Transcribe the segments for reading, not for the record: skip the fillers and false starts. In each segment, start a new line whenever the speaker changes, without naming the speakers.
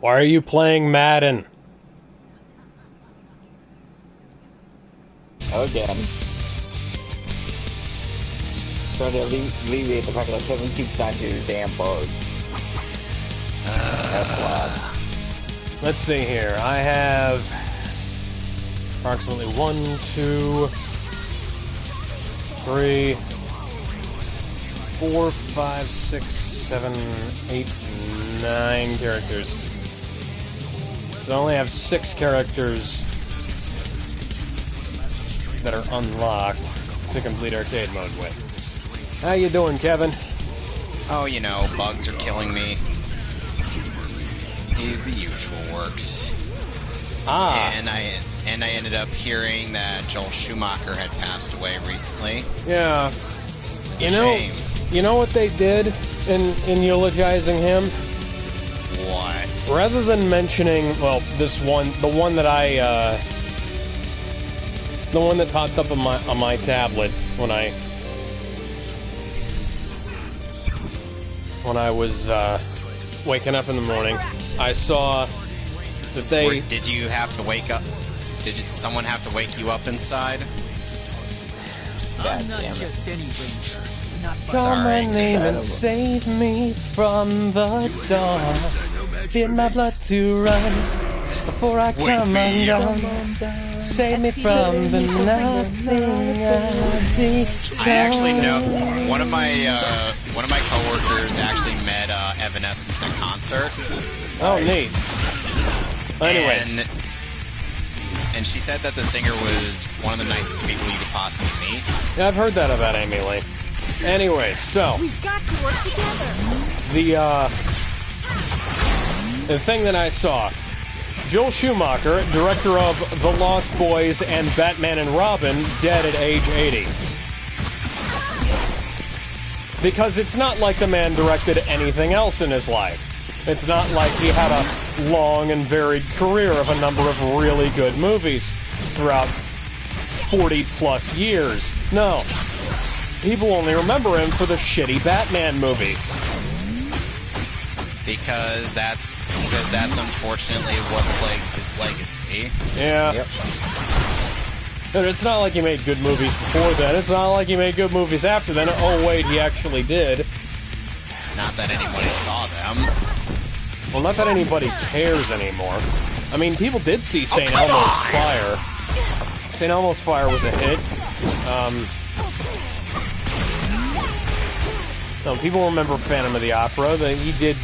Why are you playing Madden?
Again. Trying to alleviate the fact that Kevin keeps dying to his damn bug. That's why.
Let's see here. I have approximately 1, 2, 3, 4, 5, 6, 7, 8, 9 characters. So I only have 6 characters that are unlocked to complete arcade mode with. How you doing, Kevin?
Oh, you know, bugs are killing me. The usual works.
Ah.
And I ended up hearing that Joel Schumacher had passed away recently.
Yeah.
It's a shame.
You know what they did in eulogizing him?
What?
Rather than mentioning, well, the one that popped up on my tablet when I was waking up in the morning, I saw that they...
Or did you have to wake up? Did someone have to wake you up inside?
God damn it.
Call my name and save me from the dawn. Feel my blood to run before I come undone. Save me from the nothing I'll be.
I actually know one of my coworkers actually met Evanescence in concert.
Oh, neat. Anyways.
And she said that the singer was one of the nicest people you could possibly meet.
Yeah, I've heard that about Amy Lee. Anyways, so
We've got to work together.
The thing that I saw, Joel Schumacher, director of The Lost Boys and Batman and Robin, dead at age 80. Because it's not like the man directed anything else in his life. It's not like he had a long and varied career of a number of really good movies throughout 40-plus years. No. People only remember him for the shitty Batman movies.
Because that's unfortunately what plagues his legacy.
Yeah.
Yep.
And it's not like he made good movies before then. It's not like he made good movies after then. Oh, wait, he actually did.
Not that anybody saw them.
Well, not that anybody cares anymore. I mean, people did see St. Elmo's Fire. St. Elmo's Fire was a hit. No, people remember Phantom of the Opera. He did,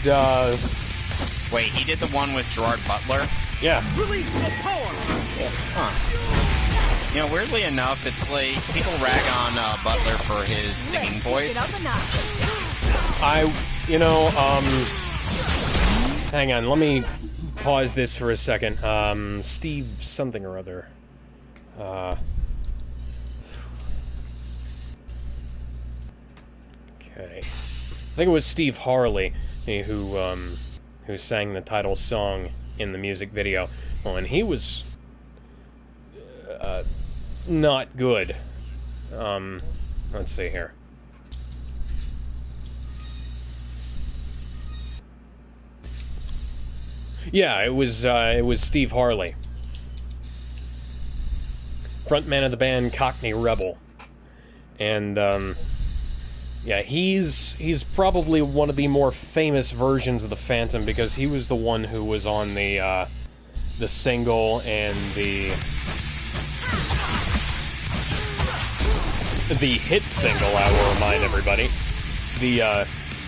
Wait, he did the one with Gerard Butler?
Yeah.
Release the power.
Huh. You know, weirdly enough, it's like people rag on Butler for his singing voice.
Hang on, let me pause this for a second. Steve something or other. Okay. I think it was Steve Harley who sang the title song in the music video. Well, and he was not good. Let's see here. Yeah, it was Steve Harley, frontman of the band Cockney Rebel, and yeah, he's probably one of the more famous versions of the Phantom because he was the one who was on the single and the hit single. I will remind everybody,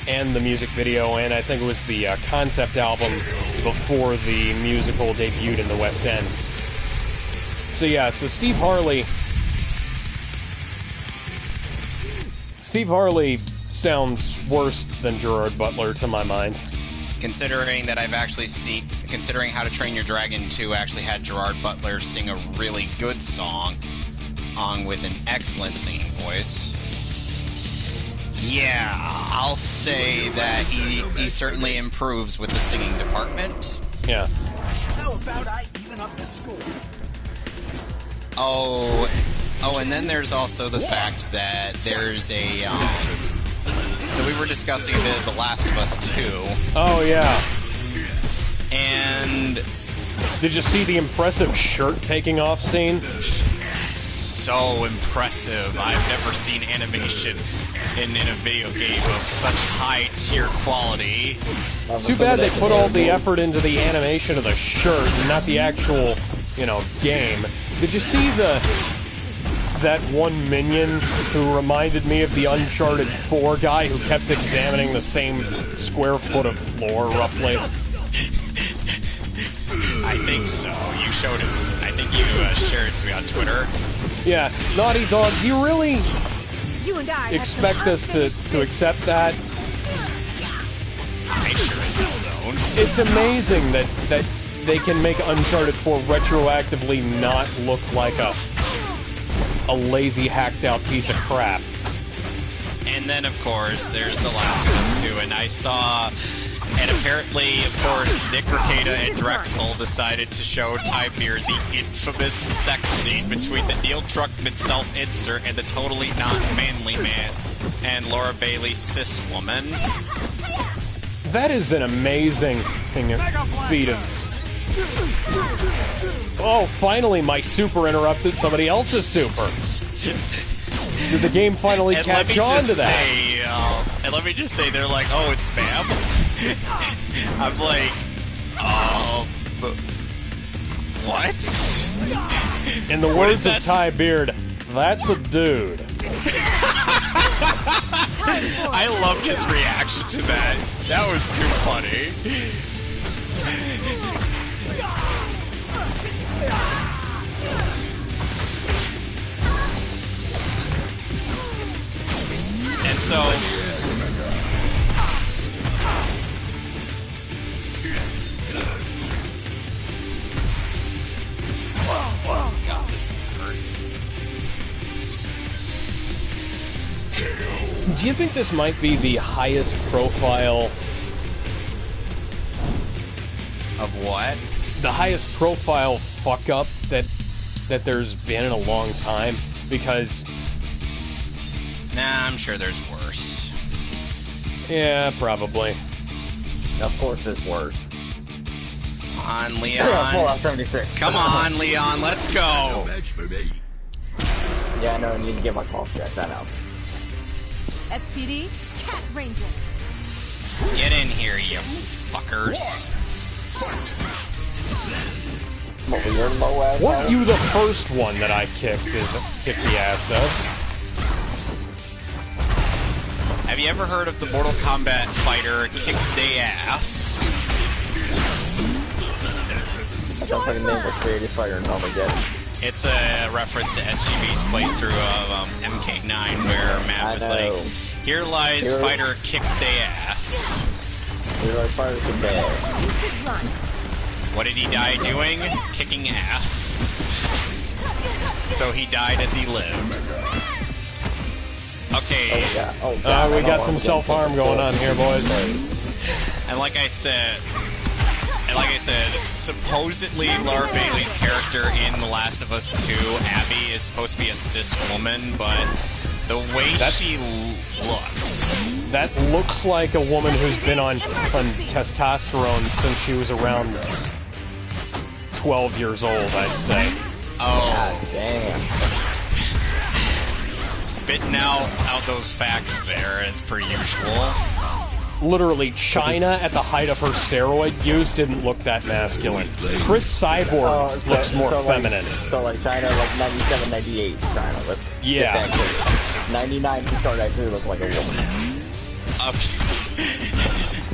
and the music video, and I think it was the concept album before the musical debuted in the West End. So yeah, so Steve Harley sounds worse than Gerard Butler to my mind.
Considering that considering How to Train Your Dragon 2 actually had Gerard Butler sing a really good song, along with an excellent singing voice. Yeah, I'll say that he certainly improves with the singing department.
Yeah.
How about I even up the score?
Oh, and then there's also the fact that there's a, so we were discussing a bit of The Last of Us 2.
Oh, yeah.
And
did you see the impressive shirt taking off scene?
so impressive. I've never seen animation in a video game of such high tier quality.
Too bad they put all the effort into the animation of the shirt and not the actual, you know, game. Did you see that one minion who reminded me of the Uncharted 4 guy who kept examining the same square foot of floor, roughly?
I think so. You showed it. I think you shared it to me on Twitter.
Yeah, Naughty Dog, do you really
You and I
expect us to accept that?
I sure as hell don't.
It's amazing that they can make Uncharted 4 retroactively not look like a lazy, hacked-out piece of crap.
And then, of course, there's The Last of Us 2, and I saw... And apparently, of course, Nick Rekieta and Drexel decided to show Tybeard the infamous sex scene between the Neil Druckmann self-insert and the totally not manly man and Laura Bailey cis woman.
That is an amazing feat of... Oh, finally my super interrupted somebody else's super. Did the game finally catch on to that?
And let me just say, they're like, oh, it's spam? I'm like, what?
In the words of Ty Beard, that's a dude.
I loved his reaction to that. That was too funny. And so... God, this hurt.
Do you think this might be the highest profile...
Of what?
The highest profile fuck-up that there's been in a long time? Because...
Nah, I'm sure there's worse.
Yeah, probably.
Of course it's worse.
Come on, Leon.
Fallout 76.
Come on, Leon, let's go.
Yeah, I know, I need to get my call scratched. I know.
SPD, Cat Ranger.
Get in here, you fuckers.
Weren't you the first one that I kicked the ass of?
Have you ever heard of the Mortal Kombat fighter Kick They Ass?
I don't fucking name was Creative Fighter and Armageddon.
It's a reference to SGB's playthrough of MK9 where Matt was like, here lies fighter Kick They Ass.
Here lies fighter Kick They Ass.
What did he die doing? Kicking ass. So he died as he lived. Okay.
Oh, God.
We got some self-harm going on here, boys.
And like I said, supposedly Laura Bailey's character in The Last of Us 2, Abby, is supposed to be a cis woman, but the way she looks...
That looks like a woman who's been on testosterone since she was around 12 years old, I'd say.
Oh.
God damn.
Spitting out those facts there, as per usual.
Literally, China at the height of her steroid use didn't look that masculine. Chris Cyborg looks more feminine.
So like China, like 97, 98 China. Let's
yeah.
get that clear. 99 she started actually look like a woman.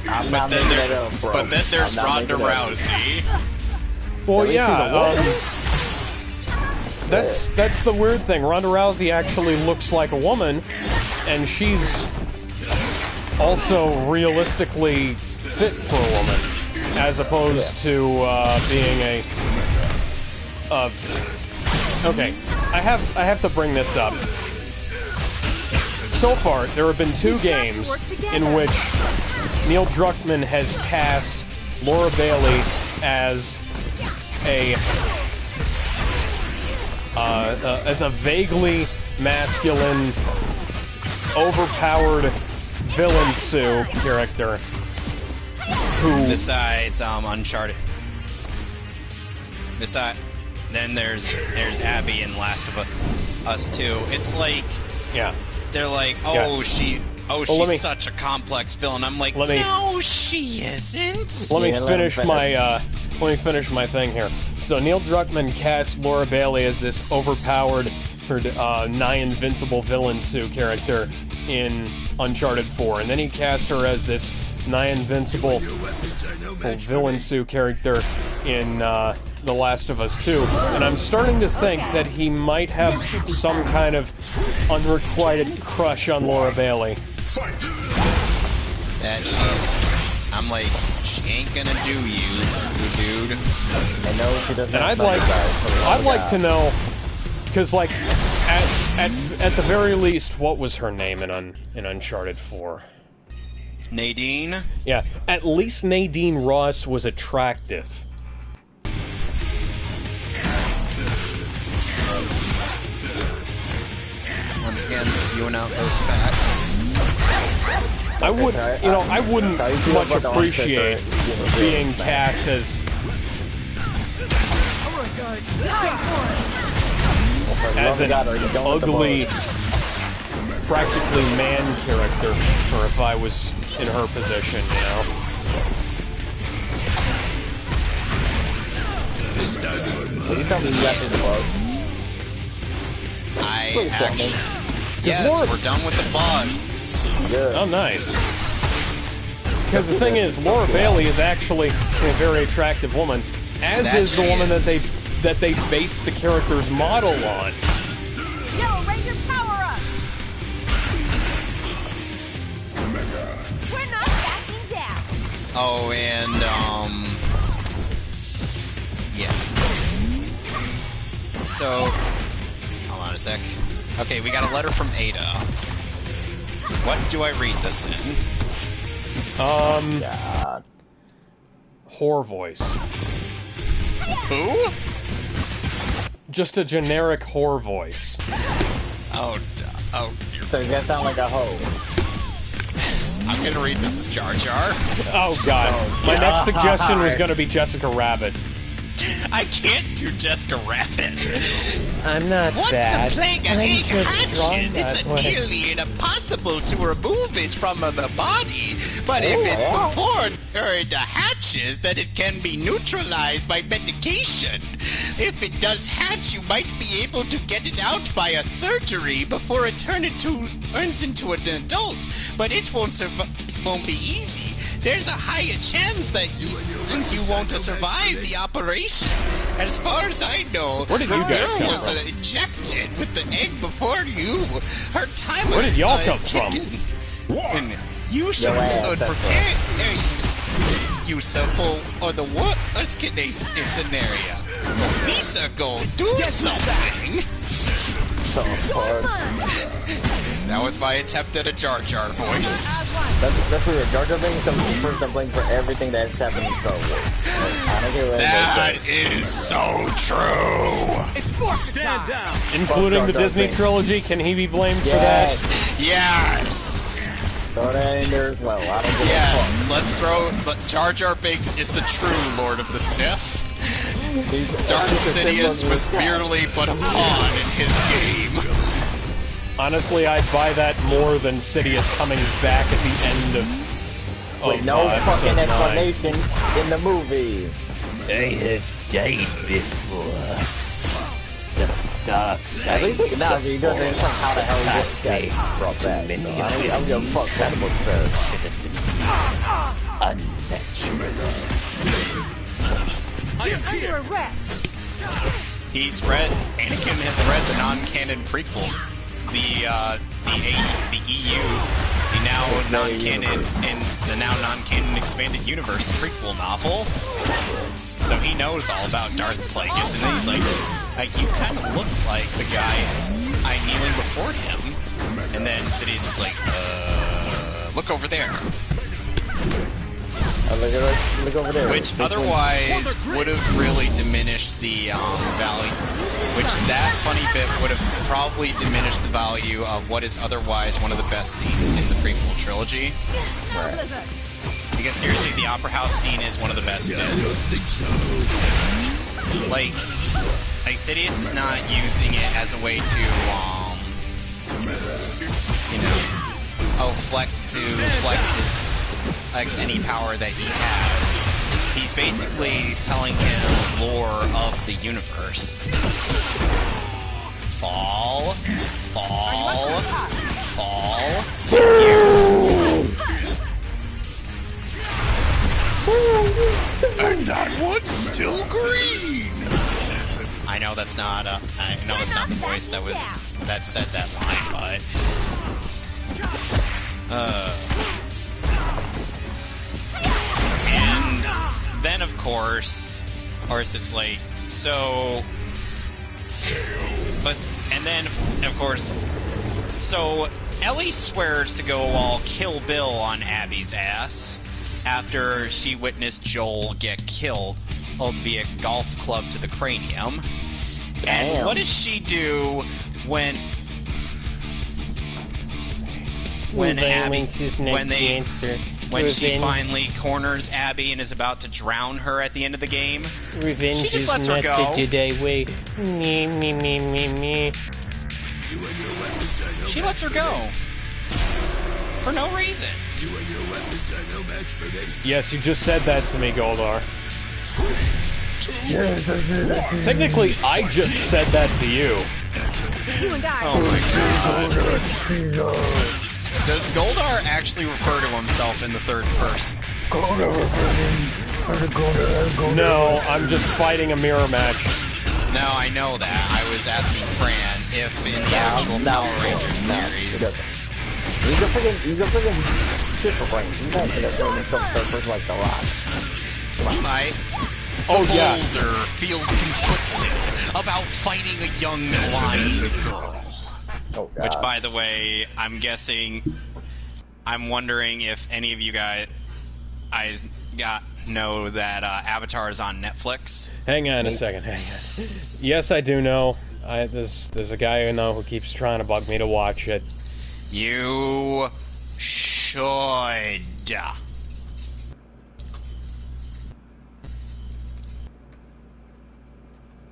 I'm not making that up, bro.
But then there's Ronda Rousey.
Well, yeah, that's the weird thing. Ronda Rousey actually looks like a woman, and she's also realistically fit for a woman, as opposed to being a... Okay, I have to bring this up. So far, there have been 2 games in which Neil Druckmann has cast Laura Bailey as a vaguely masculine, overpowered villain Sue character. who...
Besides, Uncharted. Then there's Abby in Last of Us 2. It's like...
Yeah.
They're like, she's such a complex villain. I'm like, no, she isn't.
Let me finish my thing here. So Neil Druckmann cast Laura Bailey as this overpowered, nigh invincible villain Sue character in Uncharted 4, and then he cast her as this nigh invincible villain Sue character in The Last of Us 2, and I'm starting to think that he might have some kind of unrequited crush on Laura Bailey.
I'm like, she ain't gonna do you, dude.
I know she doesn't.
And I'd like to know, because like at the very least, what was her name in Uncharted 4?
Nadine?
Yeah, at least Nadine Ross was attractive.
Once again, spewing out those facts.
I wouldn't much appreciate being cast as an ugly, practically man character, or if I was in her position, you know.
You tell me you got this bug.
Yes, we're done with the bugs.
Good.
Oh, nice. Because the thing is, Laura Bailey is actually a very attractive woman, as is the woman that they based the character's model on.
Yo, Ranger, power up! We're not backing down.
Oh, and yeah. So, hold on a sec. Okay, we got a letter from Ada. What do I read this in?
God.
Whore voice.
Who?
Just a generic whore voice.
Oh.
So you gotta sound like a hoe.
I'm gonna read this as Jar Jar.
Oh god. My next suggestion was gonna be Jessica Rabbit.
I can't do Jessica Rabbit.
I'm not bad.
Once a plague of egg hatches, it's nearly impossible to remove it from the body. But if it's before it hatches, then it can be neutralized by medication. If it does hatch, you might be able to get it out by a surgery before it turns into an adult. But it won't be easy. There's a higher chance that you won't survive the operation. As far as I know,
where did you guys come
was
from?
Injected with the egg before you. Her time
Where did y'all come
from? You should prepare yourself for the worst case scenario. Lisa, go do something.
So hard.
That was my attempt at a Jar Jar voice.
That's weird. Jar Jar being the first I'm playing for everything that's happened in Star Wars.
That is so true.
Stand down.
Including the Disney trilogy, can he be blamed for that?
Yes.
Throw that in there as well. I don't give a fuck.
Let's throw. Jar Jar Binks is the true Lord of the Sith. Darth Sidious was merely but a pawn in his game.
Honestly, I'd buy that more than Sidious coming back at the end of
With no fucking explanation in the movie.
I have died before. The dark side.
At least now he doesn't explain how the hell this guy brought that. I'm gonna fuck that book first.
Under arrest.
Anakin has read the non-canon prequel. The EU, the now non-canon expanded universe prequel novel. So he knows all about Darth Plagueis, and he's like you kind of look like the guy I kneeling before him. And then Sidious is like, look over there.
Look over there.
Which otherwise would have really diminished the value. Which that funny bit would have probably diminished the value of what is otherwise one of the best scenes in the prequel trilogy.
Right.
Because seriously, the Opera House scene is one of the best bits. Like Sidious is not using it as a way to, you know, flex any power that he has. He's basically telling him lore of the universe. Fall. Thank you. And that one's still green. I know that's not the voice that said that line, but and then of course it's like so. And then of course, so Ellie swears to go all Kill Bill on Abby's ass after she witnessed Joel get killed via golf club to the cranium.
Damn.
And what does she do when she finally corners Abby and is about to drown her at the end of the game?
Revenge
she just lets
is
her go.
not today. Wait. Me.
She lets her go for no reason.
Yes, you just said that to me, Goldar. Technically, I just said that to you.
You and I.
Oh my god. Does Goldar actually refer to himself in the third person?
No, I'm just fighting a mirror match.
No, I know that. I was asking Fran if in the actual Power Rangers series.
He's a freaking super brain. He's not gonna throw himself third person like The Rock.
He might.
Oh,
the
yeah.
Boulder feels conflicted about fighting a young blind girl.
Oh, God.
Which, by the way, I'm wondering if any of you guys know that Avatar is on Netflix.
Hang on a second, hang on. Yes, I do know. There's a guy I know who keeps trying to bug me to watch it.
You should.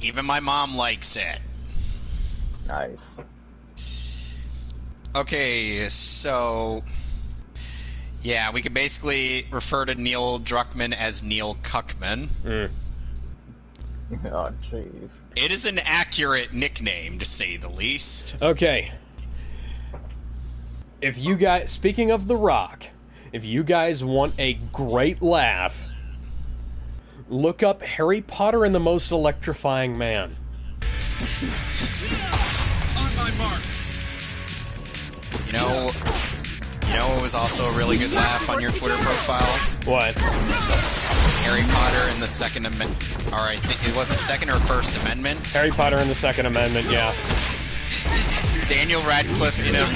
Even my mom likes it.
Nice.
Okay, so... yeah, we could basically refer to Neil Druckmann as Neil Cuckman.
Oh, jeez.
It is an accurate nickname, to say the least.
Okay. If you guys... speaking of The Rock, if you guys want a great laugh, look up Harry Potter and the Most Electrifying Man.
On my mark. You know what was also a really good laugh on your Twitter profile?
What?
Harry Potter and the Second Amendment. Alright, it wasn't Second or First Amendment?
Harry Potter and the Second Amendment, yeah.
Daniel Radcliffe in a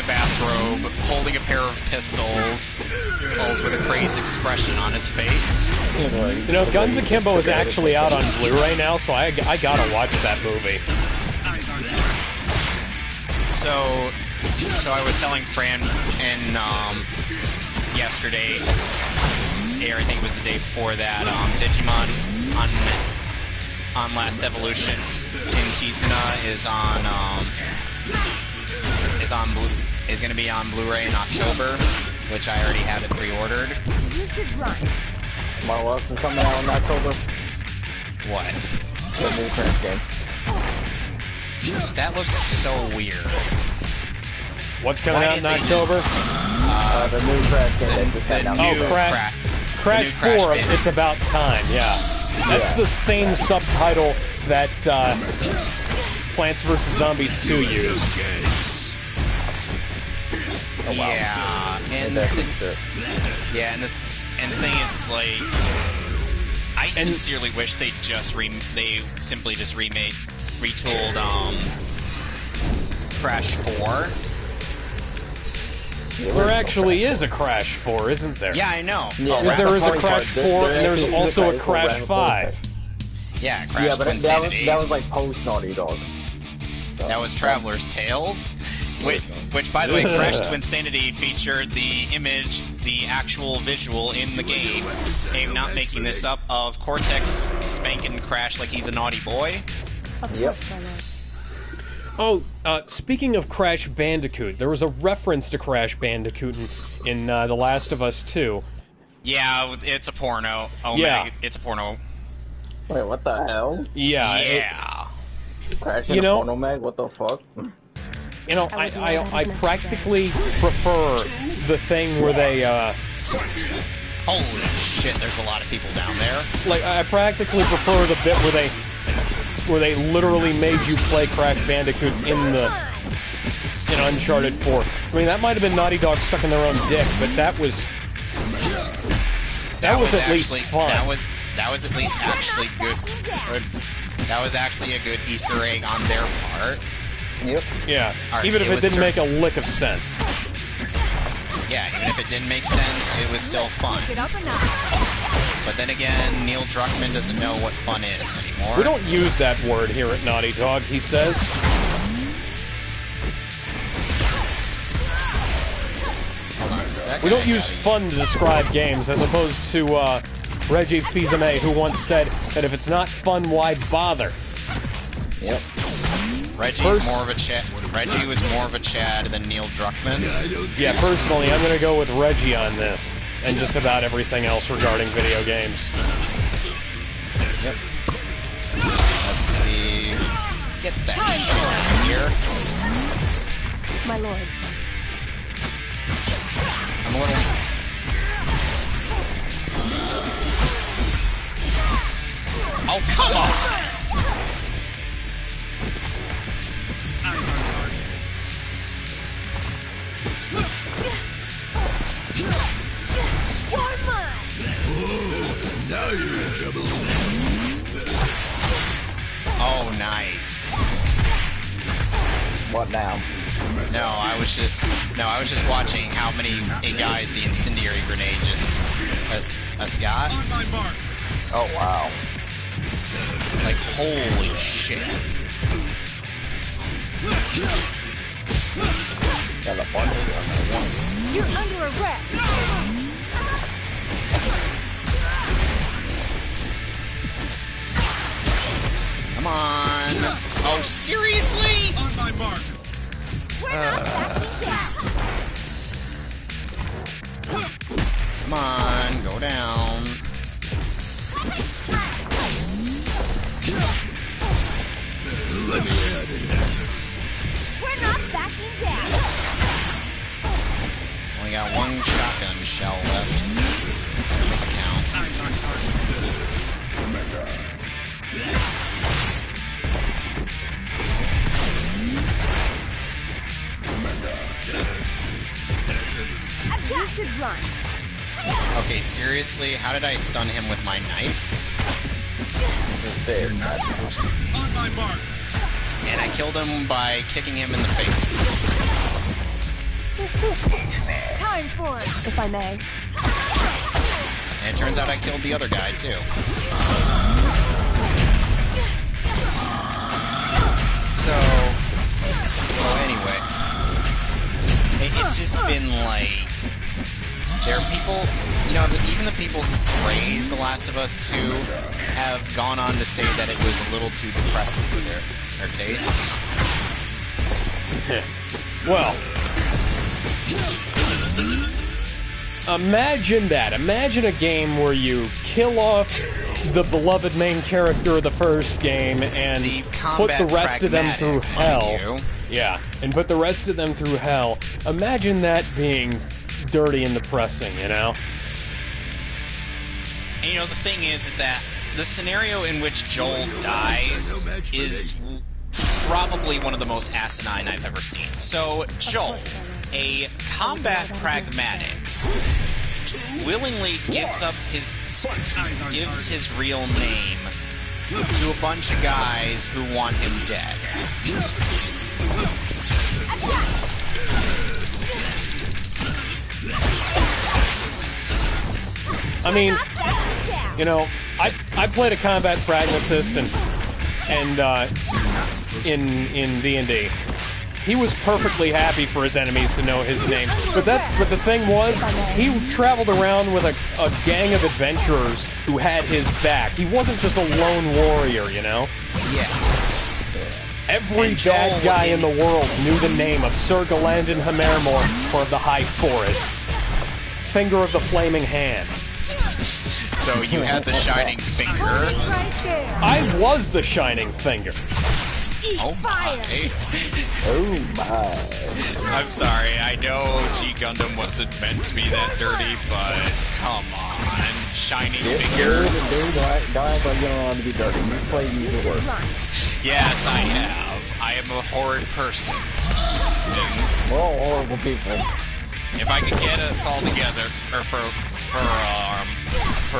bathrobe, holding a pair of pistols, with a crazed expression on his face.
You know, Guns Akimbo is actually out on Blu-ray now, so I gotta watch that movie.
So I was telling Fran yesterday, or I think it was the day before that, Digimon on Last Evolution in Kizuna is going to be on Blu-ray in October, which I already have it pre-ordered.
You should run.
Tomorrow else and coming out in October.
What?
The new Crash game.
That looks so weird.
What's coming out in October?
The new Crash game.
Crash 4, It's About Time, yeah. That's the same subtitle that Plants vs. Zombies 2 used.
Oh, wow.
Yeah, and the thing is, like, I sincerely wish they simply just retooled Crash 4.
There actually is a Crash 4, isn't there?
Yeah, I know.
Yeah,
There is a Crash 4, and there's also a Crash 5.
Yeah, Crash
but
Twinsanity.
that was like post Naughty Dog.
That was Traveler's Tales, which by the way, Crash to Insanity featured the image, the actual visual in the game. I'm not making this up, of Cortex spanking Crash like he's a naughty boy.
Yep.
Oh, speaking of Crash Bandicoot, there was a reference to Crash Bandicoot in The Last of Us 2.
Yeah, it's a porno. Oh,
yeah.
Meg, it's a porno.
Wait, what the hell?
Yeah.
Yeah.
Crash in a porno mag? What the fuck?
You know, I practically prefer the thing where they,
Holy shit, there's a lot of people down there.
Like, I practically prefer the bit where they literally made you play Crash Bandicoot in Uncharted 4. I mean, that might have been Naughty Dog sucking their own dick, but that was at least fun.
That was at least actually good. That was actually a good Easter egg on their part.
Yep.
Yeah.
Right,
even if it didn't make a lick of sense.
Yeah, even if it didn't make sense, it was still fun. But then again, Neil Druckmann doesn't know what fun is anymore.
We don't use that word here at Naughty Dog, he says.
Hold on a second.
We don't use fun to describe games, as opposed to Reggie Fils-Aimé, who once said that if it's not fun, why bother?
Yep.
Reggie was more of a Chad than Neil Druckmann.
Yeah, personally, I'm gonna go with Reggie on this, and just about everything else regarding video games.
Yep. Let's see. Get that shit out of here.
My lord.
I'm a little... Oh, come on!
Now you're in trouble.
Oh, nice.
What now?
No, I was just watching how many guys the incendiary grenade has got.
Oh wow.
Like, holy shit.
Got a bundle on that one.
You're under arrest.
Come on. Oh, seriously?
On my mark.
Come on, go down.
Let me out of here.
We're not backing down.
Only got one shotgun shell left. Make it count.
You should run.
Okay, seriously, how did I stun him with my knife?
Just there.
On my mark.
And I killed him by kicking him in the face.
Time for it, if I may.
And it turns out I killed the other guy, too. So, well, anyway. It's just been like... There are people, you know, even the people who praise The Last of Us 2 have gone on to say that it was a little too depressing for their tastes.
Well, imagine that. Imagine a game where you kill off the beloved main character of the first game and put the rest of them through hell. Yeah, and put the rest of them through hell. Imagine that being dirty and depressing, you know?
And you know, the thing is that the scenario in which Joel dies is probably one of the most asinine I've ever seen. So, Joel, a combat pragmatic, willingly gives his real name to a bunch of guys who want him dead.
I mean, you know, I played a combat pragmatist, and in D&D. He was perfectly happy for his enemies to know his name. But the thing was, he traveled around with a gang of adventurers who had his back. He wasn't just a lone warrior, you know?
Yeah.
Every bad guy in the world knew the name of Sir Galandon Hamermore or of the High Forest. Finger of the Flaming Hand.
So you had the Shining Finger.
Right there.
I was the Shining Finger.
Oh my.
Oh my.
I'm sorry, I know G Gundam wasn't meant to be that dirty, but come on. Shining Finger.
Don't act like you don't want to be dirty. You play music work.
Yes, I have. I am a horrid person.
We're all horrible people.
If I could get us all together, or for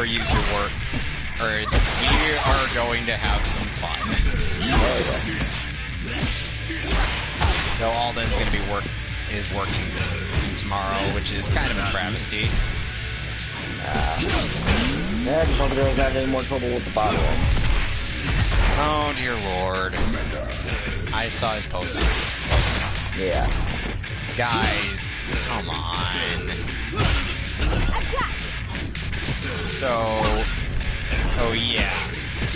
user work, we are going to have some fun. So Alden's going to be working tomorrow, which is kind of a travesty.
Yeah, because all the girls have any more trouble with the bottle.
Oh dear lord. I saw his post on Facebook.
Yeah.
Guys, come on. So, oh yeah.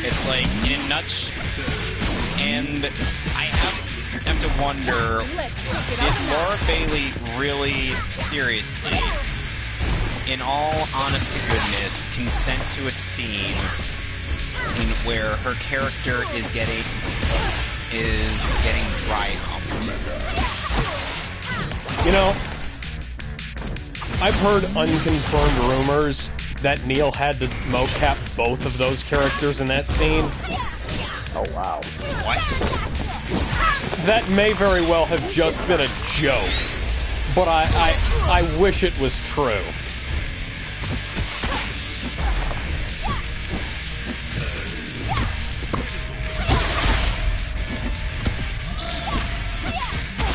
It's like, in a nutshell, and I have to wonder, did Laura Bailey really, seriously, in all honest to goodness, consent to a scene where her character is getting dry humped?
You know, I've heard unconfirmed rumors that Neil had to mocap both of those characters in that scene.
Oh, wow.
What?
That may very well have just been a joke, but I wish it was true.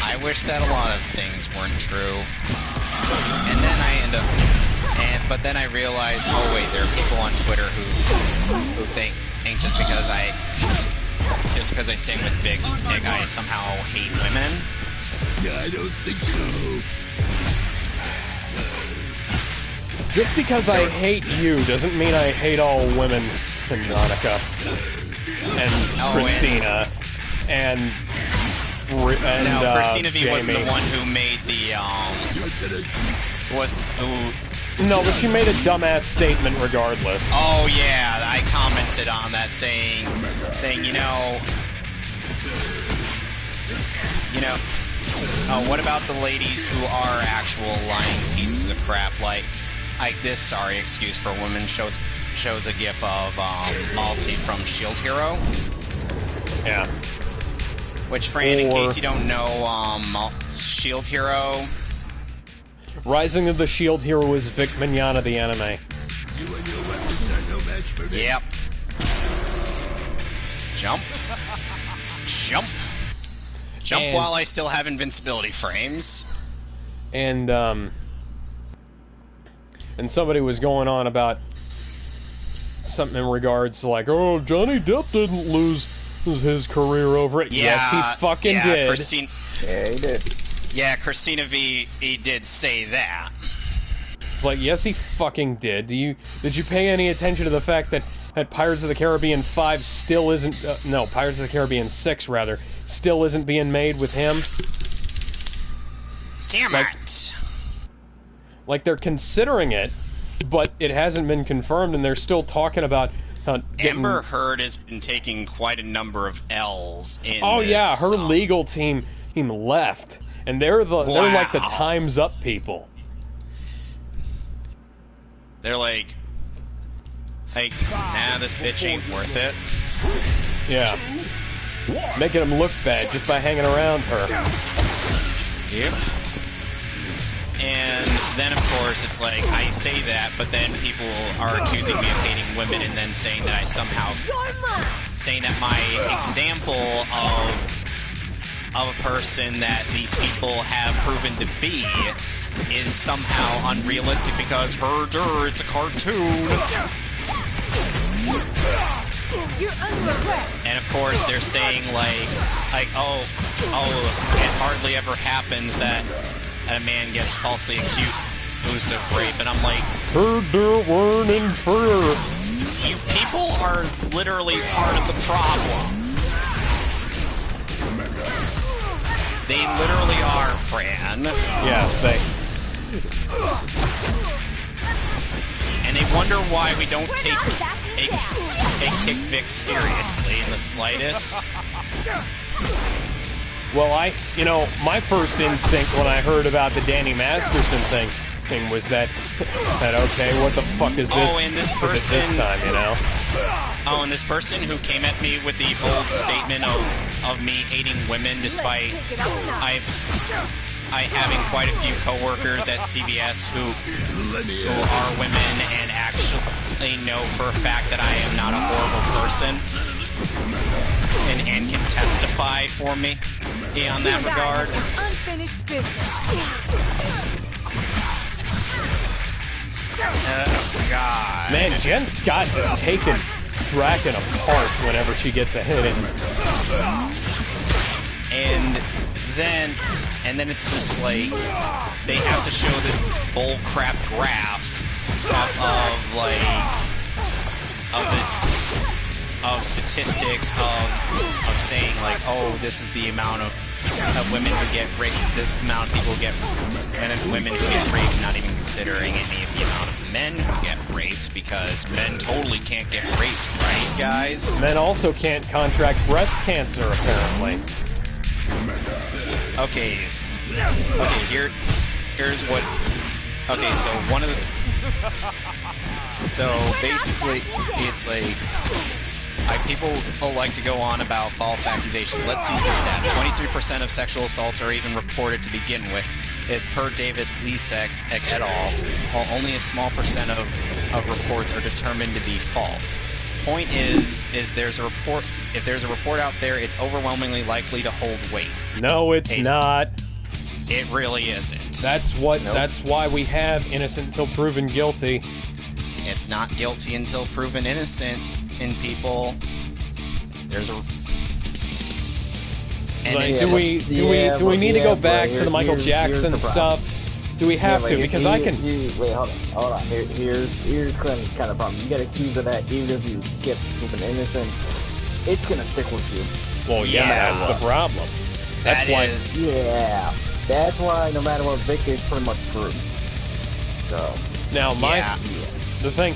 I wish that a lot of things weren't true. And then but then I realized, oh wait, there are people on Twitter who think just because I sing with Big, I somehow hate women.
Yeah, I don't think so.
Just because I hate you doesn't mean I hate all women, Monica and Christina and
no, Christina V
Jamie.
wasn't the one who made the
No, but she made a dumbass statement regardless.
Oh yeah, I commented on that saying, oh, what about the ladies who are actual lying pieces of crap like this? Sorry, excuse for women shows a gif of Malty from Shield Hero.
Yeah.
Which, Fran, in case you don't know, Shield Hero.
Rising of the Shield Hero is Vic Mignogna, the anime.
You and your weapons are no match for me.
Yep. Jump. Jump. Jump while I still have invincibility frames.
And somebody was going on about something in regards to like, oh, Johnny Depp didn't lose his career over it.
Yeah,
yes, he fucking did.
Yeah, he did.
Yeah, Christina V, he did say that.
It's like, yes, he fucking did. Did you pay any attention to the fact that Pirates of the Caribbean 5 still isn't... no, Pirates of the Caribbean 6, rather, still isn't being made with him?
Damn it!
Like, they're considering it, but it hasn't been confirmed, and they're still talking about...
Amber Heard has been taking quite a number of L's in this,
yeah, her legal team left. And they're like the Time's Up people.
They're like, nah, this bitch ain't worth it.
Yeah. Making them look bad just by hanging around her.
Yep. And then, of course, it's like, I say that, but then people are accusing me of hating women and then saying that I somehow... saying that my example of a person that these people have proven to be is somehow unrealistic because it's a cartoon.
You're under arrest.
And of course, they're saying like, oh, it hardly ever happens that a man gets falsely accused of rape, and I'm like,
heard there weren't in prayer.
you people are literally part of the problem. They literally are, Fran.
Yes, they.
And they wonder why we don't take a kick Vic seriously in the slightest.
Well, my first instinct when I heard about the Danny Masterson thing was that okay, what the fuck is this?
Oh, and this person
this time, you know?
Oh, and this person who came at me with the bold statement of me hating women, despite I having quite a few coworkers at CBS who are women and actually know for a fact that I am not a horrible person and can testify for me on that regard.
Unfinished business.
Oh, God.
Man, Jen Scott is taking Draken apart whenever she gets a hit in.
And then it's just like they have to show this bullcrap graph of statistics of saying like, oh, this is the amount of women who get raped, this amount of people who get women who get raped, not even considering any of the amount of men who get raped, because men totally can't get raped, right, guys?
Men also can't contract breast cancer, apparently.
Okay, here's what... Okay, so one of the... So, basically, it's like... people like to go on about false accusations. Let's see some stats. 23% of sexual assaults are even reported to begin with. If per David Lisek et al., while only a small percent of reports are determined to be false. Point is there's a report. If there's a report out there, it's overwhelmingly likely to hold weight.
No, it's not.
It really isn't.
That's why we have innocent until proven guilty.
It's not guilty until proven innocent. In people, there's a. And
Like,
it's
do we need to go back to the Michael Jackson
the
stuff? Do we have to? Because I can.
Wait, hold on. Here's kind of problem. You get accused of that, even if you get proven innocent, it's gonna stick with you.
Well, yeah, that's the problem. That's why.
Yeah, that's why no matter what, Vic is pretty much screwed. So
Now, the thing.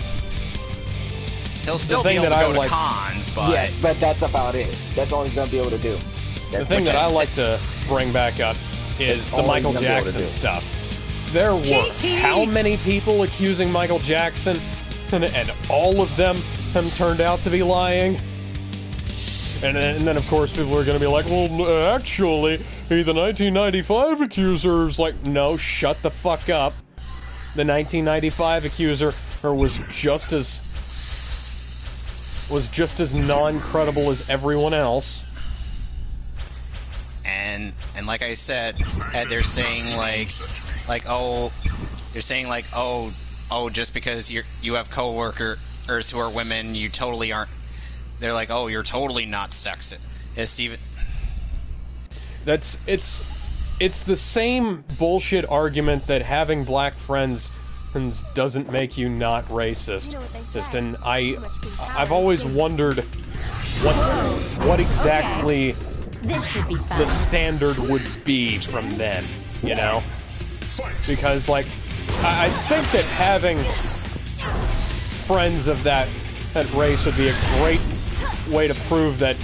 He'll still be able to go to cons, but...
Yeah, but that's about it. That's all he's going to be able to do.
The thing that I like to bring back up is the Michael Jackson stuff. There were how many people accusing Michael Jackson, and all of them have turned out to be lying? And then, of course, people are going to be like, well, actually, the 1995 accuser is like, no, shut the fuck up. The 1995 accuser was just as non-credible as everyone else.
And like I said, they're saying oh, just because you have coworkers who are women, you totally aren't. They're like, oh, you're totally not sexist.
It's the same bullshit argument that having black friends doesn't make you not racist. And I've always wondered what exactly the standard would be from them, you know? Because, like, I think that having friends of that race would be a great way to prove that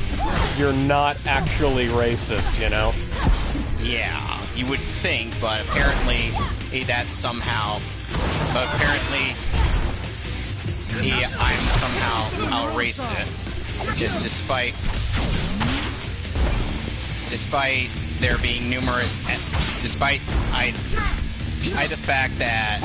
you're not actually racist, you know?
Yeah, you would think, but apparently that's somehow... But apparently, I'm somehow racist, just despite there being numerous, despite the fact that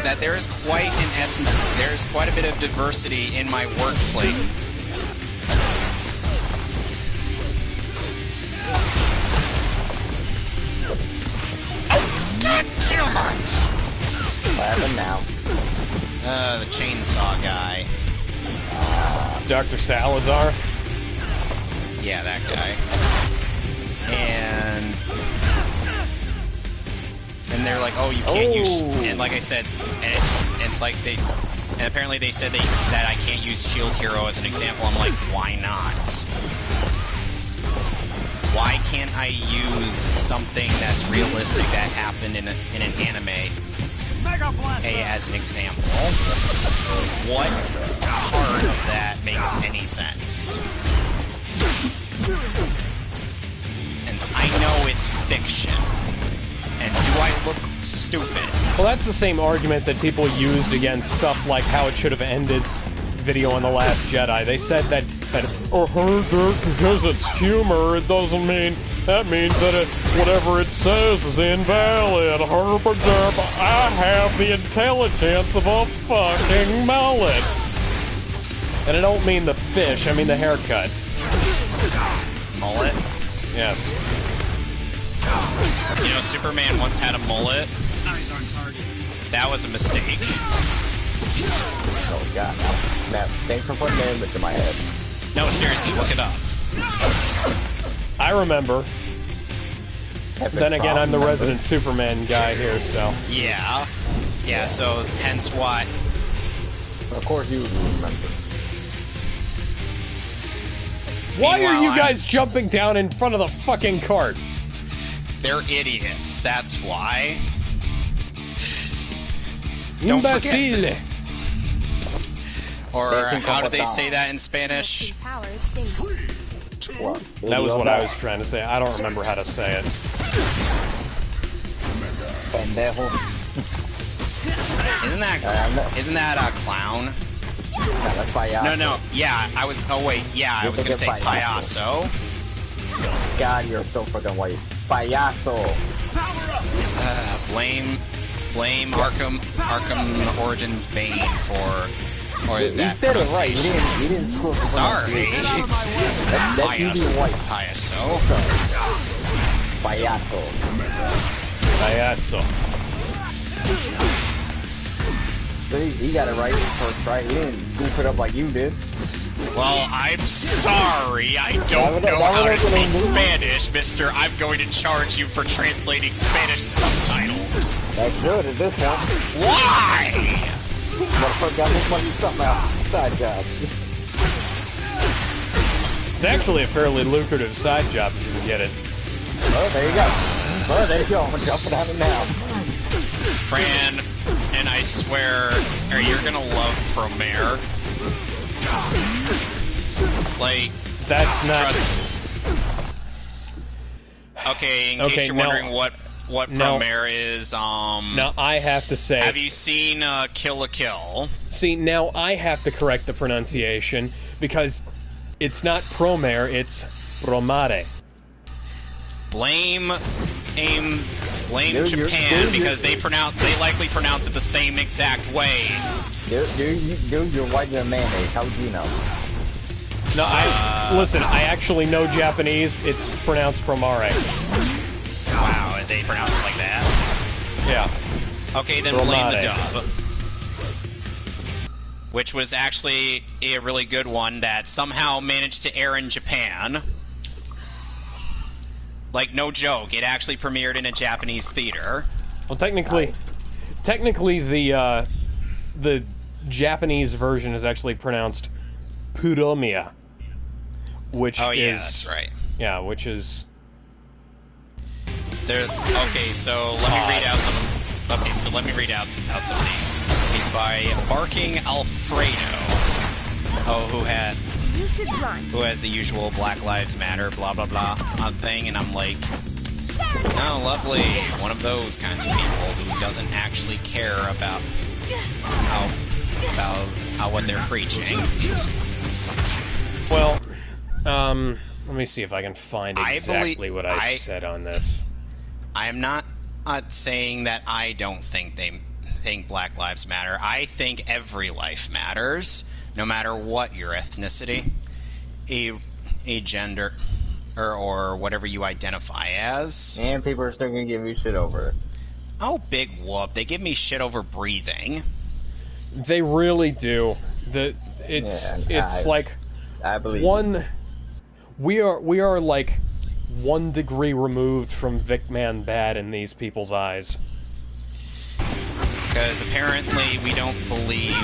that there is quite a bit of diversity in my workplace.
happened now?
The chainsaw guy.
Dr. Salazar?
Yeah, that guy. And they're like, oh, you can't use... And like I said, and it's like they... And apparently they said that I can't use Shield Hero as an example. I'm like, why not? Why can't I use something that's realistic that happened in an anime as an example? What part of that makes any sense? And I know it's fiction. And do I look stupid?
Well, that's the same argument that people used against stuff like how it should have ended video on The Last Jedi. They said that because it's humor, it doesn't mean... That means that whatever it says is invalid. I have the intelligence of a fucking mullet. And I don't mean the fish, I mean the haircut.
Mullet?
Yes.
You know, Superman once had a mullet. That was a mistake.
Oh god, now thanks for putting that image in my head.
No, seriously, look it up.
I remember.
Epic
Then again, I'm the
problem,
resident Superman guy here, so...
Yeah. Yeah, so hence why...
Of course you remember.
Why are you
Meanwhile,
guys jumping down in front of the fucking cart?
They're idiots, that's why. Don't forget.
Imbecile.
Or how do they say that in Spanish?
What?
That was what I was trying to say. I don't remember how to say it.
Pendejo.
Isn't that a clown?
That's payaso.
No, yeah, I was gonna say payaso.
God, you're so fucking white. Payaso.
Blame Arkham Origins Bane for that
said it right.
pronunciation.
You didn't screw up the
Sorry.
That's easy white.
Payaso.
Payaso.
Payaso.
So he got it right first try. He didn't goof it up like you did.
Well, I'm sorry. I don't know how to speak Spanish, mister. I'm going to charge you for translating Spanish subtitles.
That's good at this point.
Why?
Motherfucker got this money somehow. Side job.
It's actually a fairly lucrative side job if you can get it.
Oh, there you go. Oh, there you go. I'm jumping on it now.
Fran, and I swear, you're gonna love Promare. Like,
that's not...
Trust... Okay, in case you're wondering what Promare is,
Now, I have to say...
Have you seen Kill la Kill?
See, now I have to correct the pronunciation, because it's not Promare, it's Promare.
Blame Japan, because they likely pronounce it the same exact way.
Dude, you're whiter than mayonnaise. How would you know?
No, listen, I actually know Japanese. It's pronounced Promare.
Wow, they pronounce it like that?
Yeah.
Okay, then blame the dub. Which was actually a really good one that somehow managed to air in Japan. Like, no joke, it actually premiered in a Japanese theater.
Well, technically the Japanese version is actually pronounced Puromiya, which
yeah,
is...
that's right.
Yeah, which is...
Okay, so let me read out some... Okay, so let me read out some of these by Barking Alfredo. Oh, who has the usual Black Lives Matter blah blah blah thing, and I'm like, oh, lovely, one of those kinds of people who doesn't actually care about what they're preaching.
Well, let me see if I can find exactly what I said on this.
I am not saying that I don't think they think Black Lives Matter. I think every life matters, no matter what your ethnicity, a gender, or whatever you identify as.
And people are still gonna give you shit over it.
Oh, big whoop. They give me shit over breathing.
They really do. It's like
I believe
one. We are like 1 degree removed from Vic Man bad in these people's eyes.
Because apparently we don't believe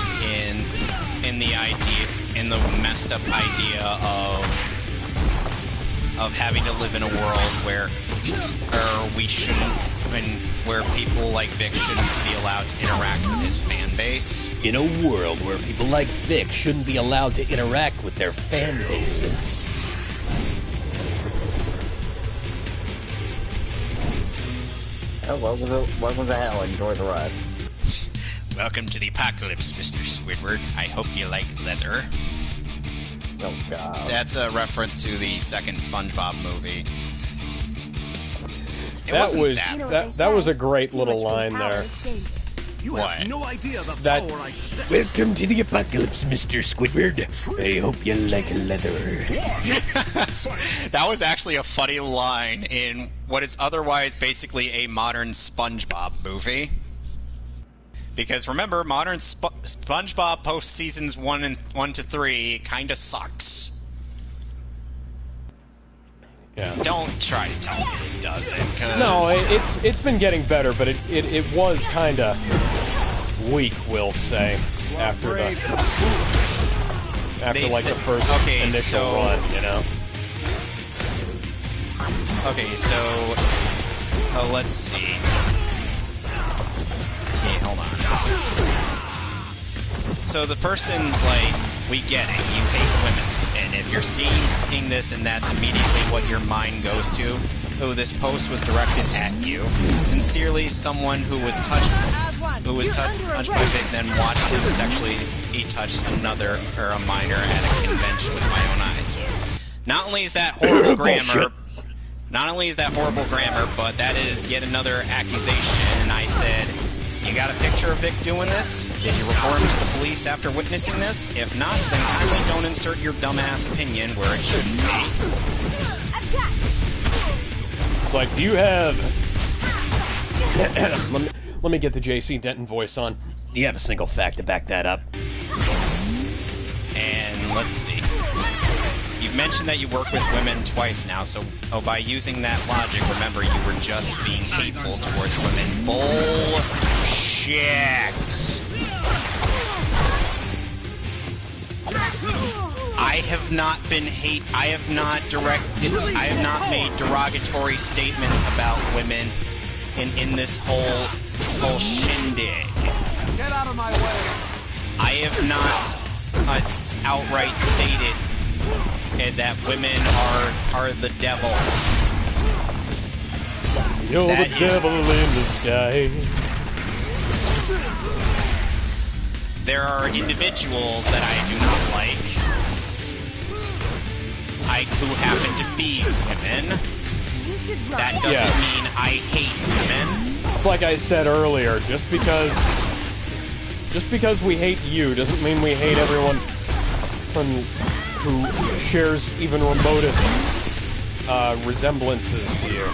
in the idea, in the messed up idea of having to live in a world where we shouldn't, where people like Vic shouldn't be allowed to interact with his fan base.
In a world where people like Vic shouldn't be allowed to interact with their fan bases.
Oh, welcome to hell. Enjoy the ride.
Welcome to the apocalypse, Mr. Squidward. I hope you like leather.
Oh, God.
That's a reference to the second SpongeBob movie.
That was a great little line there.
You
What?
have no idea the
That-
power I possess.
Welcome to the apocalypse, Mr. Squidward. I hope you like leather.
That was actually a funny line in what is otherwise basically a modern SpongeBob movie. Because remember, modern SpongeBob post seasons 1 to 3 kind of sucks.
Yeah.
Don't try to tell me it doesn't. 'Cause
No, it's been getting better, but it was kind of weak, we'll say, after
They
like
said-
the first
okay,
initial
so-
run, you know.
Okay, so let's see. Okay, hold on. So the person's like, we get it, you hate women. And if you're seeing this and that's immediately what your mind goes to, oh, this post was directed at you. Sincerely, someone who was touched by Vic, then watched him sexually touch another or a minor at a convention with my own eyes. Not only is that horrible grammar, but that is yet another accusation. And I said, you got a picture of Vic doing this? Did you report him to the police after witnessing this? If not, then kindly don't insert your dumbass opinion where it shouldn't be.
It's like, do you have... let me get the JC Denton voice on.
Do you have a single fact to back that up?
And let's see. You've mentioned that you work with women twice now, so by using that logic, remember you were just being hateful towards women. Bullshit! I have not made derogatory statements about women in this whole shindig.
Get out of my way.
I have not outright stated that women are the devil.
You're
That
the
is-
devil in the sky.
There are individuals that I do not like, who happen to be women. That doesn't
Yes.
mean I hate women.
It's like I said earlier, just because we hate you doesn't mean we hate everyone who shares even remotest resemblances to you.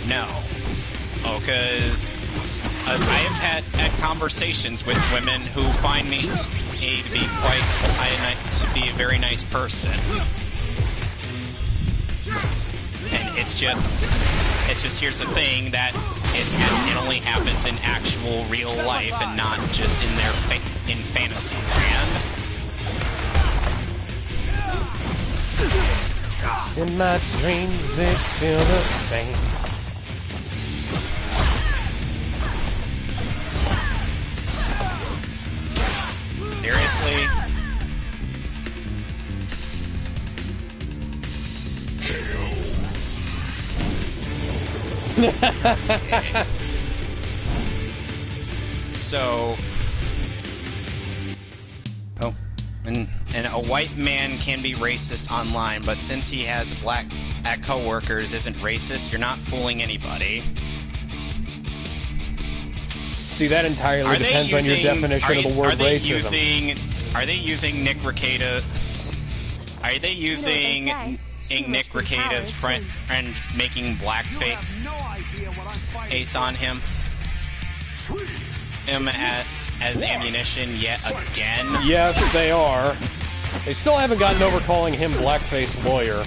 No. Oh, because I have had conversations with women who find me to be a very nice person. And it's just here's the thing, that it only happens in actual real life and not just in fantasy land.
In my dreams, it's still the same.
Seriously? Okay. So, and a white man can be racist online, but since he has black co-workers isn't racist, you're not fooling anybody.
See, that entirely depends on your definition of the word racism.
Are they using Nick Rekieta? Are they using Nick Rekida's friend making blackface
No idea what I'm fighting.
ace on him as ammunition yet again.
Yes, they are. They still haven't gotten over calling him blackface lawyer.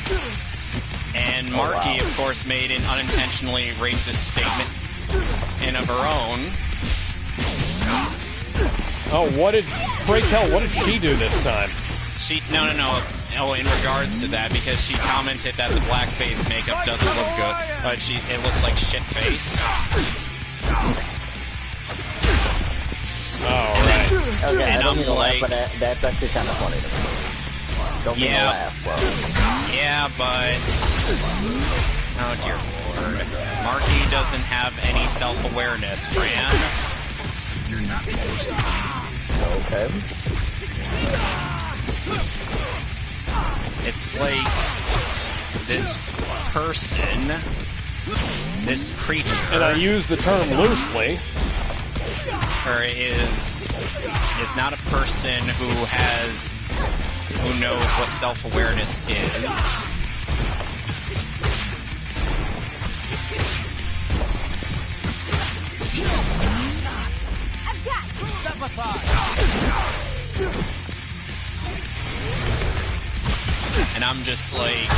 And Marky, of course, made an unintentionally racist statement and of her own.
Oh, what did she do this time?
No. Oh, in regards to that, because she commented that the blackface makeup doesn't look good, but it looks like shit face.
Oh, right.
Okay,
And
I don't
I'm
mean to laugh,
like-
but that's actually kind of funny to me. Don't mean to
Yeah.
laugh, bro.
Yeah, but... Oh, dear Lord. Marky doesn't have any self-awareness, Fran.
You're not supposed to.
Okay.
It's like this person, this creature,
And I use the term loosely.
is not a person who knows what self-awareness is.
Step aside.
And I'm just like,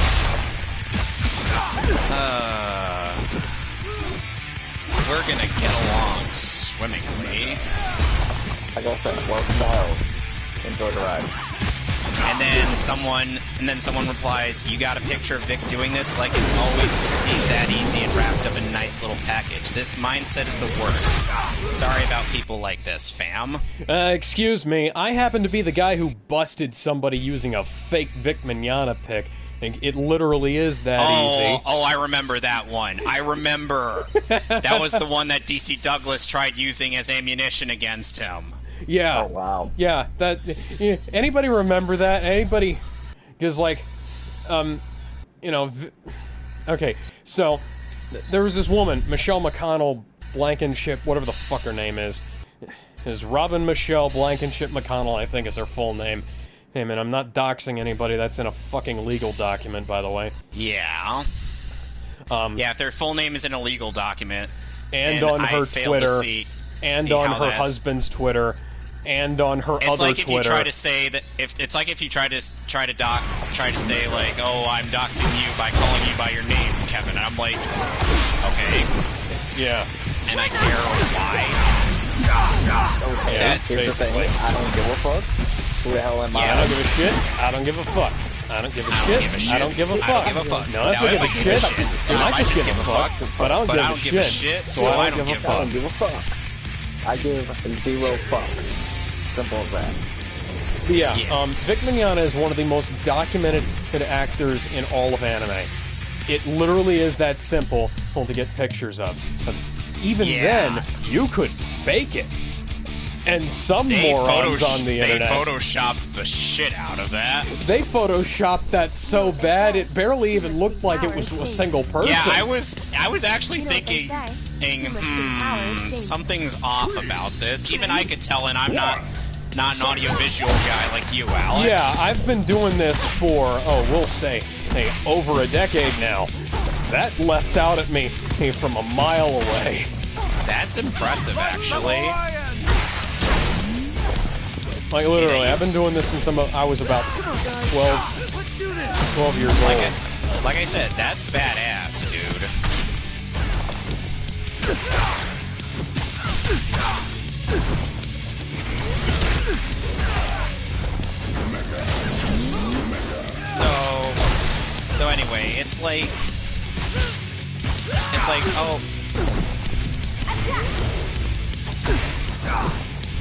we're gonna get along swimmingly.
Like I said, welcome to hell. Enjoy the ride.
And then someone replies, "You got a picture of Vic doing this? Like it's always that easy and wrapped up in a nice little package. This mindset is the worst. Sorry about people like this, fam."
Excuse me, I happen to be the guy who busted somebody using a fake Vic Mignogna pic. It literally is that easy.
Oh, I remember that one. I remember. That was the one that DC Douglas tried using as ammunition against him.
Yeah.
Oh, wow.
Yeah, anybody remember that? Anybody? Because, like, okay, so, there was this woman, Michelle McConnell Blankenship, whatever the fuck her name is Robin Michelle Blankenship McConnell, I think is her full name. Hey, man, I'm not doxing anybody, that's in a fucking legal document, by the way.
Yeah. Yeah, if their full name is an illegal document.
And on her Twitter, and on her husband's Twitter, and on her
It's
other
like if
Twitter.
you try to say that it's like if you try to say like, "Oh, I'm doxing you by calling you by your name, Kevin." And I'm like, "Okay."
Yeah.
And I care why.
Okay,
That's
here's the thing.
basically-
I don't give a fuck. Who the hell am
Yeah.
I don't give a shit. I don't give a fuck. I don't give a shit. I don't give a fuck.
I don't give a fuck.
No, if I give a shit, I might just give a fuck. But I don't give a shit.
So I don't give a
I don't give a fuck. I give 0 fucks. Simple as that.
But yeah,
Yeah.
Vic Mignogna is one of the most documented actors in all of anime. It literally is that simple to get pictures of. But even then, you could fake it. And some morons on the internet.
They photoshopped the shit out of that.
They photoshopped that so bad it barely even looked like it was a single person.
Yeah, I was actually thinking, something's off about this. Even I could tell, and I'm not an audiovisual guy like you, Alex.
Yeah, I've been doing this for, we'll say, over a decade now. That leapt out at me from a mile away.
That's impressive, actually.
Like, literally, I've been doing this since I was about 12 years old.
Like I said, that's badass, dude. So anyway, it's like,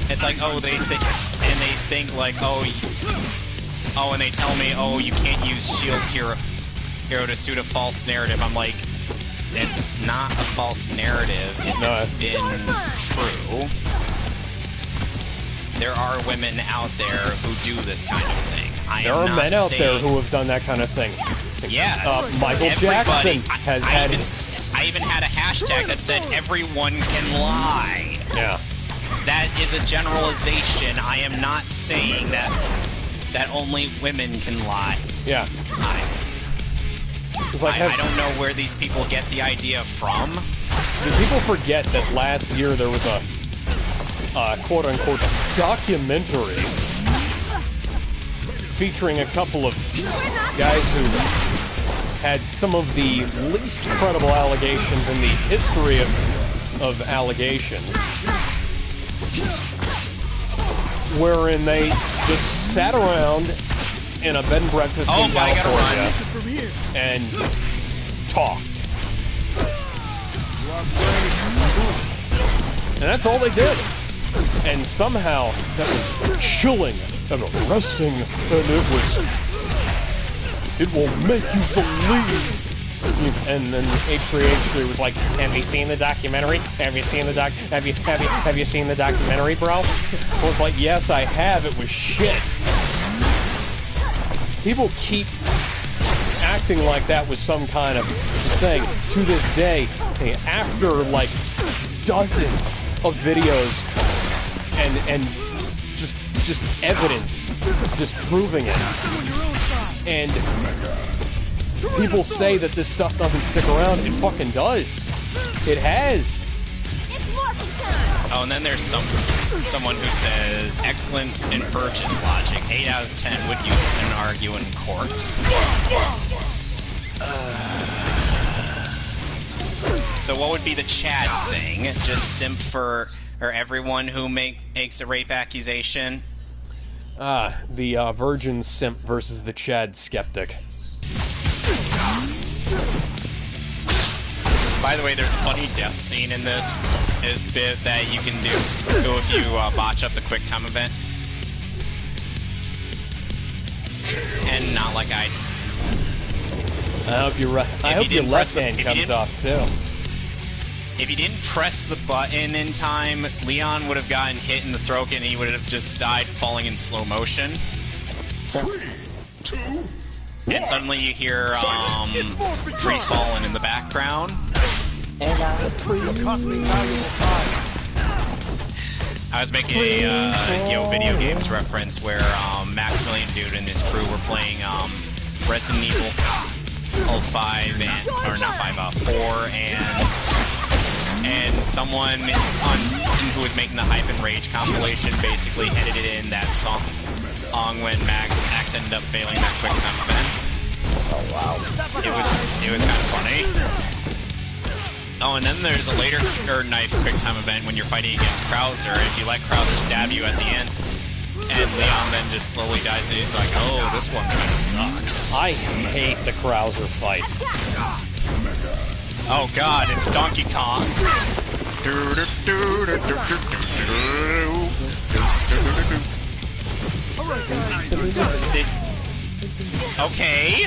they think like, and they tell me, you can't use Shield Hero to suit a false narrative. I'm like, it's not a false narrative if it's been true. There are women out there who do this kind of thing.
There are men out there who have done that kind of thing.
Yes.
Michael Jackson has had...
I even had a hashtag that said, "Everyone can lie."
Yeah.
That is a generalization. I am not saying that only women can lie.
Yeah. It's like,
I don't know where these people get the idea from.
do people forget that last year there was a quote-unquote documentary featuring a couple of guys who had some of the least credible allegations in the history of allegations, wherein they just sat around in a bed and breakfast in California and talked. And that's all they did. And somehow that was chilling and arresting, and it will make you believe. And then H3H3 was like, "Have you seen the documentary? Have you seen the have you seen the documentary, bro?" I was like, "Yes, I have. It was shit." People keep acting like that was some kind of thing. To this day, after like dozens of videos and just evidence just proving it, and people say that this stuff doesn't stick around, it fucking does. It has.
Oh, and then there's someone who says, excellent invergent logic. 8 out of 10 would use it and argue in court. So what would be the Chad thing? Just simp for everyone who makes a rape accusation?
The virgin simp versus the Chad skeptic.
By the way, there's a funny death scene in this bit that you can do if you botch up the quick time event. And not like I
hope your left hand comes off too.
If you didn't press the button in time, Leon would have gotten hit in the throat and he would have just died falling in slow motion.
3, 2, 1.
And suddenly you hear Free Fallin' in the background.
And
Cost me valuable time.
I was making a video games reference where Maximilian Dude and his crew were playing Resident Evil 5 4 and someone who was making the Hype and Rage compilation basically edited in that song when Max ended up failing that quick time event.
oh wow.
It was kind of funny. Oh, and then there's a later knife quick time event when you're fighting against Krauser. If you let Krauser stab you at the end, and Leon then just slowly dies, and it's like, oh, this one kind of sucks.
I hate the Krauser fight.
Oh god, it's Donkey Kong. Okay.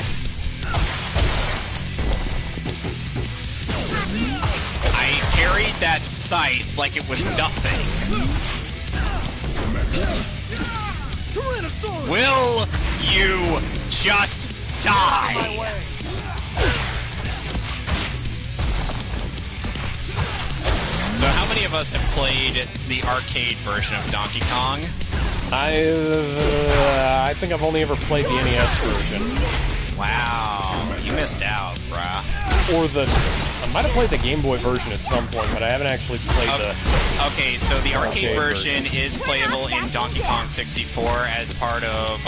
I parried that scythe like it was nothing. Will you just die? So how many of us have played the arcade version of Donkey Kong?
I think I've only ever played the NES version.
Wow, you missed out, bruh.
Or I might have played the Game Boy version at some point, but I haven't actually played the...
Okay, so the arcade version is playable in Donkey Kong 64 as part of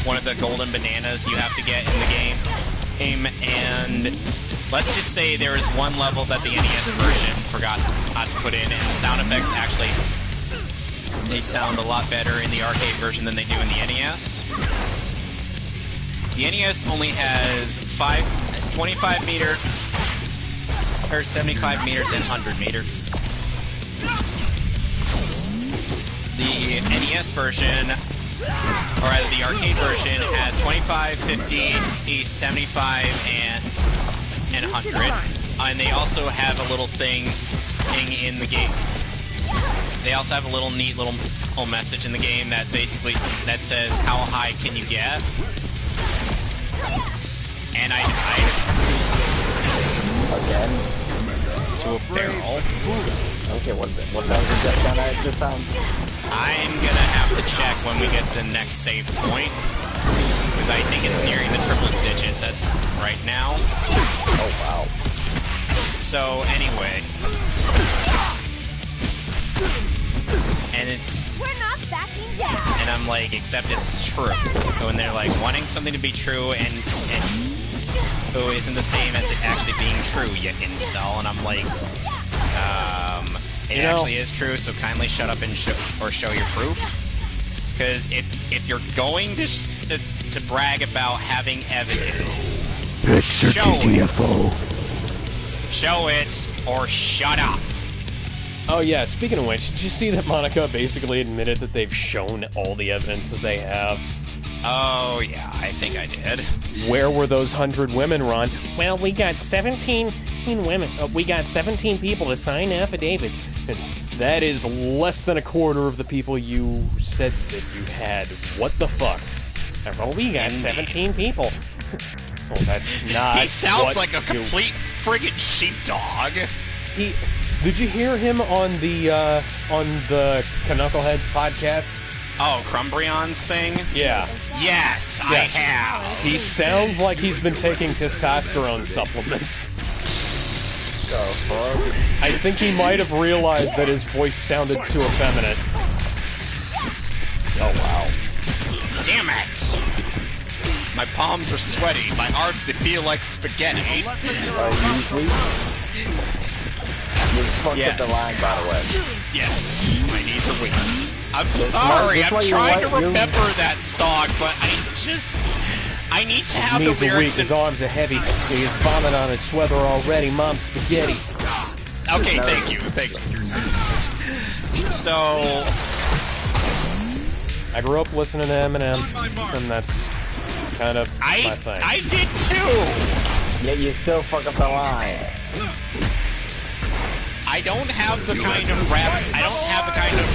one of the golden bananas you have to get in the game. And let's just say there is one level that the NES version forgot to put in, and the sound effects actually, they sound a lot better in the arcade version than they do in the NES. The NES only has 25 meter, or 75 meters and 100 meters. The NES version, or rather the arcade version, has 25, 50, 75, and 100. And they also have a little thing in the game. They also have a little neat little message in the game that basically that says how high can you get. And I
Again?
to a barrel.
Okay, what sounds the death down I just found?
I'm gonna have to check when we get to the next save point, because I think it's nearing the triple digits at right now.
Oh, wow.
So, anyway. And it's...
We're not backing down.
And I'm like, except it's true. When they're like wanting something to be true and who isn't the same as it actually being true, you incel. And I'm like, it actually is true, so kindly shut up and show your proof. Because if you're going to brag about having evidence, show it. Show it or shut up.
Oh yeah, speaking of which, did you see that Monica basically admitted that they've shown all the evidence that they have?
Oh yeah, I think I did.
Where were those 100 women, Ron? Well, we got 17 women. We got 17 people to sign affidavits. That is less than a quarter of the people you said that you had. What the fuck? Oh, we got 17 people. Oh, that's not.
He sounds like a complete friggin' sheepdog.
Did you hear him on the Knuckleheads podcast?
Oh, Crumbrion's thing?
Yeah.
Yes, I have.
He sounds like he's been taking testosterone supplements. I think he might have realized that his voice sounded too effeminate.
Oh, wow.
Damn it! My palms are sweaty. My arms, they feel like spaghetti.
You fucked up the line, by the way.
Yes, my knees are weak. I'm sorry, I'm trying to remember that song, but I need to have the
lyrics. His knees are weak, his arms are heavy, he has vomit on his sweater already, mom's spaghetti.
Okay, thank you. So...
I grew up listening to Eminem, and that's kind of my thing.
I did too!
Yet you still fuck up the line.
I don't have the kind of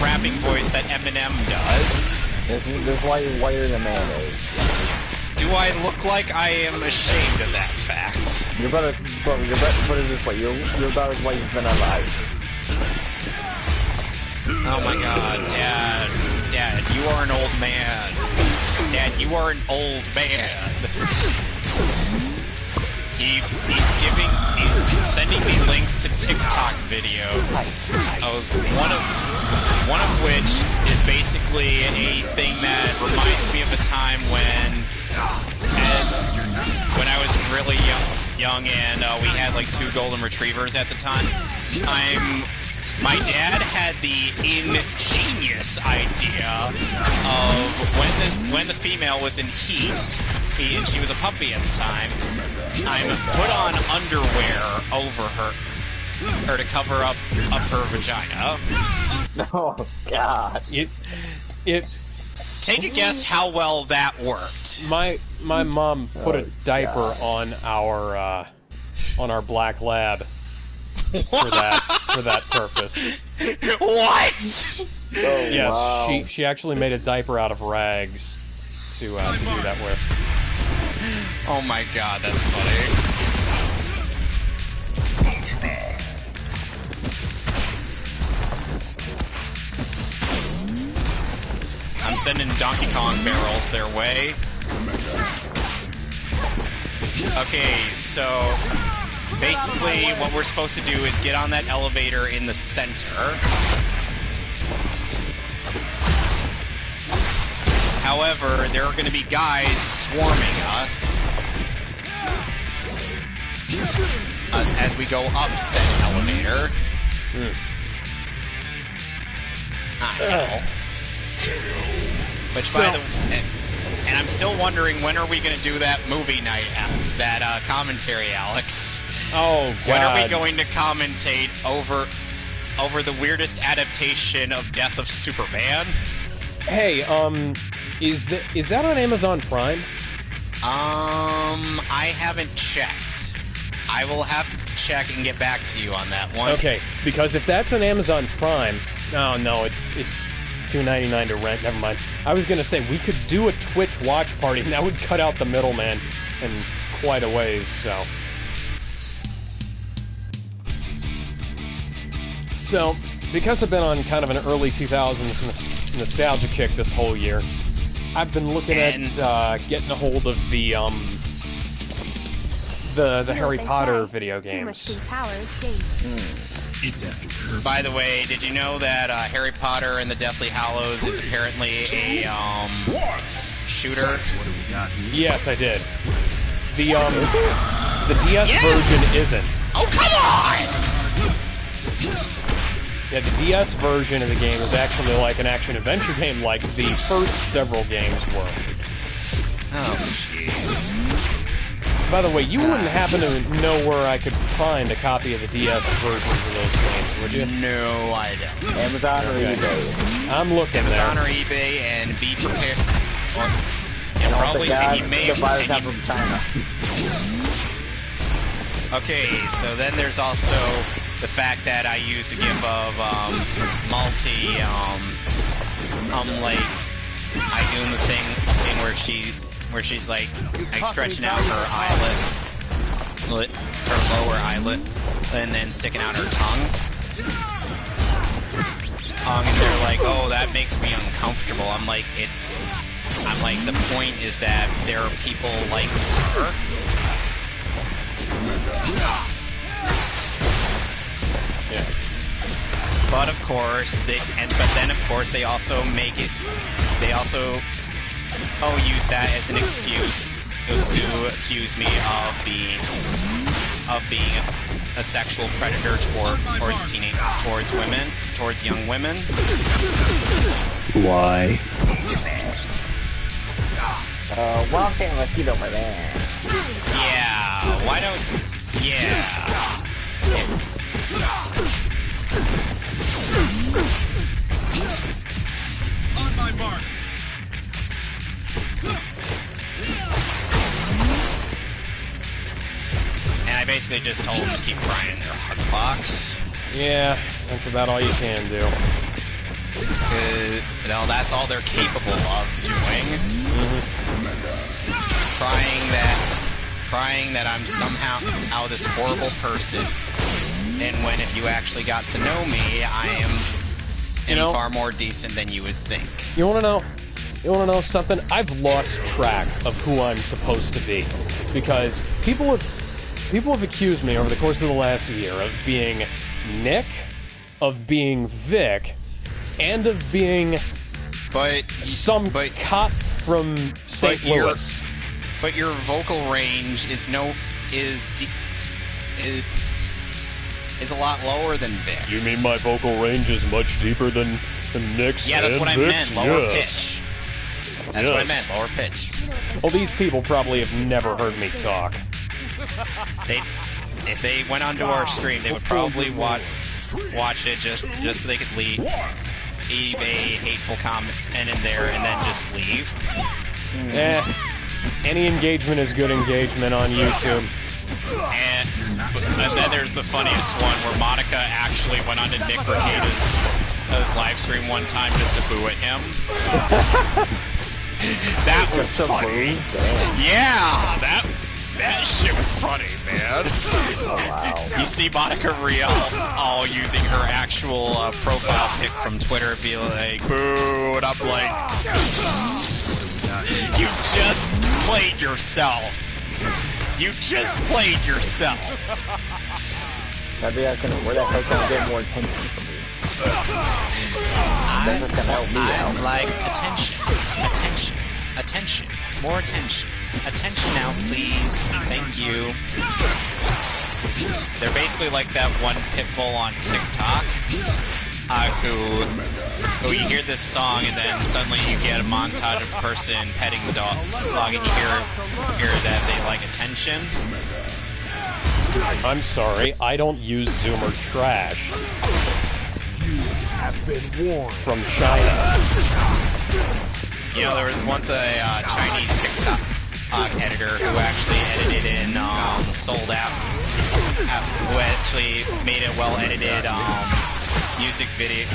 rapping voice that Eminem does.
This is why you're whiter than man is.
Do I look like I am ashamed of that fact?
You're better put it this way, you're about as white as been alive.
Oh my god, Dad, you are an old man. Dad, you are an old man. He's sending me links to TikTok videos. One of which is basically a thing that reminds me of a time when I was really young and we had like 2 golden retrievers at the time. My dad had the ingenious idea of when the female was in heat, and she was a puppy at the time, put on underwear over her to cover up her vagina.
Oh God!
Take a guess how well that worked.
My mom put a diaper on our black lab. For that purpose.
What?
Oh,
yes,
wow.
she actually made a diaper out of rags to do that with.
Oh my god, that's funny. I'm sending Donkey Kong barrels their way. Okay, so basically, what we're supposed to do is get on that elevator in the center. However, there are going to be guys swarming us as we go up said elevator. I know. Which, by the way... And I'm still wondering, when are we going to do that movie night, that commentary, Alex?
Oh, God.
When are we going to commentate over the weirdest adaptation of Death of Superman?
Hey, is that on Amazon Prime?
I haven't checked. I will have to check and get back to you on that one.
Okay, because if that's on Amazon Prime, oh no, it's $2.99 to rent. Never mind. I was gonna say we could do a Twitch watch party, and that would cut out the middleman in quite a ways. So because I've been on kind of an early 2000s nostalgia kick this whole year, I've been looking at getting a hold of the the Harry Potter video games.
It's after her.
By the way, did you know that Harry Potter and the Deathly Hallows is apparently a shooter?
What do we got here?
Yes, I did. The DS version isn't.
Oh, come on!
Yeah, the DS version of the game is actually like an action-adventure game like the first several games were.
Oh, jeez.
By the way, you wouldn't happen to know where I could find a copy of the DS versions of those games, would you?
No, I don't.
Amazon or eBay.
I'm looking
Amazon
there.
or eBay, and be prepared. Or,
And
and
also,
probably,
guys,
and he may
the
have.
virus
and
come from China.
Okay, so then there's also the fact that I use the GIF of like I doing the thing where she's like stretching out her eyelid, her lower eyelid, and then sticking out her tongue. And they're like, "Oh, that makes me uncomfortable." I'm like, the point is that there are people like her.
Yeah.
But of course, they also make it. They also use that as an excuse to accuse me of being a sexual predator towards young women.
Why?
One thing, let's get over there.
Yeah. Why don't? Yeah.
On my mark.
And I basically just told them to keep crying in their hug box.
Yeah, that's about all you can do.
Well, that's all they're capable of doing. Crying that I'm somehow this horrible person. And when if you actually got to know me, I am far more decent than you would think.
You wanna know know something? I've lost track of who I'm supposed to be. Because people have accused me over the course of the last year of being Nick, of being Vic, and of being some cop from St. Louis.
But your vocal range is a lot lower than Vic's.
You mean my vocal range is much deeper than Nick's?
Yeah, that's
and
what I
Vic's?
meant. Lower
Yes.
pitch. That's what I meant. Lower pitch.
Well, these people probably have never heard me talk.
If they went onto our stream, they would probably watch it just so they could leave a hateful comment in there and then just leave.
Any engagement is good engagement on YouTube.
And then there's the funniest one where Monica actually went onto Nick Recada's live stream one time just to boo at him. That was funny. Yeah, that shit was funny, man.
Oh, wow.
You see Monica Real all using her actual profile pic from Twitter be like, boo, and I'm like, you just played yourself. You just played yourself.
Maybe I can wear that face and get more attention from me. That's what's gonna help me out.
I'm like, attention, more attention. Attention now, please. Thank you. They're basically like that one pitbull on TikTok, who you hear this song and then suddenly you get a montage of a person petting the dog and you hear that they like attention.
I'm sorry, I don't use Zoomer trash.
Have been warned.
From China.
You know, there was once a Chinese TikTok editor who actually edited in Sold Out, who actually made a well-edited music video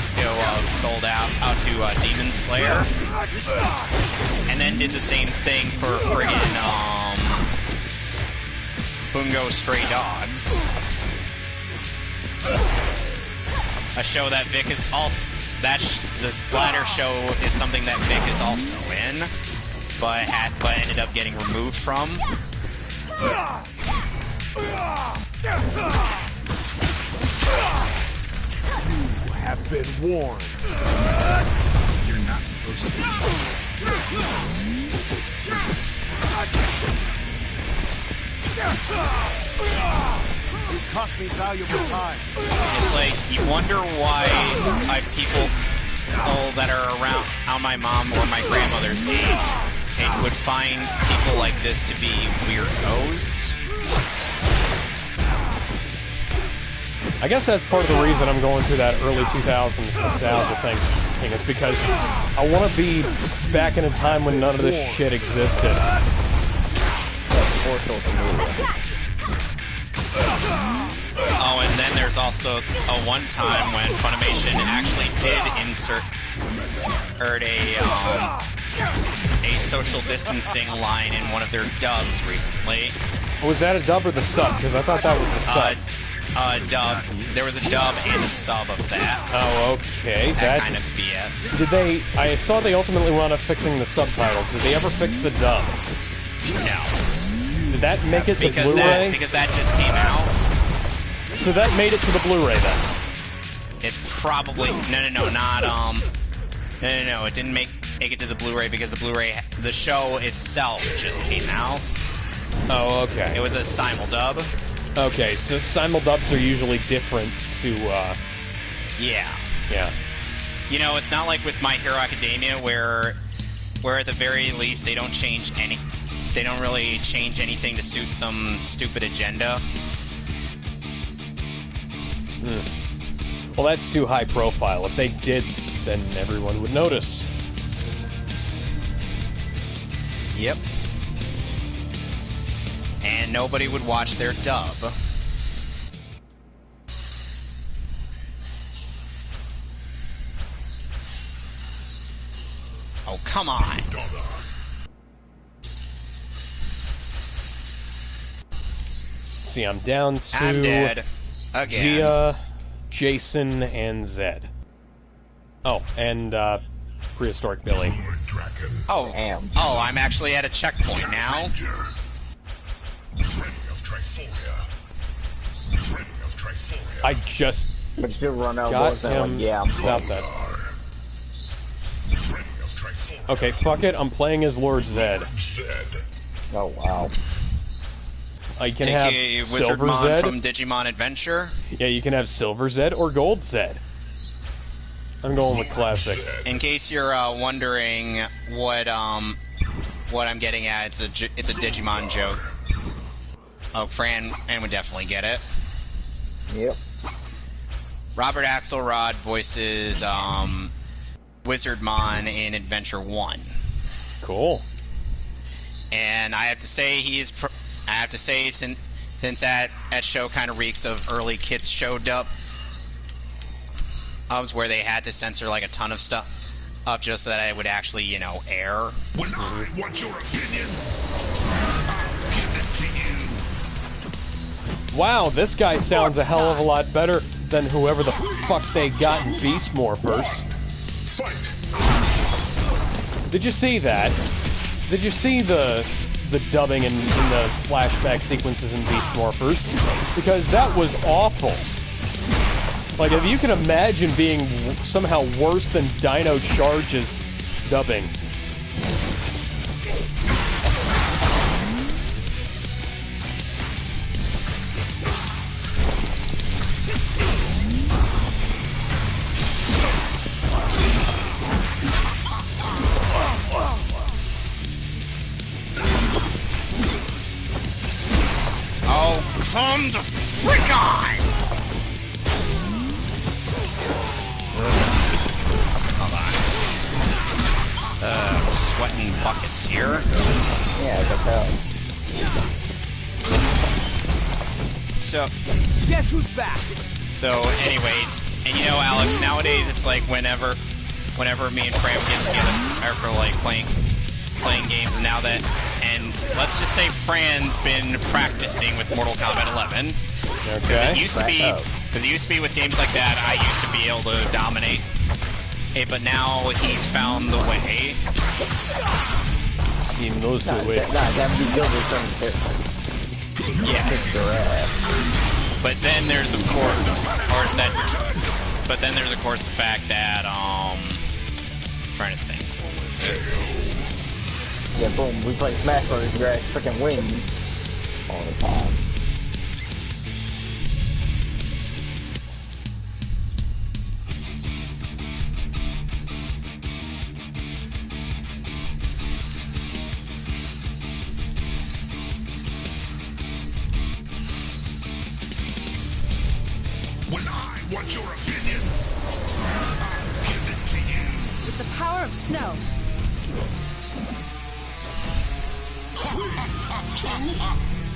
of Sold Out to Demon Slayer, and then did the same thing for friggin' Bungo Stray Dogs, a show that Vic is also. This latter show is something that Vic is also in, but ended up getting removed from.
You have been warned. You're not supposed to be. It cost me valuable time.
It's like, you wonder why people that are around my mom or my grandmother's age and would find people like this to be weirdos.
I guess that's part of the reason I'm going through that early 2000s nostalgia thing is because I want to be back in a time when none of this shit existed.
Oh, and then there's also one time when Funimation actually did insert a social distancing line in one of their dubs recently.
Was that a dub or the sub? Because I thought that was the sub.
Dub. There was a dub and a sub of that.
Oh, okay.
That
That's
kind of BS.
Did they? I saw they ultimately wound up fixing the subtitles. Did they ever fix the dub?
No.
Did that make it to Blu-ray?
Because that just came out.
So that made it to the Blu-ray then?
It's probably no. It didn't make it to the Blu-ray because the show itself just came out.
Oh, okay.
It was a simuldub.
Okay, so simuldubs are usually different to.
Yeah.
Yeah.
You know, it's not like with My Hero Academia where at the very least they don't change any. They don't really change anything to suit some stupid agenda.
Well, that's too high profile. If they did, then everyone would notice.
Yep. And nobody would watch their dub. Oh, come on.
See, I'm down to
I'm dead. Again.
Gia, Jason, and Zed. Oh, and Prehistoric Billy.
Oh, oh, I'm actually at a checkpoint now.
I just
But you run out
got
both and
him.
like, yeah, I'm
Stop that. Okay, fuck it. I'm playing as Lord Zed.
Oh wow.
You can have Silver
Wizardmon
Zed
from Digimon Adventure.
Yeah, you can have Silver Zed or Gold Zed. I'm going with classic.
In case you're wondering what I'm getting at, it's a Digimon joke. Oh, Fran would definitely get it.
Yep.
Robert Axelrod voices Wizardmon in Adventure 1.
Cool.
And I have to say since that show kind of reeks of early kids show dubs where they had to censor like a ton of stuff up just so that it would actually, air.
When I want your opinion, I'll give it to you.
Wow, this guy sounds a hell of a lot better than whoever the fuck they got in Beast Morphers.
Fight.
Did you see that? Did you see the dubbing in the flashback sequences in Beast Morphers? Because that was awful. Like, if you can imagine being somehow worse than Dino Charge's dubbing.
Oh, come the frick on! Hold on. Sweating buckets here.
Yeah, I got that.
So,
Guess who's back?
anyways, and Alex, nowadays it's like whenever me and Fran get together after like playing games, and let's just say Fran's been practicing with Mortal Kombat 11. Because it used to be with games like that, I used to be able to dominate. Hey, but now he's found the way.
He knows the way.
That'd be good with some characters.
Yes. But then there's of course the fact that I'm trying to think, what was it?
Yeah, boom, we play Smash Bros. Your ass freaking wins all the time.
When I want your opinion, I'll give it to you.
With the power of snow.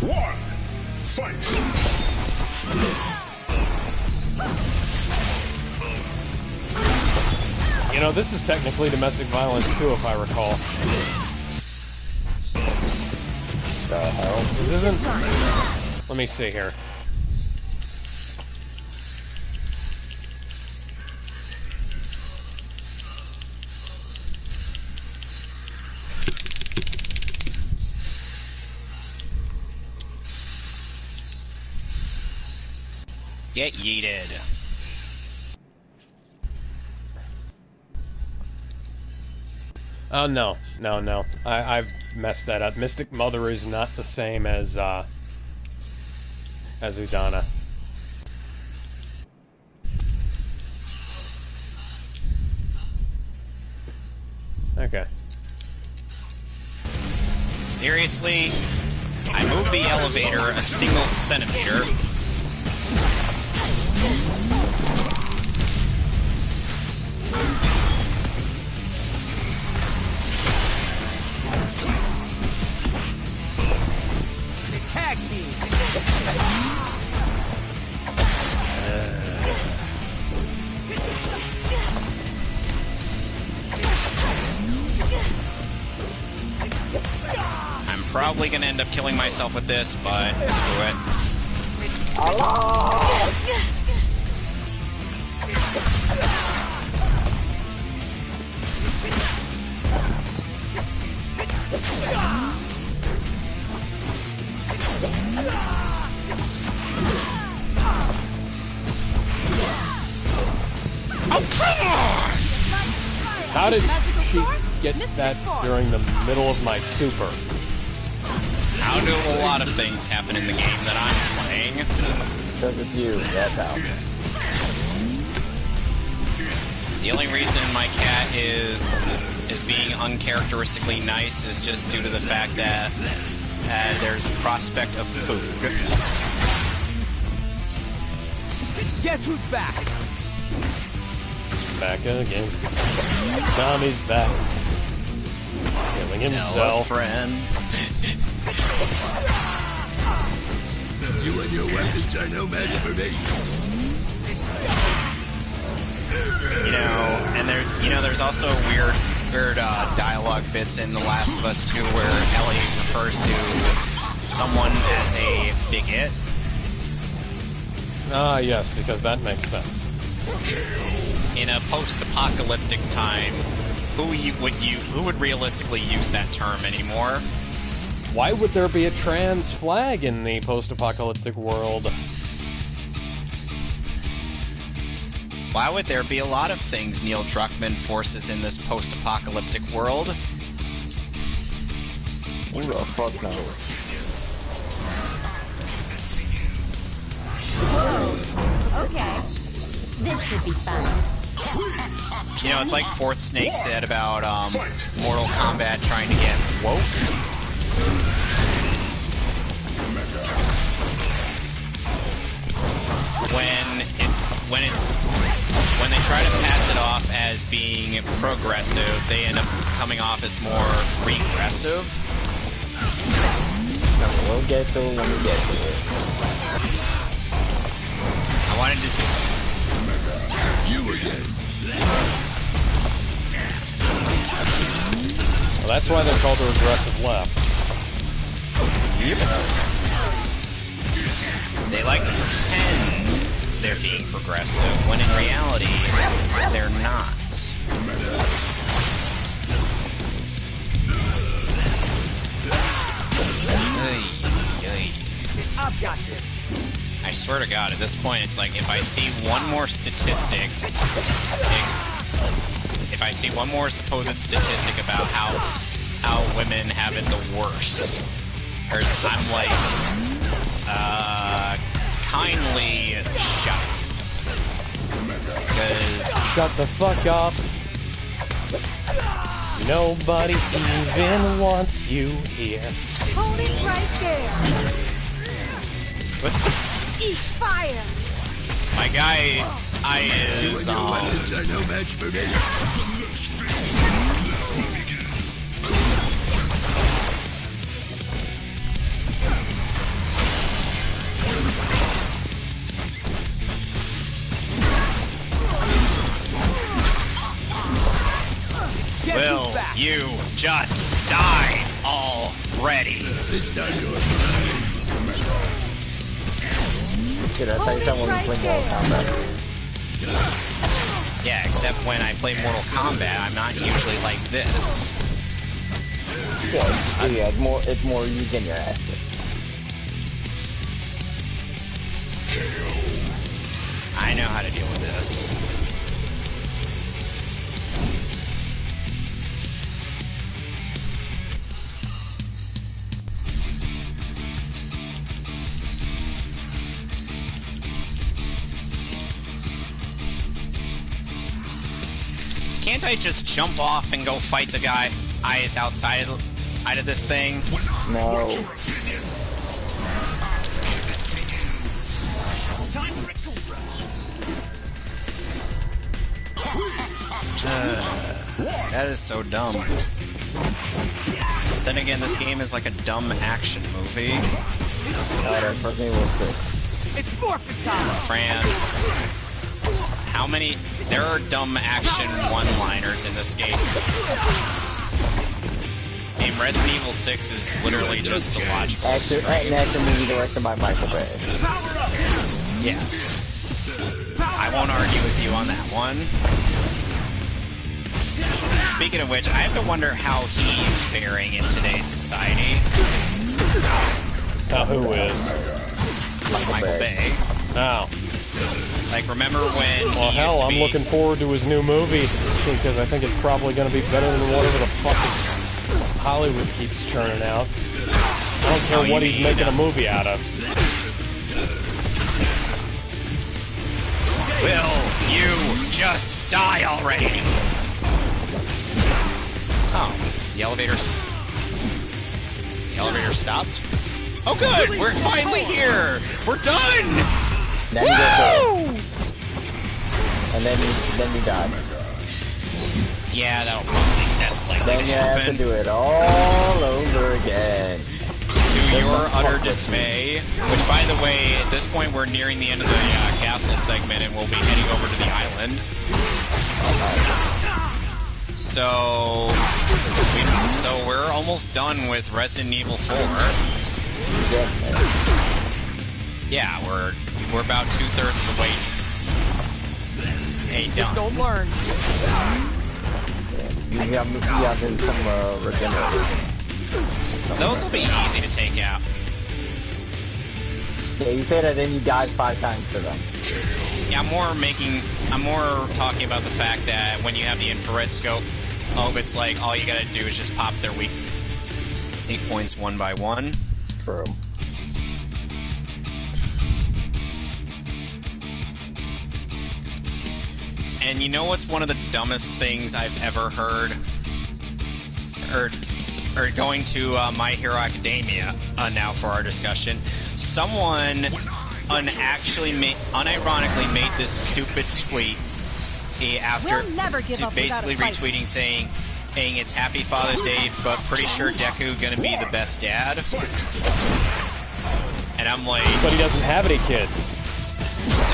1, fight!
You know, this is technically domestic violence too, if I recall.
The hell?
This isn't. Let me see here.
Get yeeted.
Oh, no. I've messed that up. Mystic Mother is not the same as Udana. Okay.
Seriously? I moved the elevator a single centimeter.
Tag team.
I'm probably gonna end up killing myself with this, but screw it. Oh, come on!
How did she get that during the middle of my super?
How do a lot of things happen in the game that I'm playing?
Because it's you, that's how.
The only reason my cat is being uncharacteristically nice is just due to the fact that there's a prospect of food.
Guess who's back?
Back again. Tommy's back. Killing
Tell a
himself.
friend.
You and your weapons are no match for me.
There's also weird dialogue bits in The Last of Us 2 where Ellie refers to someone as a bigot.
Ah, yes, because that makes sense.
In a post-apocalyptic time, who would realistically use that term anymore?
Why would there be a trans flag in the post-apocalyptic world?
Why would there be a lot of things Neil Druckmann forces in this post-apocalyptic world?
Who the fuck knows?
Okay. This should be fun.
It's like Fourth Snake said about Mortal Kombat trying to get woke. When they try to pass it off as being progressive, they end up coming off as more regressive.
We'll get to it when we get to it.
I wanted to see...
You again.
Well, that's why they're called the regressive left.
They like to pretend they're being progressive, when in reality, they're not.
I've got this.
I swear to God, at this point, it's like if I see one more statistic, if I see one more supposed statistic about how women have it the worst, I'm like, kindly shut up.
Shut the fuck up. Nobody even wants you here.
Hold it right there.
What?
Eat fire.
My guy, is, Will you just die already?
Dude, I thought you someone was playing Mortal Kombat.
Yeah, except when I play Mortal Kombat, I'm not usually like this.
Yeah, it's more you getting your ass kicked.
I know how to deal with this. Can't I just jump off and go fight the guy outside of this thing?
No.
That is so dumb. But then again, this game is like a dumb action movie.
It's morphin' time.
Fran, how many... There are dumb action one-liners in this game. Resident Evil 6 is literally just the logical
An action movie directed by Michael Bay.
Yes. I won't argue with you on that one. Speaking of which, I have to wonder how he's faring in today's society.
Who is?
Michael Bay.
Oh.
Like, remember when
Well, hell, I'm looking forward to his new movie, because I think it's probably going to be better than whatever the fuck Hollywood keeps churning out. I don't care what he's making a movie out of.
Will you just die already? Oh, the elevator stopped? Oh good, we're finally here! We're done! Woo!
And then you die.
Yeah, that's likely
Then
to
you
happen.
have to do it all over again.
To your utter dismay, which by the way, at this point we're nearing the end of the castle segment and we'll be heading over to the island. So we're almost done with Resident Evil 4. Yeah, we're about 2/3 of the way. Hey, done.
Don't learn.
You have some regeneration.
Those will be easy to take out.
Yeah, you say that, then you died 5 times to them.
Yeah, I'm more talking about the fact that when you have the infrared scope, it's like all you gotta do is just pop their weak points one by one.
True.
And you know what's one of the dumbest things I've ever heard? Or going to My Hero Academia now for our discussion. Someone unironically made this stupid tweet after basically retweeting saying it's Happy Father's Day, but pretty sure Deku gonna be the best dad. And I'm like,
but he doesn't have any kids.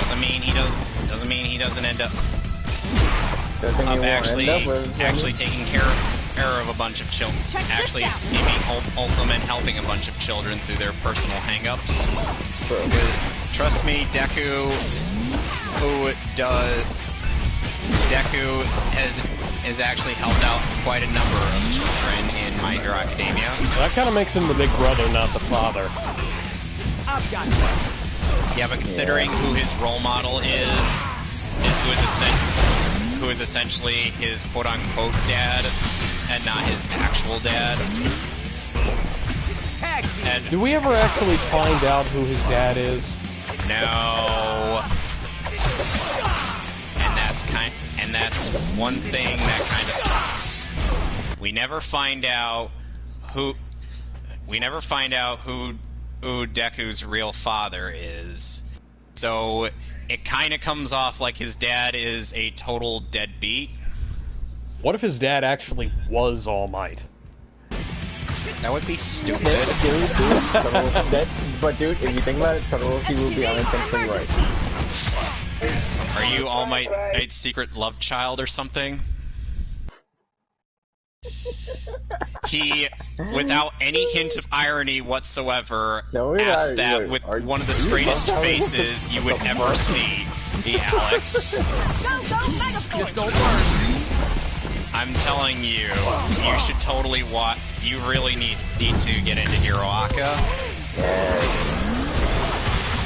Doesn't mean he doesn't end up actually taking care of a bunch of children. Actually, maybe also meant helping a bunch of children through their personal hang-ups. Because, trust me, Deku has actually helped out quite a number of children in My Hero Academia.
That kind of makes him the big brother, not the father.
I've got one.
Yeah, but considering who his role model is who is essentially his quote-unquote dad, and not his actual dad.
Tag team.
And
Do we ever actually find out who his dad is?
no. And that's one thing that kind of sucks. We never find out who Deku's real father is. So it kind of comes off like his dad is a total deadbeat.
What if his dad actually was All Might?
That would be stupid.
But dude, if you think about it, Todoroki will be unintentionally right.
Are you All Might's secret love child or something? He, without any hint of irony whatsoever, asked that with one of the straightest faces you would ever see. The Alex.
Just don't worry.
I'm telling you, you should totally watch. You really need to get into Hiroaka.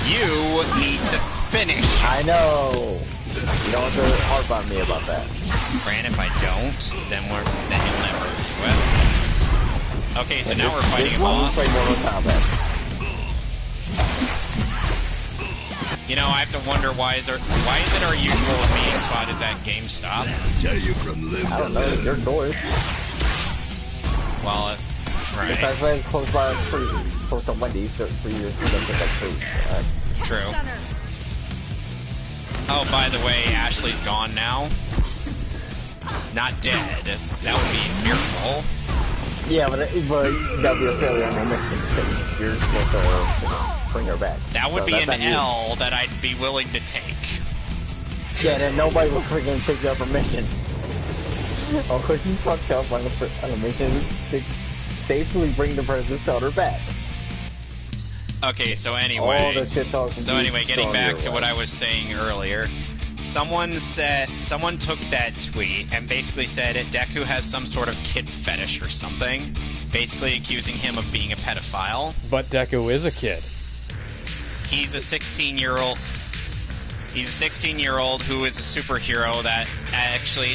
You need to finish.
I know. You don't have to harp on me about that.
Fran, if I don't, then you'll never do it. Okay, so now we're fighting a boss. You know, I have to wonder why is it our usual meeting spot is at GameStop?
Tell you from live
I don't know. They're doors.
Well, right.
Besides, it's close by close to Wendy's for you to get that food.
True. Oh, by the way, Ashley's gone now. Not dead. That would be a miracle.
Yeah, but that would be a failure on your mission. You're supposed to bring her back.
That would be an L that I'd be willing to take.
Yeah, then nobody will freaking take you up a mission. Oh, because you fucked up on a mission to safely bring the person's daughter back.
Okay, so anyway, getting back to what
way.
I was saying earlier, someone took that tweet and basically said Deku has some sort of kid fetish or something, basically accusing him of being a pedophile.
But Deku is a kid.
He's a 16-year-old. He's a 16-year-old who is a superhero that actually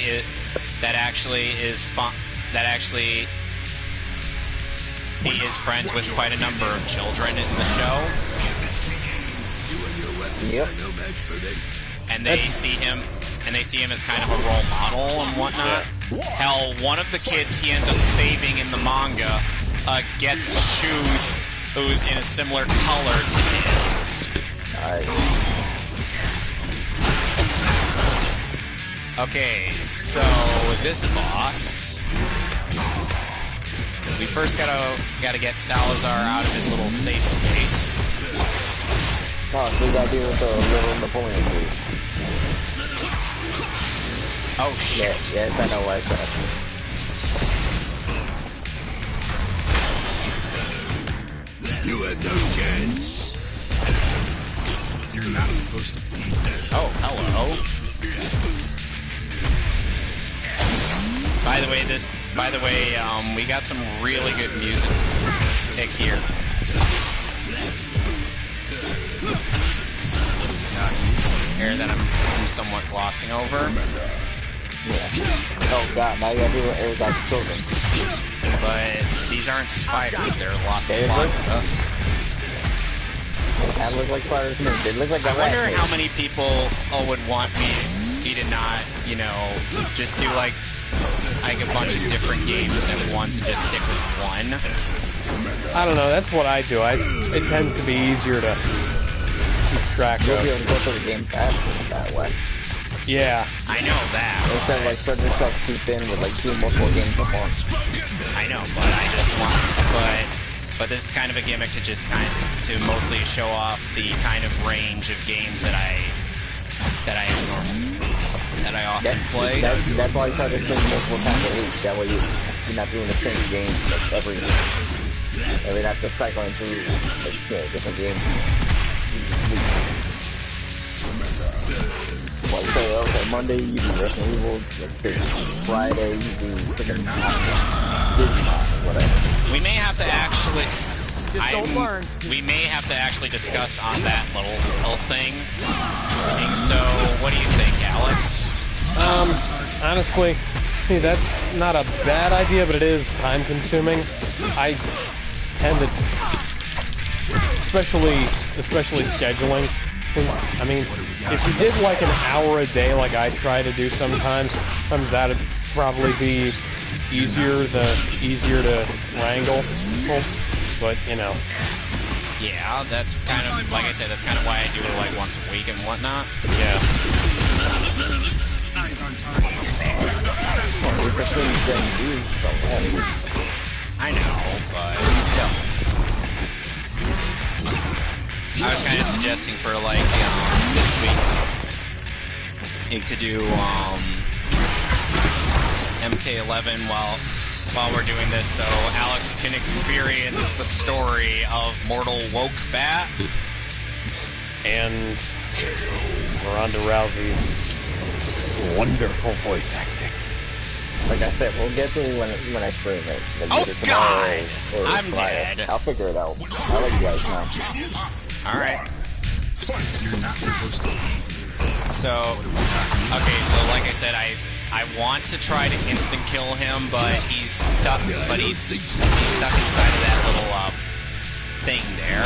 he is friends with quite a number of children in the show.
Yep.
And they see him as kind of a role model and whatnot. Hell, one of the kids he ends up saving in the manga gets shoes who's in a similar color to his. Okay, so this boss, we first gotta get Salazar out of his little safe space.
Oh, so you gotta deal with the little Napoleon, please.
Oh shit!
Yes, I know why I said.
You had no chance. You're not supposed to be there.
Oh, hello. By the way, we got some really good music here. Here that I'm somewhat glossing over.
Yeah. Oh god, now you gotta deal with everybody's children.
But these aren't spiders, they're lost Blanca.
That look like spiders to me. They look like
I wonder how many people would want me to not, just do like a bunch of different games at once and just stick with one.
I don't know, that's what I do. It tends to be easier to keep track
You'll
of.
be able to go through the game faster that way.
Yeah. I know that.
Instead of spreading yourself too thin with two multiple games at once.
I know, but I just want, but this is kind of a gimmick to just to mostly show off the kind of range of games that I often play.
That's why I try to spend multiple times a week. That way you're not doing the same game every not just cycling through different games. Like okay, Monday you do Resident Evil, Friday you do freaking whatever.
We may have to actually.
don't learn.
We may have to actually discuss on that little thing. So, what do you think, Alex?
Honestly, hey, that's not a bad idea, but it is time-consuming. I tend to, especially scheduling. I mean, if you did like an hour a day, like I try to do sometimes that'd probably be easier to wrangle. But you know.
Yeah, that's kind of, like I said, that's kind of why I do it like once a week and whatnot.
Yeah.
Eyes on target.
I know, but still. I was kind of suggesting for like this week to do MK11 while we're doing this, so Alex can experience the story of Mortal Wokebat
And Ronda Rousey's wonderful voice acting.
Like I said, we'll get to it when I stream it.
Oh God! I'm dead.
I'll figure it out. I'll let you guys know.
Alright.
You're not supposed to.
So, okay, so like I said, I want to try to instant kill him, but he's stuck. But he's stuck inside of that little thing there.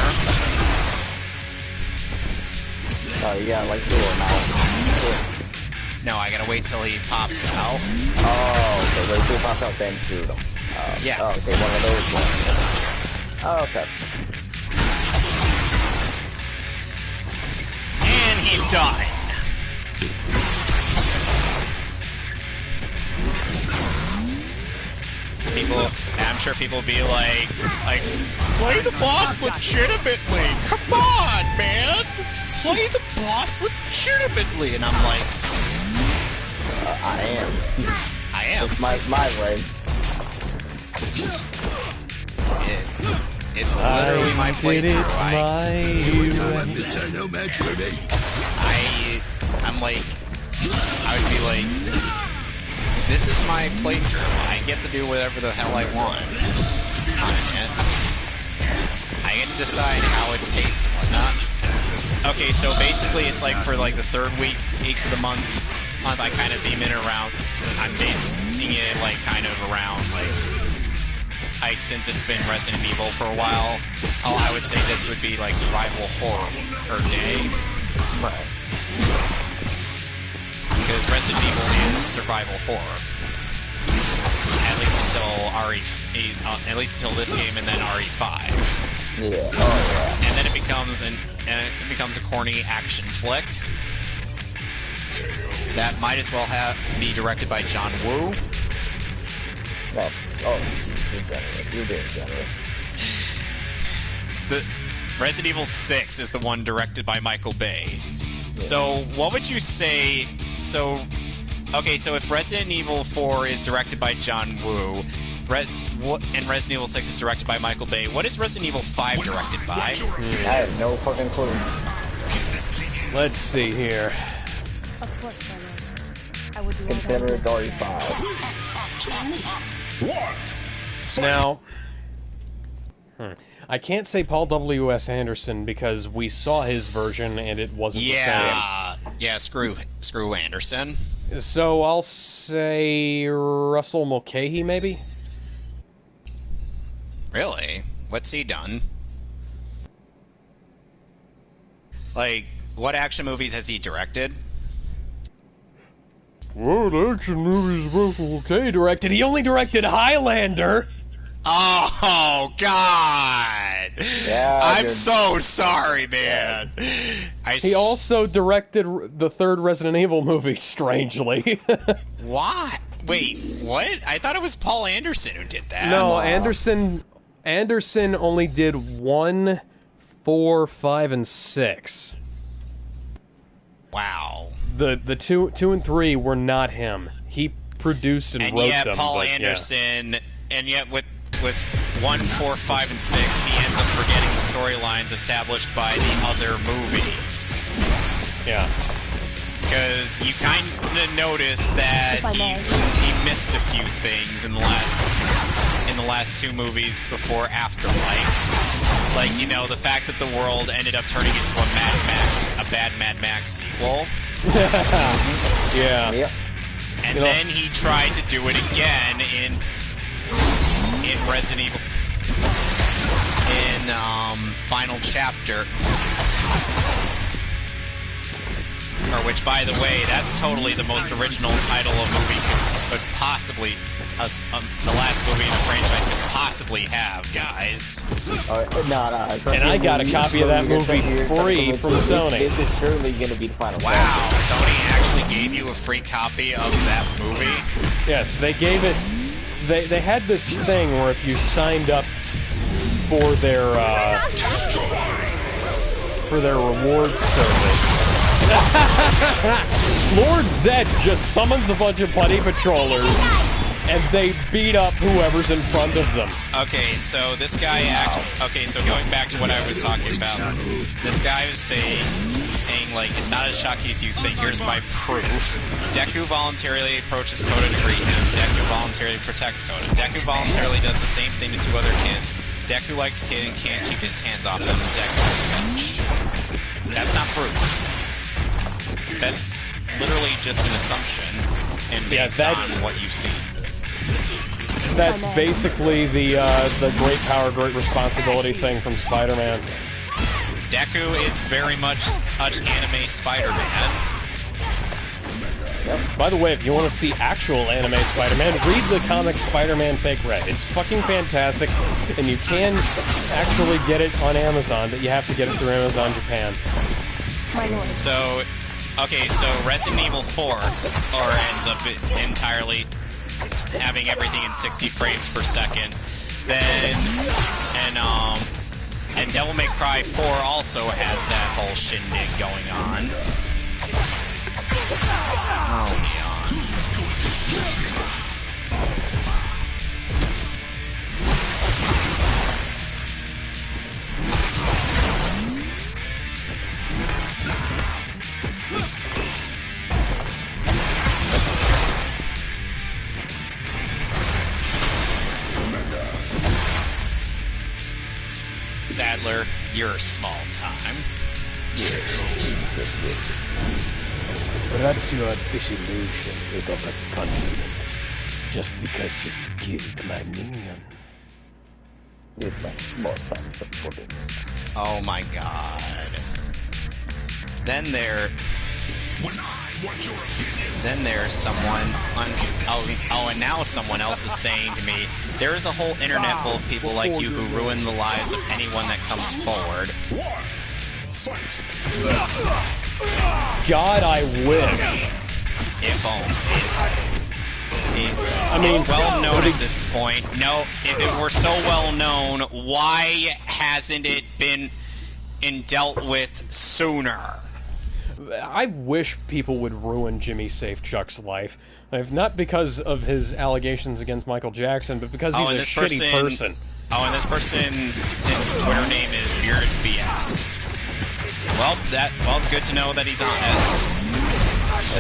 Oh yeah, like do it now.
No, I gotta wait till he pops out.
Oh, okay. Wait till he pops out, then shoot him.
Yeah.
Oh, okay, one of those ones. Oh, okay.
And he's done. I'm sure people will be like, play the boss legitimately. Come on, man. Play the boss legitimately. And I'm like,
I am. It's my way.
It's literally my playthrough. I'm like, I would be like, this is my playthrough. I get to do whatever the hell I want on it. I get to decide how it's paced and whatnot. Okay, so basically it's like for like the third weeks of the month I kind of theme it around. I'm basing it like kind of around like since it's been Resident Evil for a while. I would say this would be like survival horror per day.
Right.
Because Resident Evil is survival horror. At least until this game, and then RE5.
Yeah. Oh yeah.
And then it becomes a corny action flick that might as well be directed by John Woo.
You're being generous.
The Resident Evil 6 is the one directed by Michael Bay. Yeah. So what would you say? So if Resident Evil 4 is directed by John Woo, and Resident Evil 6 is directed by Michael Bay, what is Resident Evil 5 directed by?
I have no fucking clue.
Let's see here.
Of course, I would love
Consider it RE5.
Now, I can't say Paul W.S. Anderson because we saw his version and it wasn't the same.
Yeah, screw Anderson.
So I'll say Russell Mulcahy, maybe?
Really? What's he done? Like, what action movies has he directed?
What action movies Russell Mulcahy directed? He only directed Highlander!
Oh, God!
Yeah,
I'm so sorry, man.
He also directed the third Resident Evil movie, strangely.
What? Wait, what? I thought it was Paul Anderson who did that.
No, Anderson only did 1, 4, 5, and 6.
Wow.
The 2 and 3 were not him. He produced and wrote them.
Paul Anderson, yeah. And yet with 1, 4, 5, and 6, he ends up forgetting the storylines established by the other movies.
Yeah.
Because you kind of notice that he missed a few things in the last 2 movies before Afterlife. Like, you know, the fact that the world ended up turning into a bad Mad Max sequel.
Yeah.
Yep.
And then he tried to do it again in Resident Evil, in Final Chapter. Or which, by the way, that's totally the most original title a movie could possibly, the last movie in a franchise could possibly have, guys.
No.
And I got a copy of that movie free from Sony.
This is surely going to be the final.
Wow, Sony actually gave you a free copy of that movie?
Yes, they gave it. They had this thing where if you signed up for their reward service. Lord Zed just summons a bunch of buddy patrollers, and they beat up whoever's in front of them.
Okay, so this guy so going back to what I was talking about, this guy was saying, like, it's not as shocking as you think. Here's my proof. Deku voluntarily approaches Koda to greet him. Deku voluntarily protects Koda. Deku voluntarily does the same thing to 2 other kids. Deku likes Kid and can't keep his hands off them. Deku's revenge. That's not proof. That's literally just an assumption, and based on what you've seen.
That's basically the great power, great responsibility thing from Spider-Man.
Deku is very much anime Spider-Man.
By the way, if you want to see actual anime Spider-Man, read the comic Spider-Man Fake Red. It's fucking fantastic, and you can actually get it on Amazon, but you have to get it through Amazon Japan.
So, okay, so Resident Evil 4 ends up entirely having everything in 60 frames per second. And Devil May Cry 4 also has that whole shindig going on. Oh, Sadler, you're small time.
Yes. Perhaps you are disillusioned with overconfidence just because you killed my minion.
It's my small time supporting.
Oh my god. Then there's someone and now someone else is saying to me, there is a whole internet full of people like you who ruin the lives of anyone that comes forward.
God, I wish.
If only.
I mean,
it's well known at this point. No, if it were so well known, why hasn't it been dealt with sooner?
I wish people would ruin Jimmy Safechuck's life. Not because of his allegations against Michael Jackson, but because he's a shitty person.
Oh, and this person's Twitter name is Bearded BS. Well, good to know that he's honest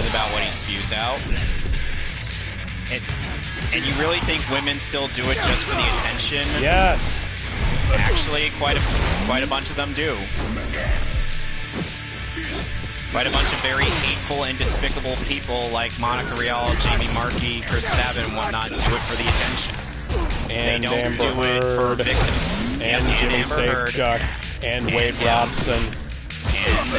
about what he spews out. And you really think women still do it just for the attention?
Yes.
Actually, quite a bunch of them do. Quite a bunch of very hateful and despicable people like Monica Rial, Jamie Markey, Chris Sabat, and whatnot do it for the attention.
And
they don't
Amber
do it for
Heard,
victims.
And Jimmy Safechuck, and Wade Robson.
And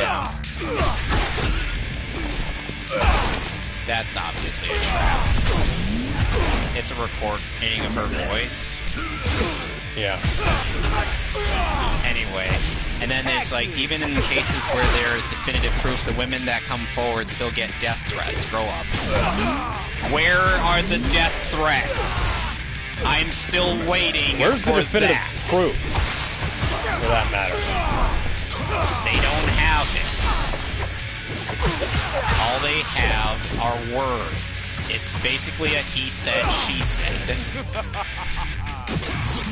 that's obviously a trap. It's a recording of her voice.
Yeah.
Anyway, and then it's like, even in cases where there's definitive proof, the women that come forward still get death threats. Grow up. Where are the death threats? I'm still waiting for that.
Where's the definitive proof, for that matter?
They don't have it. All they have are words. It's basically a he said, she said.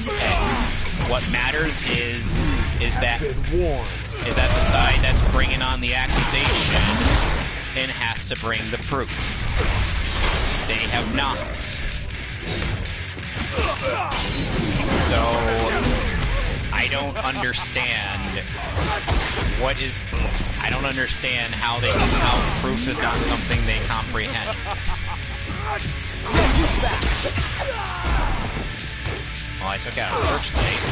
And what matters is that the side that's bringing on the accusation and has to bring the proof. They have not. So I don't understand I don't understand how proof is not something they comprehend. Well, I took out a searchlight.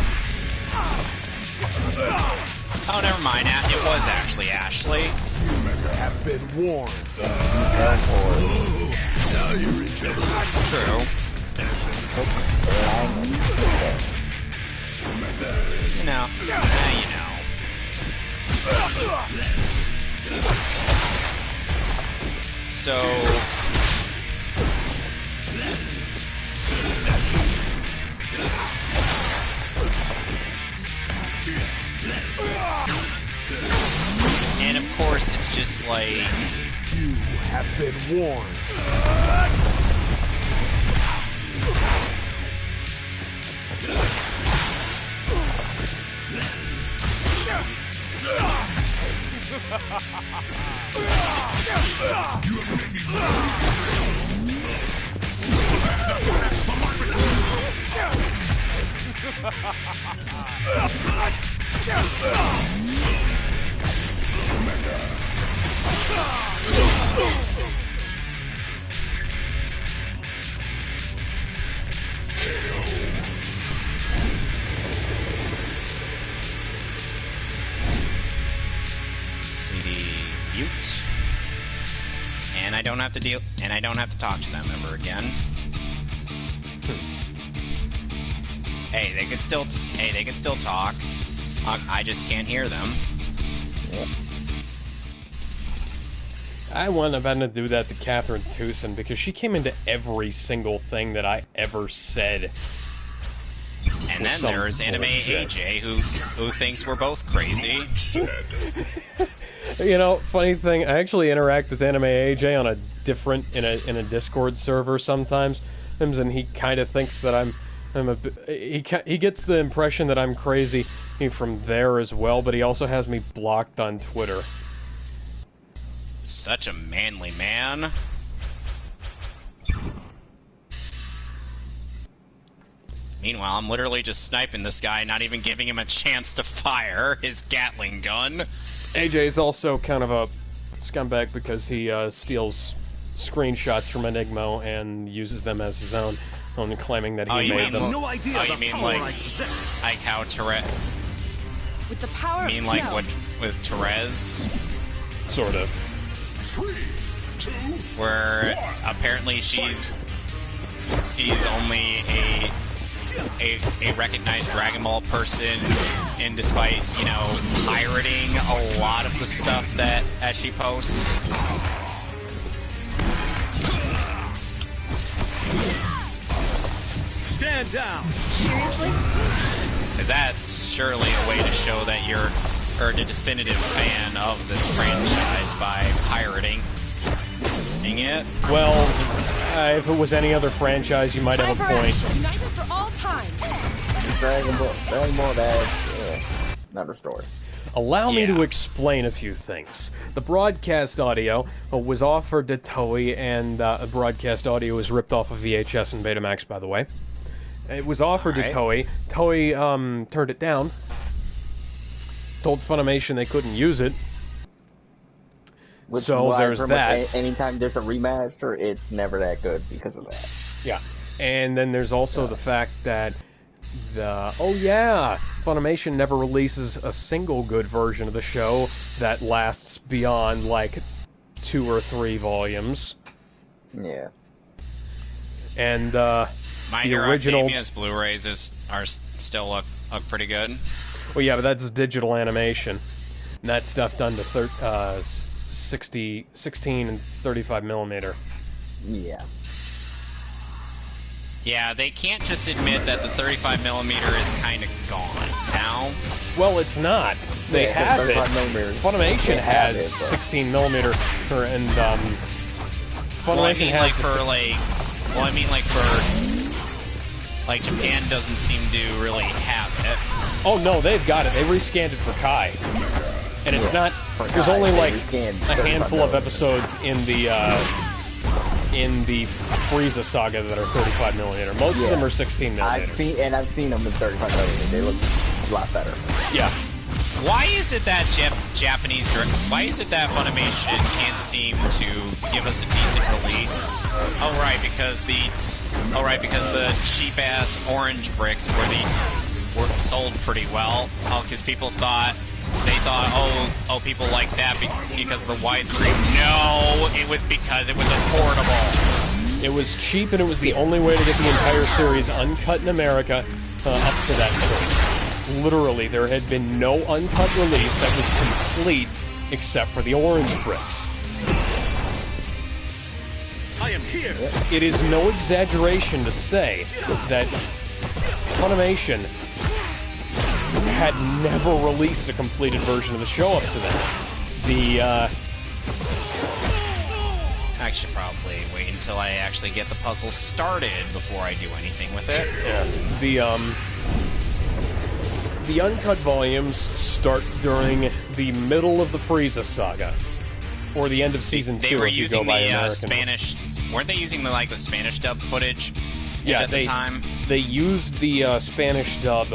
Oh, never mind. It was actually Ashley.
Have been warned. Now you're in trouble.
True. You know. You know. So... And of course, it's just like...
You have been warned.
CD mute. And I don't have to talk to them ever again. Hey, they can still talk. I just can't hear them.
Yep.
I wouldn't have had to do that to Catherine Tewson because she came into every single thing that I ever said.
And then there's Anime AJ who thinks we're both crazy.
You know, funny thing, I actually interact with Anime AJ on a different in a Discord server sometimes, and he kind of thinks that he gets the impression that I'm crazy from there as well, but he also has me blocked on Twitter.
Such a manly man. Meanwhile, I'm literally just sniping this guy, not even giving him a chance to fire his Gatling gun.
AJ's also kind of a scumbag because he steals screenshots from Enigma and uses them as his own, only claiming that he made them.
No idea
you mean like how Therese?
With the power.
You mean like what with Therese?
Sort of.
3, 2,
where apparently she's only a recognized Dragon Ball person, and despite, you know, pirating a lot of the stuff that she posts.
Stand down.
Seriously?
Because that's surely a way to show that you're a definitive fan of this franchise by pirating it.
Well, if it was any other franchise, you might have a point.
United for all time.
Dragon Ball, that's another story.
Allow me to explain a few things. The broadcast audio was offered to Toei, and broadcast audio was ripped off of VHS and Betamax, by the way. It was offered to Toei. Toei turned it down. Told Funimation they couldn't use it. So there's that.
Anytime there's a remaster, it's never that good because of that.
Yeah. And then there's also the fact that Funimation never releases a single good version of the show that lasts beyond, like, 2 or 3 volumes.
Yeah.
And,
My Hero Academia's Blu-rays are still look pretty good.
Well, yeah, but that's digital animation. And that stuff done to 16 and 35 millimeter.
Yeah.
Yeah, they can't just admit that the 35 millimeter is kind of gone now.
Well, it's not. They have it. Funimation has 16 millimeter, and Funimation has.
Like Japan doesn't seem to really have it.
Oh no, they've got it. They rescanned it for Kai, and it's not. There's only like a handful of episodes in the Frieza saga that are 35 millimeter. Most of them are 16 millimeter.
I've seen them in 35 millimeter. They look lot better.
Yeah.
Why is it that Why is it that Funimation can't seem to give us a decent release? Oh right, because the cheap ass orange bricks were sold pretty well. Oh, because people thought people like that because of the widescreen. No, it was because it was affordable.
It was cheap, and it was the only way to get the entire series uncut in America up to that point. Literally, there had been no uncut release that was complete except for the orange bricks.
I am here.
It is no exaggeration to say that Funimation had never released a completed version of the show up to then.
I should probably wait until I actually get the puzzle started before I do anything with it.
Yeah. The uncut volumes start during the middle of the Frieza saga, or the end of season 2.
They were
if you
using
go by
the
American.
Spanish. Weren't they using the Spanish dub footage? At the time.
They used the Spanish dub.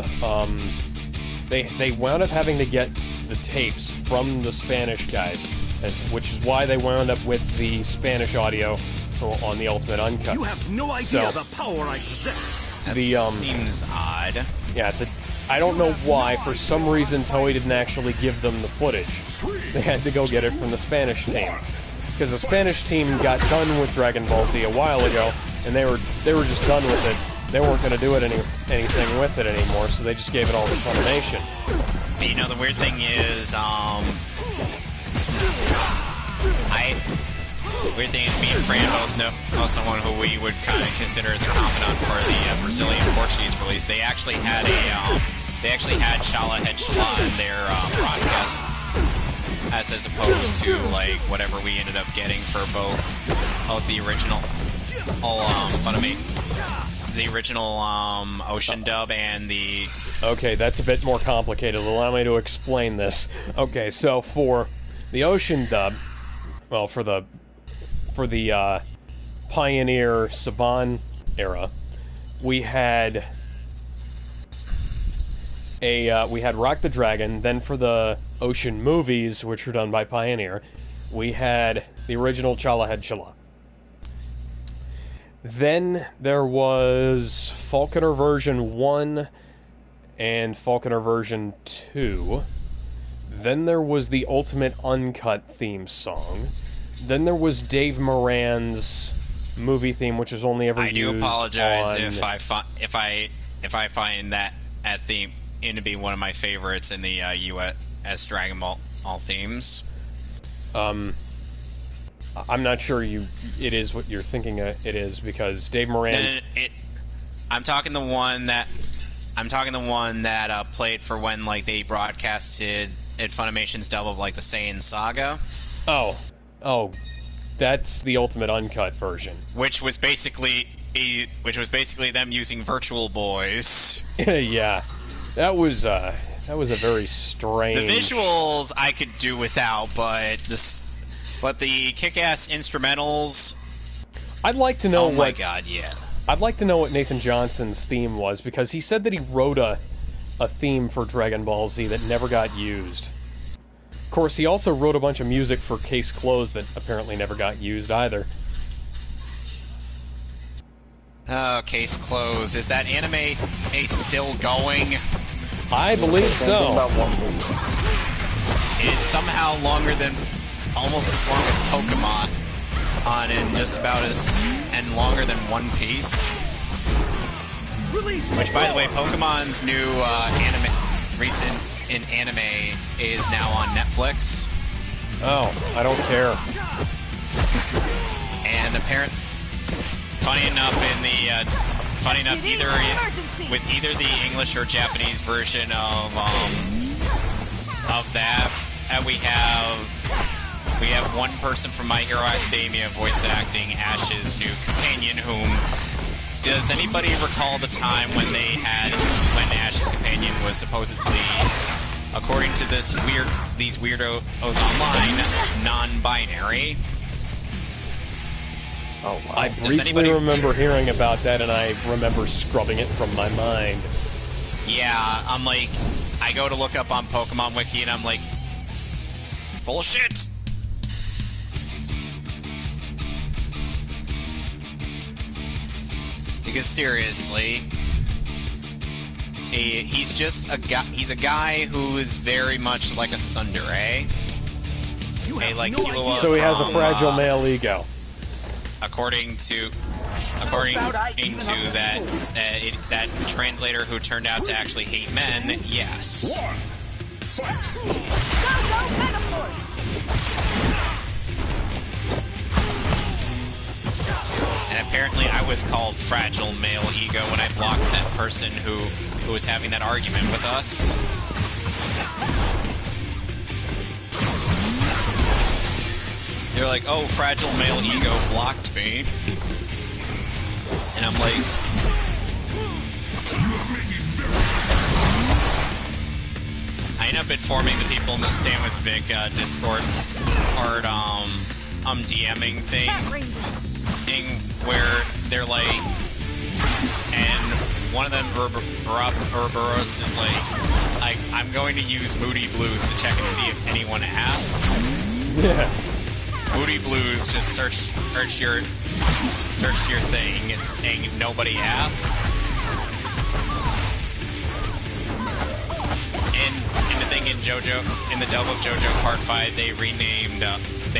They wound up having to get the tapes from the Spanish guys, which is why they wound up with the Spanish audio on the Ultimate Uncut.
You have no idea the power I possess.
That seems odd.
Yeah, I don't know why. For some reason, Toei didn't actually give them the footage. They had to go get it from the Spanish team, because the Spanish team got done with Dragon Ball Z a while ago, and they were just done with it. They weren't going to do anything with it anymore, so they just gave it all to Funimation.
You know, the weird thing is, weird thing is me and Fran both know someone who we would kind of consider as a confidant for the Brazilian Portuguese release. They actually had Shala Head Shala in their broadcast, as opposed to whatever we ended up getting for both the original the original Ocean dub and the...
Okay, that's a bit more complicated. Allow me to explain this. Okay, so for the Ocean dub, well, for the Pioneer Saban era, we had Rock the Dragon. Then for the Ocean movies, which were done by Pioneer, we had the original Chala Head Chala. Then there was Falconer version 1 and Falconer version 2. Then there was the Ultimate Uncut theme song. Then there was Dave Moran's movie theme, which was only ever used.
I do apologize if I find that theme to be one of my favorites in the U.S. Dragon Ball themes.
I'm not sure it is what you're thinking it is, because Dave Moran's...
I'm talking the one that played for when they broadcasted at Funimation's dub of the Saiyan Saga.
Oh, that's the Ultimate Uncut version.
Which was basically them using Virtual Boys.
Yeah, that was a very strange...
The visuals I could do without, but the kick-ass instrumentals...
I'd like to know
Oh my god, yeah.
I'd like to know what Nathan Johnson's theme was, because he said that he wrote a theme for Dragon Ball Z that never got used. Of course, he also wrote a bunch of music for Case Closed that apparently never got used either.
Oh, Case Closed. Is that anime still going?
I believe so.
It is somehow almost as long as Pokemon and just about and longer than One Piece. Which, by the way, Pokemon's new recent anime is now on Netflix.
Oh, I don't care.
And funny enough, with either the English or Japanese version of that, we have one person from My Hero Academia voice acting Ash's new companion. Does anybody recall the time when Ash's companion was supposedly, according to these weirdos online, non-binary?
Oh, wow.
I briefly remember hearing about that, and I remember scrubbing it from my mind.
Yeah, I'm I go to look up on Pokemon Wiki and I'm like, full of shit. Because seriously, he's just a guy. He's a guy who is very much like a tsundere.
So he has a fragile male ego.
According to that translator who turned out to actually hate men, yes. And apparently I was called fragile male ego when I blocked that person who was having that argument with us. They're like, oh, fragile male ego blocked me. And I'm like... I end up informing the people in the Stand With Vic Discord part, DMing thing where they're like... And one of them, Ouroboros, is like, I'm going to use Moody Blues to check and see if anyone asked.
Yeah.
Moody Blues just searched your thing and nobody asked. And the thing in the Delve of JoJo Part 5, they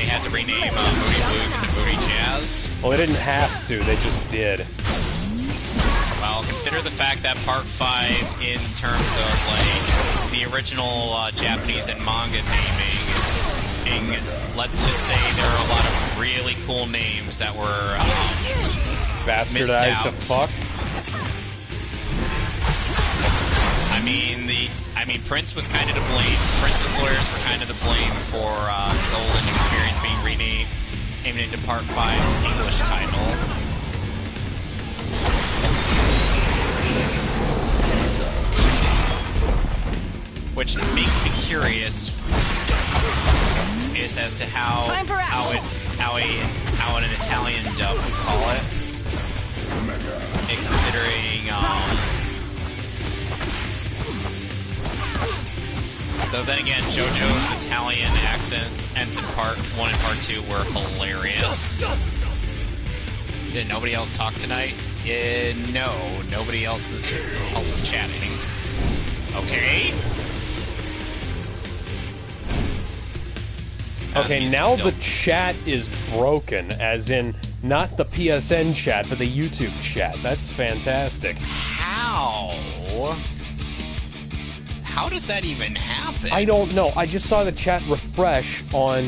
had to rename Moody Blues into Moody Jazz.
Well, they didn't have to, they just did.
Well, consider the fact that Part 5, in terms of like the original Japanese and manga naming, let's just say there are a lot of really cool names that were
bastardized to fuck.
I mean, Prince was kind of to blame. Prince's lawyers were kind of to blame for Golden Experience being renamed into Part 5's English title. Which makes me curious is as to how an Italian dub would call it. And considering though then again, JoJo's Italian accents in Part 1 and Part 2 were hilarious. Did nobody else talk tonight? No, nobody else was chatting. Okay.
Okay, now the chat is broken, as in not the PSN chat, but the YouTube chat. That's fantastic.
How? How does that even happen?
I don't know. I just saw the chat refresh on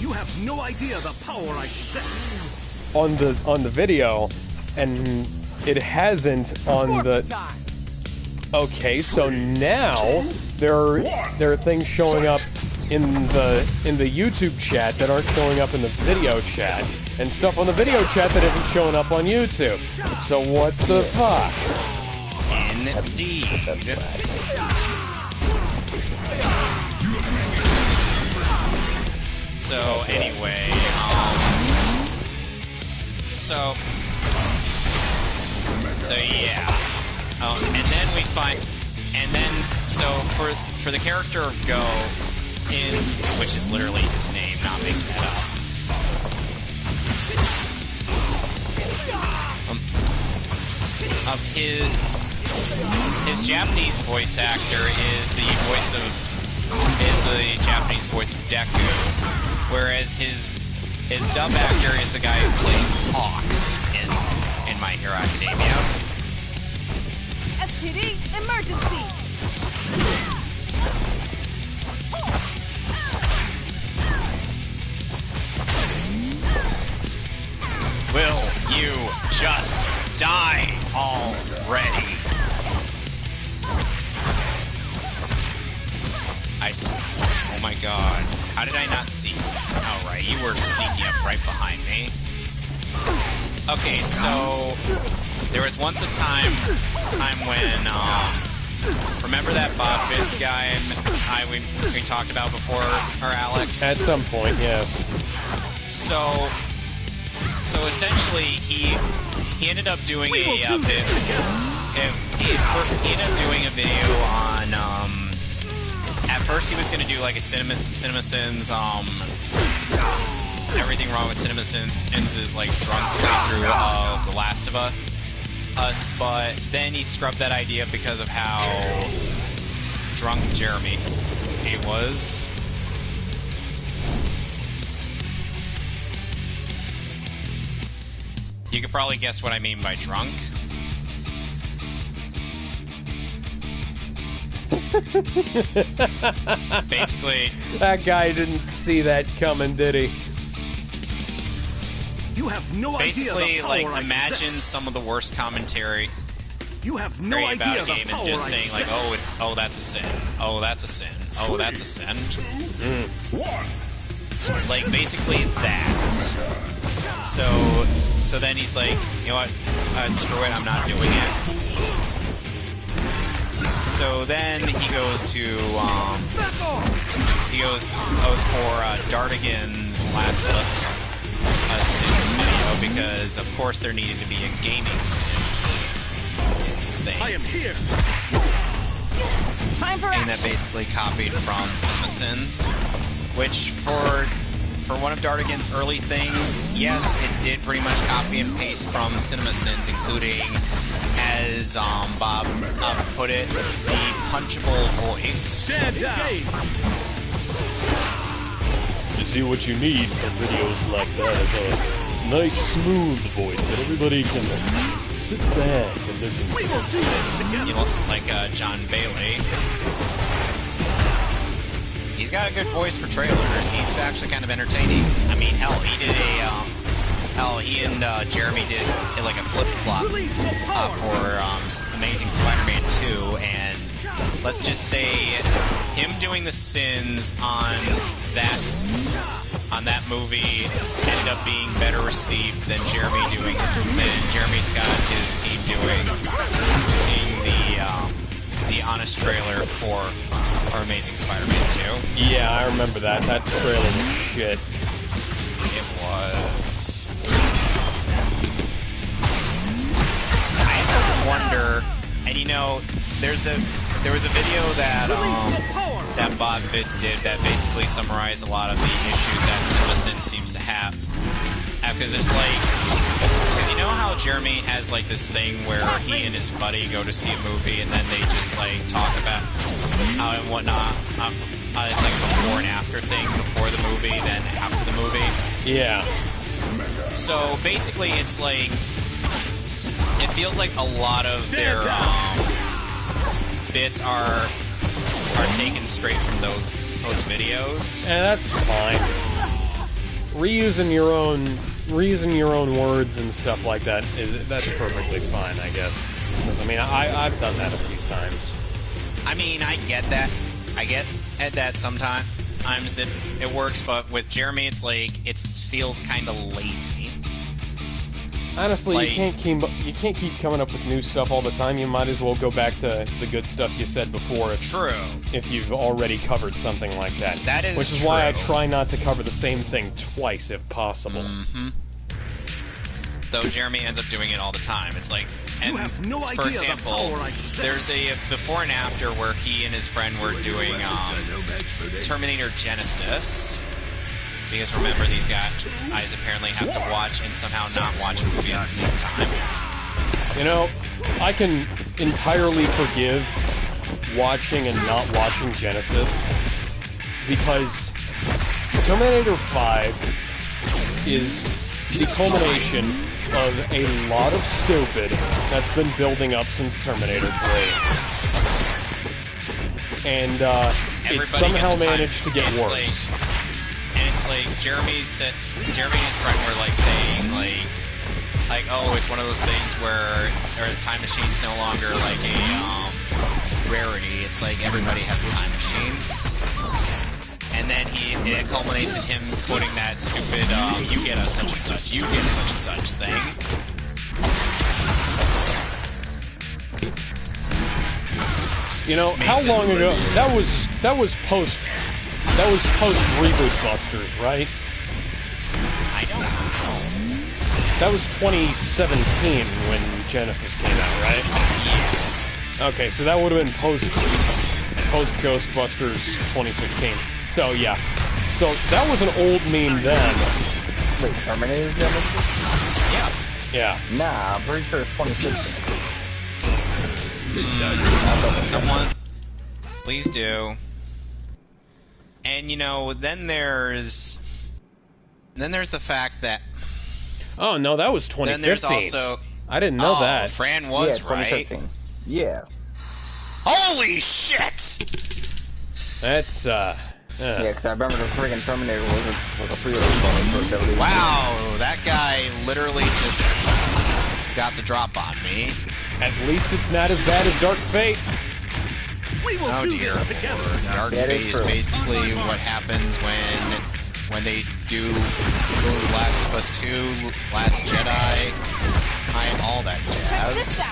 You have no idea the power I possess.
on the video, and it hasn't on the. Okay, so now there are things showing up in the YouTube chat that aren't showing up in the video chat, and stuff on the video chat that isn't showing up on YouTube. So what the fuck?
Indeed. So anyway, so yeah, and then we find, and then so for the character of Go, which is literally his name, not making that up. His Japanese voice actor is the Japanese voice of Deku, whereas his dub actor is the guy who plays Hawks in My Hero Academia.
STD emergency.
Will you just die already? Oh my god. How did I not see? Alright, you were sneaking up right behind me. Okay, so there was once a time when, remember that Bob Vids guy we talked about before, or Alex?
At some point, yes.
So essentially, he ended up doing he ended up doing a video on first he was gonna do like a CinemaSins, everything wrong with CinemaSins is like drunk playthrough of The Last of Us, but then he scrubbed that idea because of how drunk Jeremy he was. You could probably guess what I mean by drunk. Basically,
that guy didn't see that coming, did he?
You have no
basically,
idea
like, imagine some of the worst commentary
you have no idea
about a
the
game and
power
just
I
saying like,
possess.
oh, that's a sin. Oh, that's a sin. Oh, that's a sin. Like, basically that. So then he's like, you know what? Screw it, I'm not doing it. So then he goes to, goes for Dartigan's last Sins video because, of course, there needed to be a gaming Sins thing.
I am here.
Time for
And that basically copied from CinemaSins, which for one of Dartigan's early things, yes, it did pretty much copy and paste from CinemaSins, including, as Bob put it, the punchable voice.
Stand down.
You see, what you need for videos like that is a nice, smooth voice that everybody can sit back and listen to.
You look like John Bailey. He's got a good voice for trailers. He's actually kind of entertaining. I mean, hell, he did he and Jeremy did like a flip-flop for Amazing Spider-Man 2, and let's just say him doing the sins on that movie ended up being better received than Jeremy Scott and his team doing the honest trailer for our Amazing Spider-Man 2.
Yeah, I remember that. That trailer was shit.
It was. I ever wonder, and you know, there was a video that that Bob Fitz did that basically summarized a lot of the issues that CinemaSins seems to have. Because there's like, because you know how Jeremy has like this thing where he and his buddy go to see a movie and then they just like talk about how and whatnot. It's like a before and after thing, before the movie, then after the movie.
Yeah.
So basically, it's like it feels like a lot of their bits are taken straight from those videos.
And that's fine. Reusing your own words and stuff like that that's perfectly fine, I guess. 'Cause, I mean, I've done that a few times.
I mean, I get that. I get at that sometimes. It works, but with Jeremy, it's like it feels kind of lazy.
Honestly,
Like,
you can't keep coming up with new stuff all the time. You might as well go back to the good stuff you said before.
True.
If you've already covered something like that.
That is
Which is
true.
why I try not to cover the same thing twice if possible.
Mm-hmm. Though Jeremy ends up doing it all the time. It's like, and
You have no
for
idea the
example,
power I possess.
there's a before and after where he and his friend were doing Terminator Genesis. Because remember, these guys apparently have to watch and somehow not watch a movie at the same time.
You know, I can entirely forgive watching and not watching Genesis because Terminator 5 is the culmination of a lot of stupid that's been building up since Terminator 3. And it somehow managed to get worse.
It's like Jeremy and his friend were like saying like oh, it's one of those things where the time machine's no longer like a rarity. It's like everybody has a time machine, and then it culminates in him putting that stupid you get a such and such, you get a such and such thing.
You know, how long ago? That was post Reboot Busters, right?
I don't know.
That was 2017 when Genesis came out, right?
Yeah.
Okay, so that would have been post post Ghostbusters 2016. So yeah, so that was an old meme then.
Wait, Terminator Genesis?
Yeah.
Yeah.
Nah, I'm pretty sure it's 2016.
Someone, please do. And you know, then there's the fact that.
Oh no, that was 2015.
Then there's also.
I didn't know that.
Fran was right.
Yeah.
Holy shit!
That's
Yeah, because I remember the friggin' Terminator was a pre-order for WWE.
Wow, that guy literally just got the drop on me.
At least it's not as bad as Dark Fate.
Oh dear. Dark Fate is basically what happens when they do Last of Us 2, Last Jedi, and all that jazz.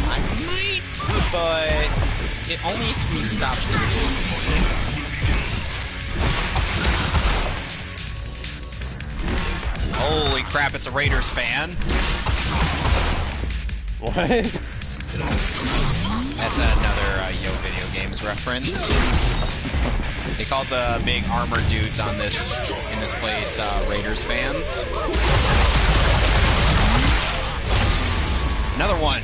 I might, but only if you stop doing. Holy crap, it's a Raiders fan.
What?
That's another Yo Video Games reference. They called the big armored dudes in this place Raiders fans. Another one.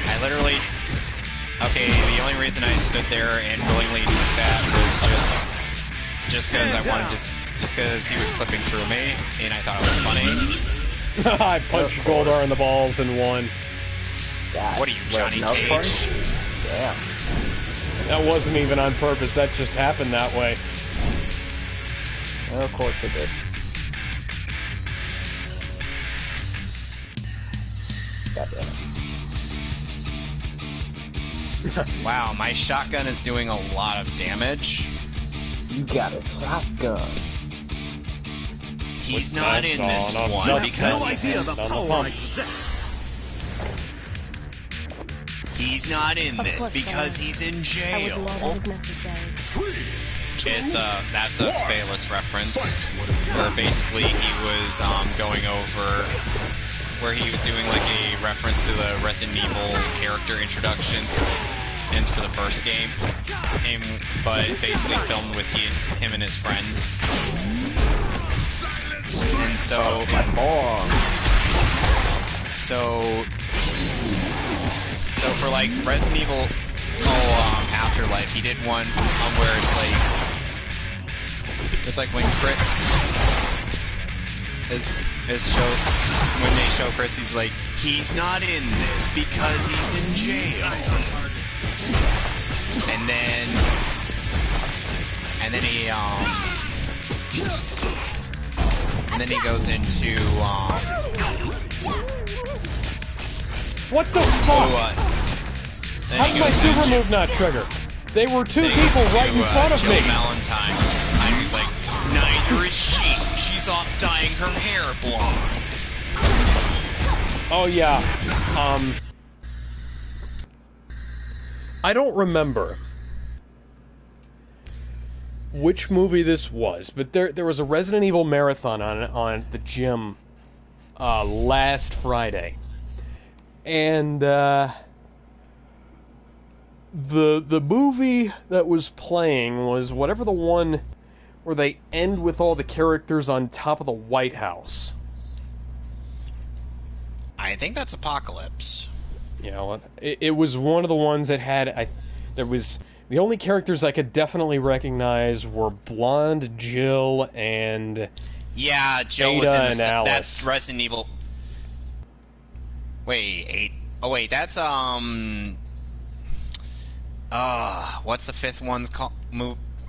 I literally. Okay, the only reason I stood there and willingly took that was just because I wanted to. Just because he was clipping through me, and I thought it was funny.
I punched Goldar in the balls and won.
What are you, Johnny Cage?
Damn.
That wasn't even on purpose. That just happened that way.
Well, of course it did. Goddamn.
Wow, my shotgun is doing a lot of damage.
You got a shotgun.
He's not in this one because he's in. He's not in this because he's in jail. That's a Phalus reference, where basically he was going over, where he was doing like a reference to the Resident Evil character introduction. Ends for the first game, but basically filmed with him and his friends. And so for like Resident Evil Afterlife, he did one where it's like when when they show Chris, he's like, he's not in this because he's in jail. And then he goes into
what the fuck? How did my super move not trigger? They were two people right in front of me.
Valentine, and he's like, neither is she. She's off dyeing her hair blonde.
Oh yeah. I don't remember which movie this was, but there was a Resident Evil marathon on the gym last Friday, and the movie that was playing was whatever the one where they end with all the characters on top of the White House.
I think that's Apocalypse.
You know, it was one of the ones that had there was. The only characters I could definitely recognize were Blonde, Jill, and
yeah, Jill
Ada
was in
and Alice.
That's Resident Evil. Wait, that's what's the fifth one's called?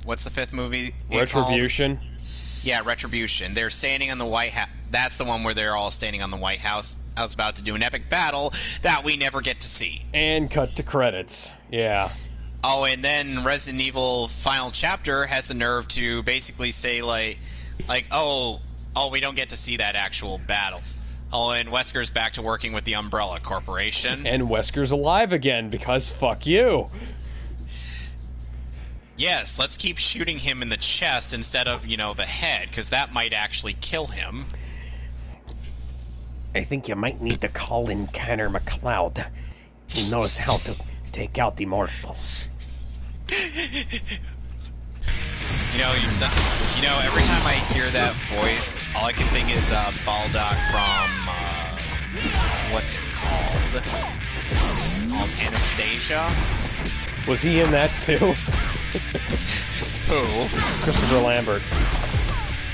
What's the fifth movie?
Retribution.
Called? Yeah, Retribution. They're standing on the White House. That's the one where they're all standing on the White House. I was about to do an epic battle that we never get to see.
And cut to credits. Yeah.
Oh, and then Resident Evil Final Chapter has the nerve to basically say, like, oh, we don't get to see that actual battle. Oh, and Wesker's back to working with the Umbrella Corporation.
And Wesker's alive again, because fuck you.
Yes, let's keep shooting him in the chest instead of, you know, the head, because that might actually kill him.
I think you might need to call in Connor McLeod. He knows how to take out the mortals.
You know, every time I hear that voice, all I can think is Baldock from, what's it called? Anastasia?
Was he in that too?
Who?
Christopher Lambert.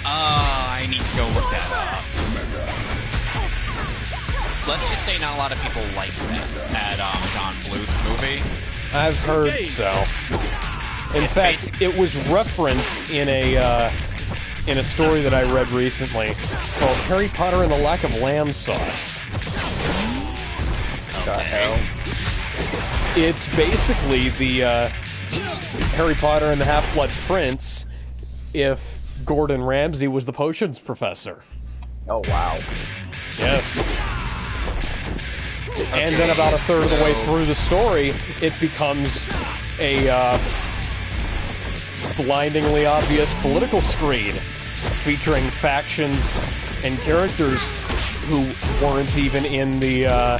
I need to go look that up. Let's just say not a lot of people like that Don Bluth's movie.
I've heard so. In fact, it was referenced in a story that I read recently called Harry Potter and the Lack of Lamb Sauce.
Okay.
It's basically the Harry Potter and the Half-Blood Prince if Gordon Ramsay was the potions professor.
Oh, wow.
Yes. And then about a third of the way through the story, it becomes a blindingly obvious political screed featuring factions and characters who weren't even in the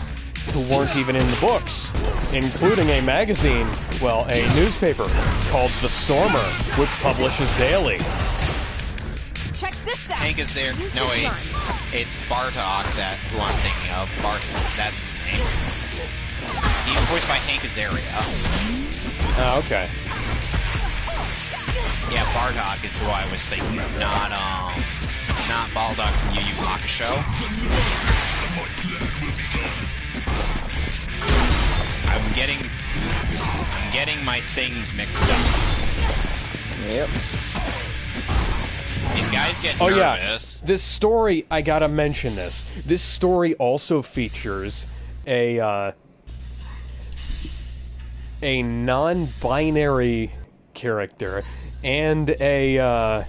books, including a magazine, well, a newspaper called The Stormer, which publishes daily.
Check this out.
Hank is there. No, wait. It's Bartok who I'm thinking of. Bartok, that's his name. He's voiced by Hank Azaria.
Oh, okay.
Yeah, Bartok is who I was thinking of, not Baldock from Yu Yu Hakusho. I'm getting my things mixed up.
Yep.
These guys get
nervous.
nervous.
Yeah. This story, I gotta mention this. This story also features a non-binary character and a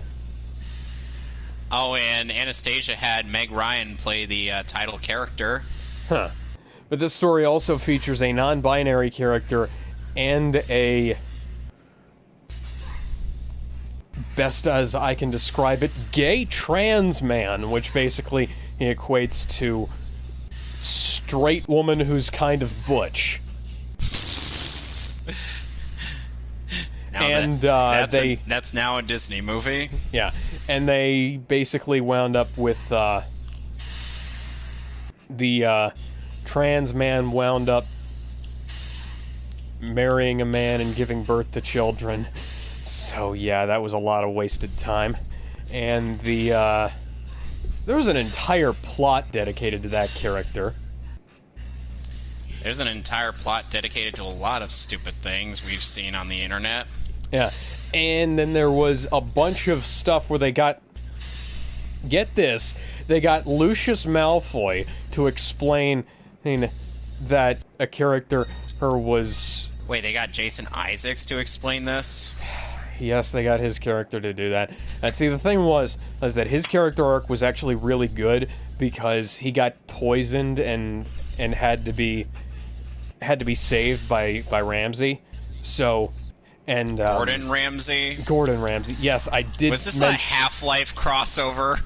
Oh, and Anastasia had Meg Ryan play the title character.
Huh. But this story also features a non-binary character and a, best as I can describe it, gay trans man, which basically he equates to straight woman who's kind of butch.
And that's now a Disney movie.
Yeah, and they basically wound up with the trans man wound up marrying a man and giving birth to children. So yeah, that was a lot of wasted time. And there was an entire plot dedicated to that character.
There's an entire plot dedicated to a lot of stupid things we've seen on the internet.
Yeah, and then there was a bunch of stuff where they got, get this, they got Lucius Malfoy to explain that a character was...
Wait, they got Jason Isaacs to explain this?
Yes, they got his character to do that. And see, the thing was that his character arc was actually really good because he got poisoned and had to be saved by Ramsay. So, and
Gordon Ramsay.
Gordon Ramsay. Yes, I did.
Was this a Half-Life crossover?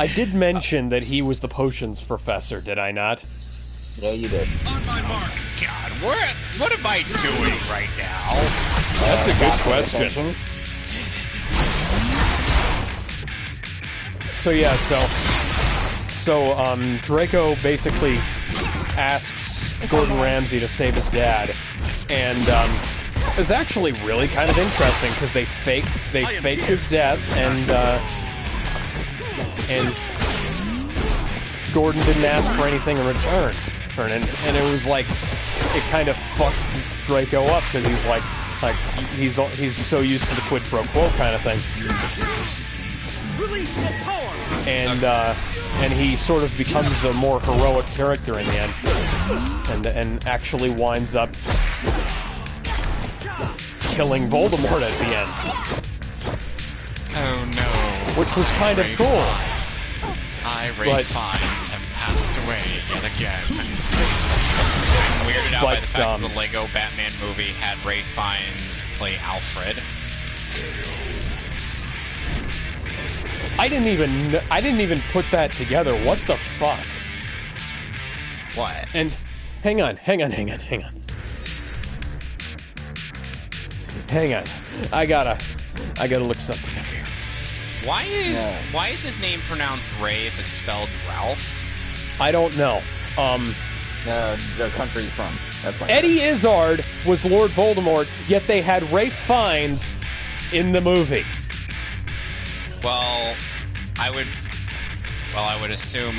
I did mention that he was the potions professor, did I not?
Yeah, you did.
On my mark.
God, what am I doing right now?
That's a good question. So yeah, so Draco basically asks Gordon Ramsay to save his dad, and it was actually really kind of interesting because they faked his death, and Gordon didn't ask for anything in return, and it was like it kind of fucked Draco up because he's like he's so used to the quid pro quo kind of thing.
Release the power.
And he sort of becomes a more heroic character in the end, and actually winds up killing Voldemort at the end.
Oh no!
Which was kind of cool.
Irate finds and passed away yet again. I'm weirded out by the fact that the Lego Batman movie had Ralph Fiennes play Alfred.
I didn't even put that together. What the fuck?
What?
And hang on. Hang on. I gotta look something up here.
Why is his name pronounced Ray if it's spelled Ralph?
I don't know.
The country he's from. That's why.
Eddie Izzard was Lord Voldemort, yet they had Ralph Fiennes in the movie.
Well, I would assume,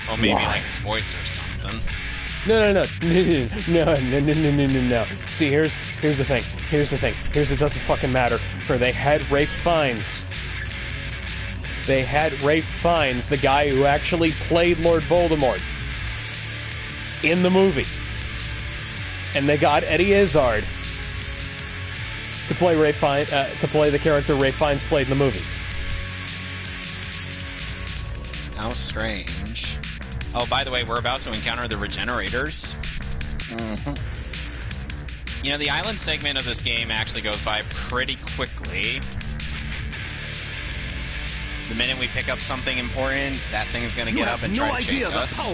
well, maybe like his voice or something.
No. See, here's the thing. It doesn't fucking matter. For they had Ralph Fiennes. They had Ralph Fiennes, the guy who actually played Lord Voldemort, in the movie. And they got Eddie Izzard to play the character Ralph Fiennes played in the movies.
How strange. Oh, by the way, we're about to encounter the Regenerators.
Mm-hmm.
You know, the island segment of this game actually goes by pretty quickly. The minute we pick up something important, that thing is going to get up and try to chase us.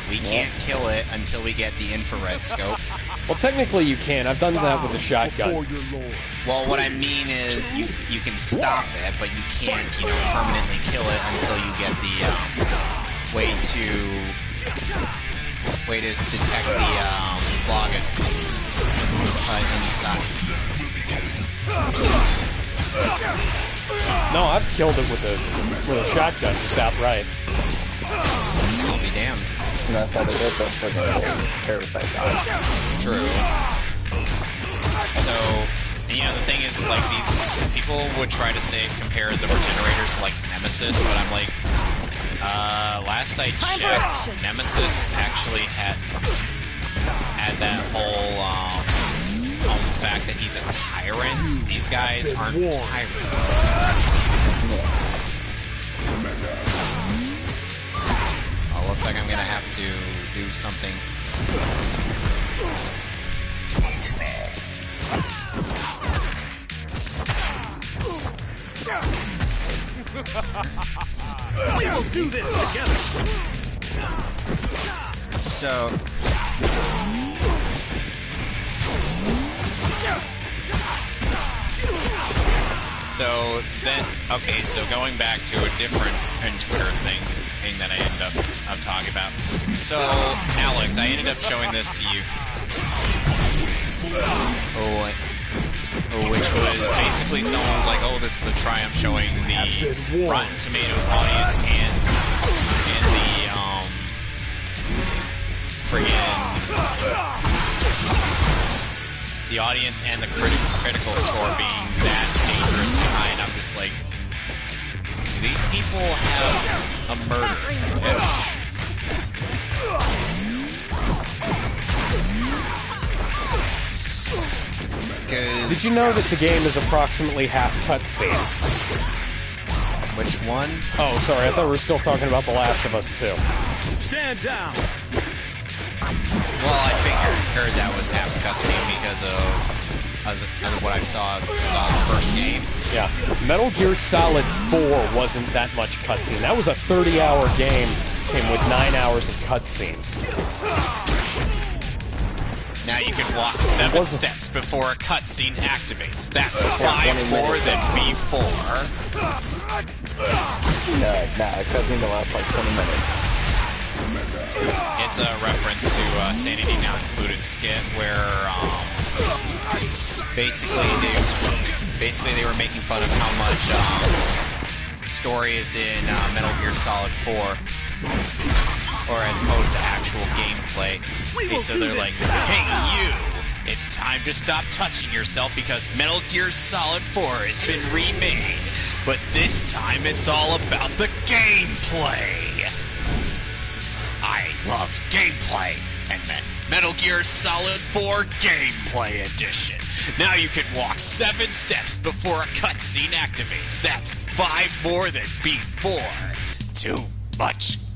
We can't kill it until we get the infrared scope.
Well, technically you can. I've done that with a shotgun.
Well, what I mean is you can stop it, but you can't, permanently kill it until you get the way to detect the log inside.
No, I've killed it with a shotgun just outright.
I'll be damned.
And that's how they get the parasite guy.
True. So, the thing is, like, these people would try to compare the Regenerators to, like, Nemesis, but I'm like, last I checked, Nemesis actually had that whole, fact that he's a tyrant. These guys aren't tyrants. Oh, looks like I'm gonna have to do something.
We will do this together. So going back to a different Twitter thing that I ended up talking about. So, Alex, I ended up showing this to you. Which was basically someone's like, oh, this is a triumph showing the Rotten Tomatoes audience and the, the audience and the critical score being that dangerously high, and I'm just like, these people have a murder fetish.
Did you know that the game is approximately half cutscene?
Which one?
Oh, sorry, I thought we were still talking about The Last of Us 2.
Stand down!
Well, I heard that was half cutscene because of what I saw in the first game.
Yeah. Metal Gear Solid 4 wasn't that much cutscene. That was a 30-hour game, came with 9 hours of cutscenes.
Now you can walk 7 steps before a cutscene activates. That's 5 more than before.
Nah, a cutscene will last like 20 minutes.
It's a reference to Sanity Now Included skit where basically they were making fun of how much story is in Metal Gear Solid 4, or as opposed to actual gameplay. So they're like, hey you, it's time to stop touching yourself because Metal Gear Solid 4 has been remade, but this time it's all about the gameplay. I love gameplay, and then Metal Gear Solid 4 Gameplay Edition. Now you can walk 7 steps before a cutscene activates. That's 5 more than before. Too much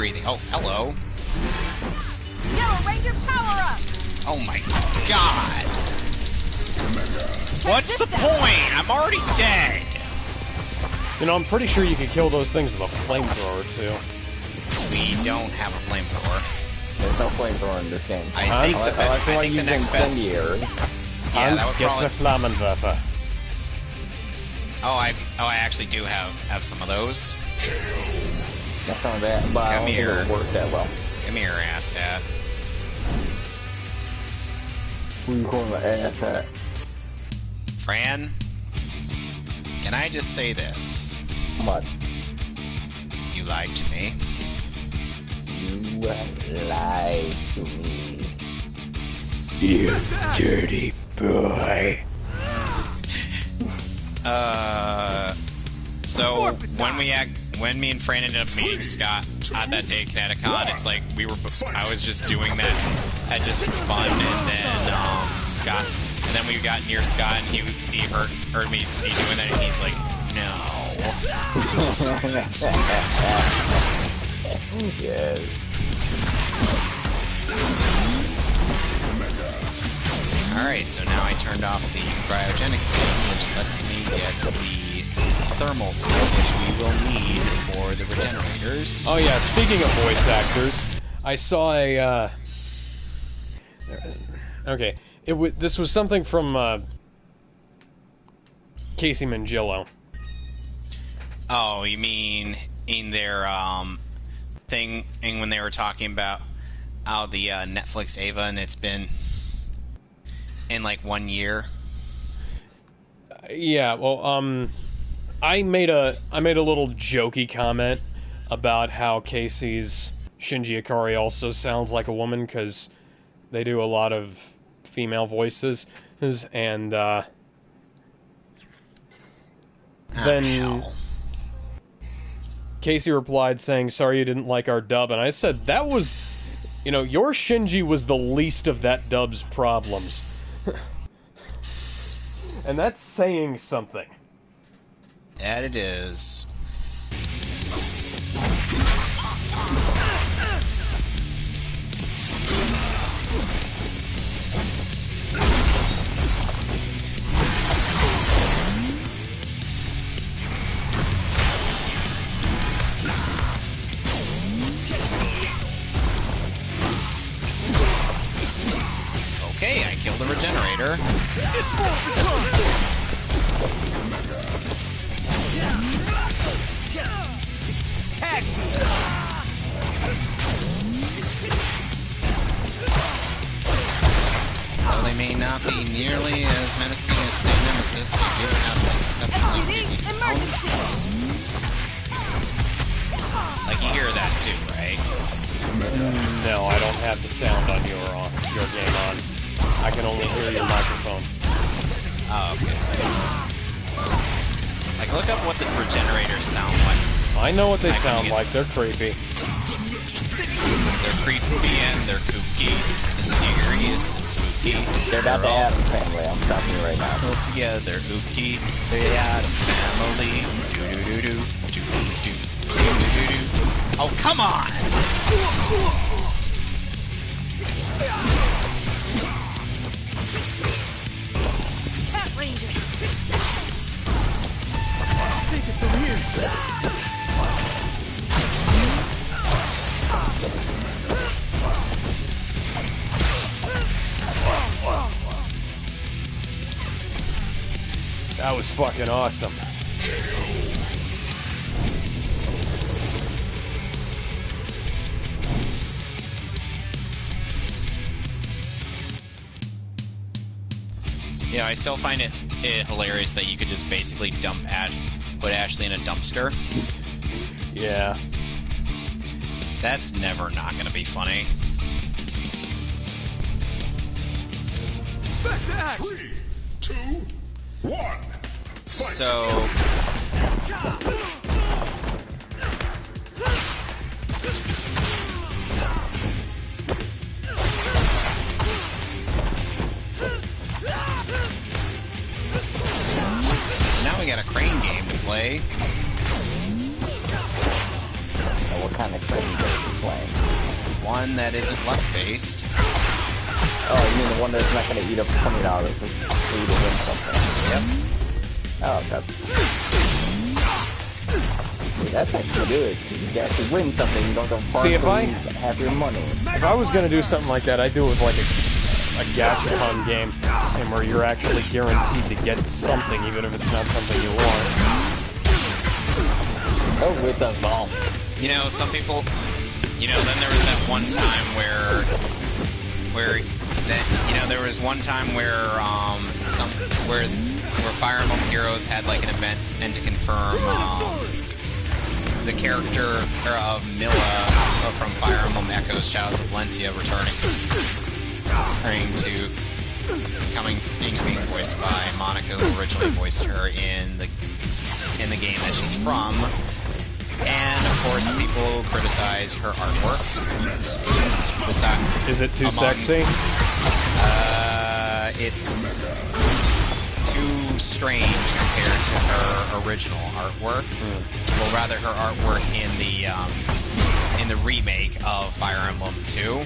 breathing. Oh, hello.
Yellow Ranger power up!
Oh my god. What's the point? I'm already dead.
You know, I'm pretty sure you could kill those things with a flamethrower, too.
We don't have a flamethrower.
There's no flamethrower in this game.
I think the next best...
Yeah,
that would probably...
Flammenwerfer.
Oh, I actually do have some of those.
That's not bad, but I don't think it work that well.
Come here, asshat.
Who you calling the asshat?
Fran, can I just say this?
What?
You lied to me.
You lied to me.
You dirty boy.
So when me and Fran ended up meeting Scott at that day at Kineticon, it's like I was just doing that just for fun, and then Scott, and then we got near Scott, and he heard me doing that, and he's like, no.
Yes.
Alright, so now I turned off the cryogenic thing, which lets me get the thermal stuff, which we will need for the regenerators.
Oh yeah, speaking of voice actors, I saw a, okay, this was something from, Casey Mangillo.
Oh, you mean in their, thing, and when they were talking about how the, Netflix Ava, and it's been in, like, 1 year?
Yeah, well, I made a little jokey comment about how Casey's Shinji Ikari also sounds like a woman, because they do a lot of female voices, and then Casey replied saying, "Sorry you didn't like our dub," and I said, that was, you know, your Shinji was the least of that dub's problems. And that's saying something.
That it is. Okay, I killed the regenerator. Though they may not be nearly as menacing as Say Nemesis, they do have an exceptionally creepy sound. Like, you hear that too, right?
No, I don't have the sound on your game on. I can only hear your microphone.
Oh, okay. Like, look up what the regenerators sound like.
I know what they sound like. They're creepy.
They're creepy and they're kooky, mysterious and spooky.
They're not the Addams family, I'm stopping you right now.
All together, ookie. They're the Addams family. Do-do-do-do, do-do-do, do-do-do-do. Oh, come on!
Cat Ranger!
Take it from here.
That was fucking awesome.
Yeah, I still find it hilarious that you could just basically put Ashley in a dumpster.
Yeah.
That's never not gonna be funny.
Back to action.
3, 2, 1. Fight.
So now we got a crane game to play.
What kind of training that you're playing?
One that isn't luck-based.
Oh, you mean the one that's not going to eat up $20 for you to win something?
Yep.
Oh, that's actually good. You can actually win something. You don't go far.
See, if I
have your money.
If I was gonna do something like that, I'd do it with like a gacha game, and where you're actually guaranteed to get something, even if it's not something you want.
Oh, with us all.
You know, some people. You know, then there was that one time where there was one time where where Fire Emblem Heroes had like an event and to confirm the character of Milla from Fire Emblem Echoes Shadows of Valentia being voiced by Monica, who originally voiced her in the game that she's from. And of course, people criticize her artwork.
Is it too sexy?
It's too strange compared to her original artwork. Well, rather, her artwork in the remake of Fire Emblem 2.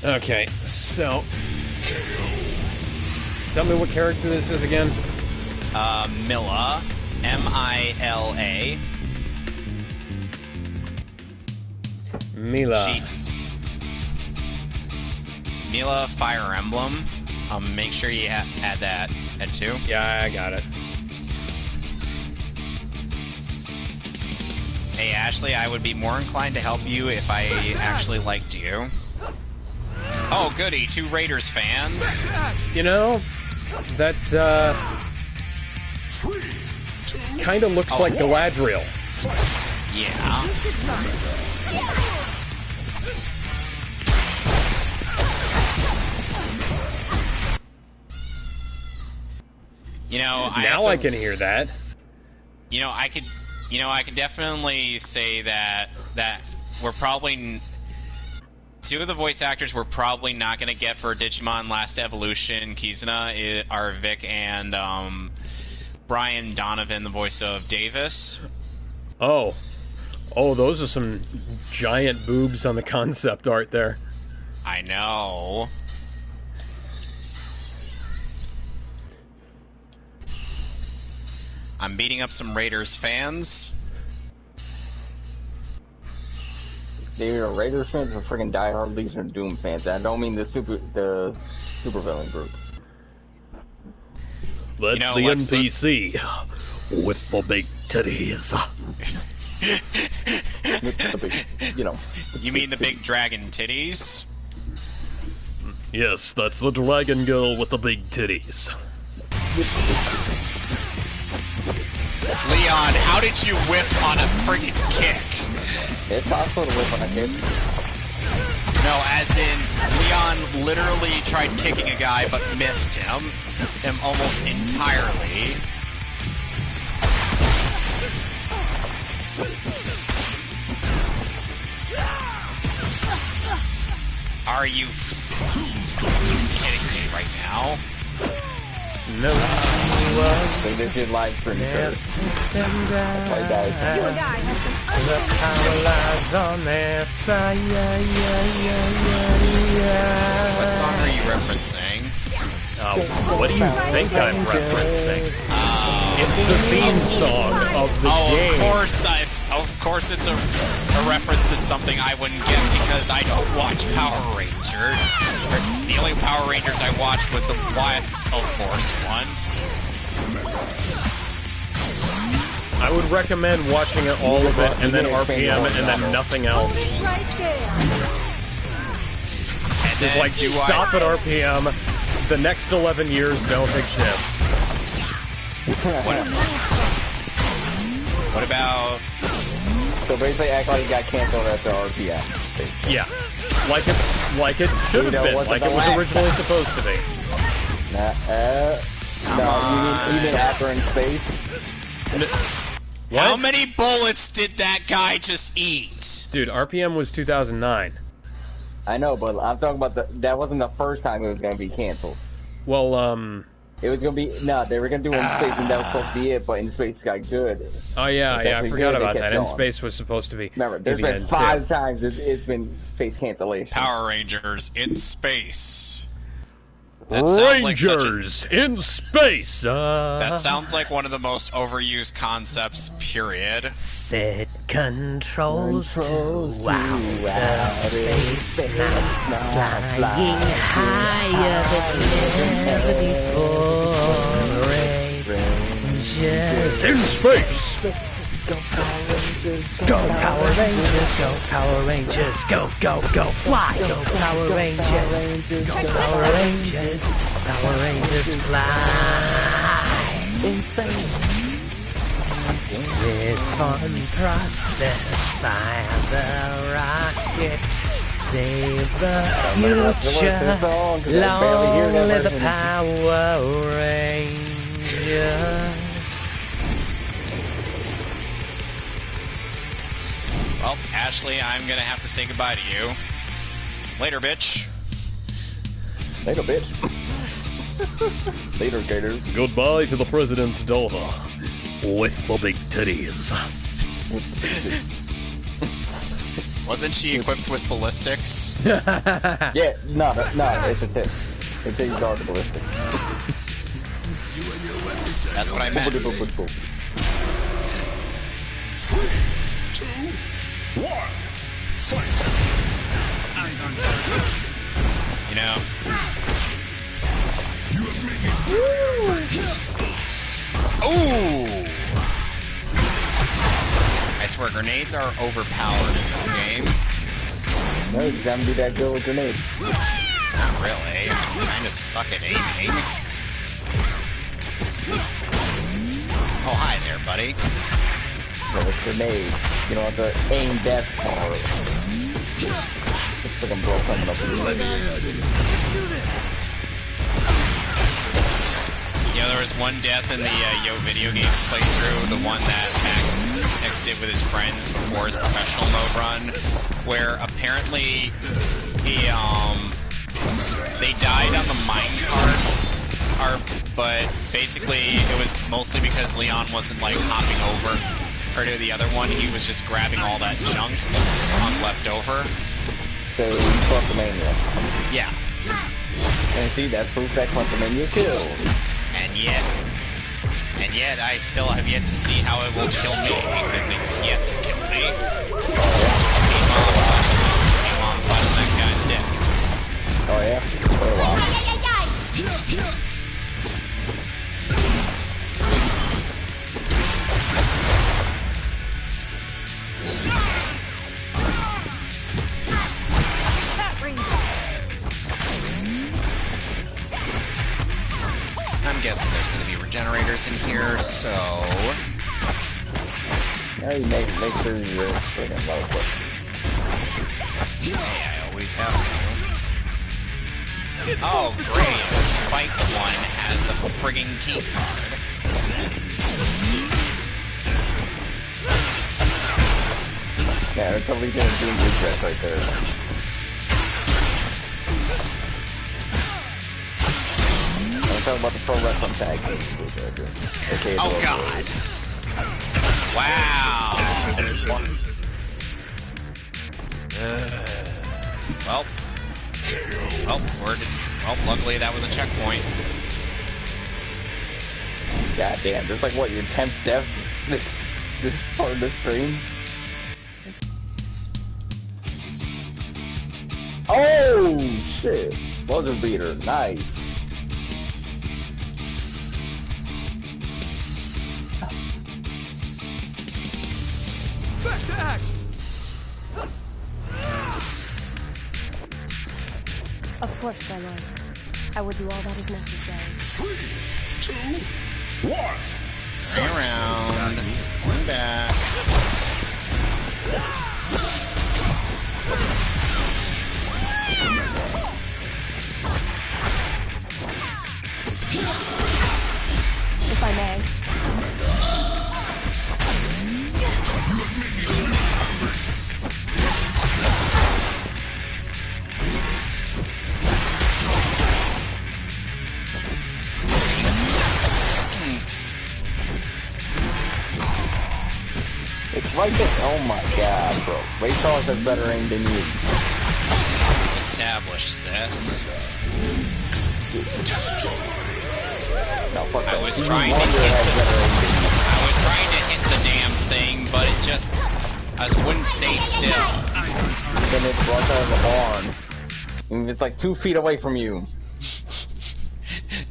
Okay, so tell me what character this is again.
Milla, M-I-L-A.
Milla.
Milla Fire Emblem. Make sure you add that at 2.
Yeah, I got it.
Hey, Ashley, I would be more inclined to help you if I actually liked you. Oh, goody, 2 Raiders fans.
You know, that kind of looks like Galadriel.
Yeah. You know,
I can hear that.
You know, I could definitely say that we're probably 2 of the voice actors we're probably not going to get for Digimon Last Evolution Kizuna are Vic and Brian Donovan, the voice of Davis.
Oh, those are some giant boobs on the concept art there.
I know. I'm beating up some Raiders fans.
They're Raiders fans or freaking diehard Legion of Doom fans. I don't mean the supervillain group.
That's the NPC with the big titties.
With the big,
You mean the big dragon titties?
Yes, that's the dragon girl with the big titties.
Leon, how did you whiff on a freaking kick?
It's possible to whiff on a kick.
No, as in, Leon literally tried kicking a guy but missed him almost entirely. Are you kidding me right now?
No.
So this is live stream.
You and I have some
What song are you referencing?
What do you think I'm referencing? It's the theme song of the game.
Of course it's a reference to something I wouldn't get because I don't watch Power Rangers. The only Power Rangers I watched was the Wild Force one.
I would recommend watching it, all of it, and then RPM, and then nothing else. Just like, stop at RPM, the next 11 years don't exist.
What about...
So basically act like it got canceled after RPM.
Yeah. Like it should have been, like it was originally supposed to be.
No, you mean after in space?
What?
How many bullets did that guy just eat?
Dude, RPM was 2009.
I know, but I'm talking about that wasn't the first time it was going to be canceled.
Well,
It was gonna be they were gonna do it in space, and that was supposed to be it. But in space got good.
Oh yeah, yeah, I forgot about that. In
going.
space was supposed to be.
Remember, there's been 5 times it's been space cancellation.
Power Rangers in space. That
Rangers in space.
That sounds like one of the most overused concepts. Period.
Set controls to outer space now, flying higher than ever before. Rangers
in space.
Go Power Rangers, go Power Rangers, go Power Rangers, go, go, go, fly, go Power Rangers, go Power Rangers, Power Rangers, fly. With fun thrusters, fire the rockets, save the future, long live the Power Rangers.
Well, Ashley, I'm gonna have to say goodbye to you. Later, bitch.
Later, bitch. Later, gators.
Goodbye to the president's daughter. With the big titties.
Wasn't she equipped with ballistics?
Yeah, no, it's a tip. It's a dog ballistic.
That's what I meant.
3, 2, 1, fight!
You know. Ooh! I swear, grenades are overpowered in this game.
No, you gotta be that good with grenades.
Not really. I'm trying to suck at aiming. Oh, hi there, buddy.
No, it's grenades. You don't have to aim that far. Just fucking blow something up in the leg.
You know, there was one death in the Yo Video Games playthrough, the one that Max did with his friends before his professional mode run, where apparently they died on the minecart, but basically it was mostly because Leon wasn't like hopping over or to the other one. He was just grabbing all that junk left over.
So you Quantumania.
Yeah.
And see, that's proof that Quantumania killed.
And yet, I still have yet to see how it will kill me, because it's yet to kill me. Mom slash that guy dick.
Oh yeah? Oh wow.
I'm guessing there's going to be regenerators in here, so...
Yeah, you make sure you're friggin' low quick.
Hey, I always have to. Oh, great. Spiked one has the friggin' key card.
Yeah, there's somebody doing regress right there. I'm talking about the pro wrestling tag team. Okay,
oh, God. Wow. Well, luckily that was a checkpoint.
God damn, this is like what, your 10th death this part of the stream? Oh shit! Buzzer beater, nice.
Back to action.
Of course, my lord. I will do all that is necessary.
3, 2, 1.
Turn around. One back.
If I may.
right there. Oh my god, bro. Ray Charles has better aim than you.
Established this.
No, fuck that.
I was
Stevie
trying to
Wonder
hit
has better aim than you.
I was trying to hit the damn thing, but it just wouldn't stay still.
Then it brought out of the barn. And it's like 2 feet away from you.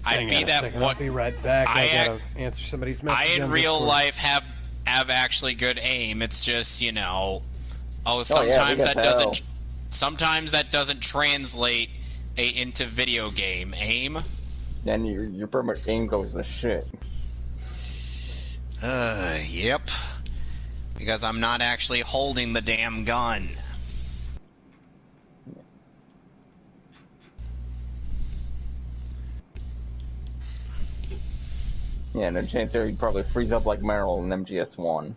I'd be that
I'll be right back. I gotta answer somebody's message.
I in real life have actually good aim. It's just, you know, sometimes sometimes that doesn't translate into video game aim.
Then your permanent aim goes to shit.
Yep. Because I'm not actually holding the damn gun.
Yeah, and a chance there he'd probably freeze up like Meryl in MGS1.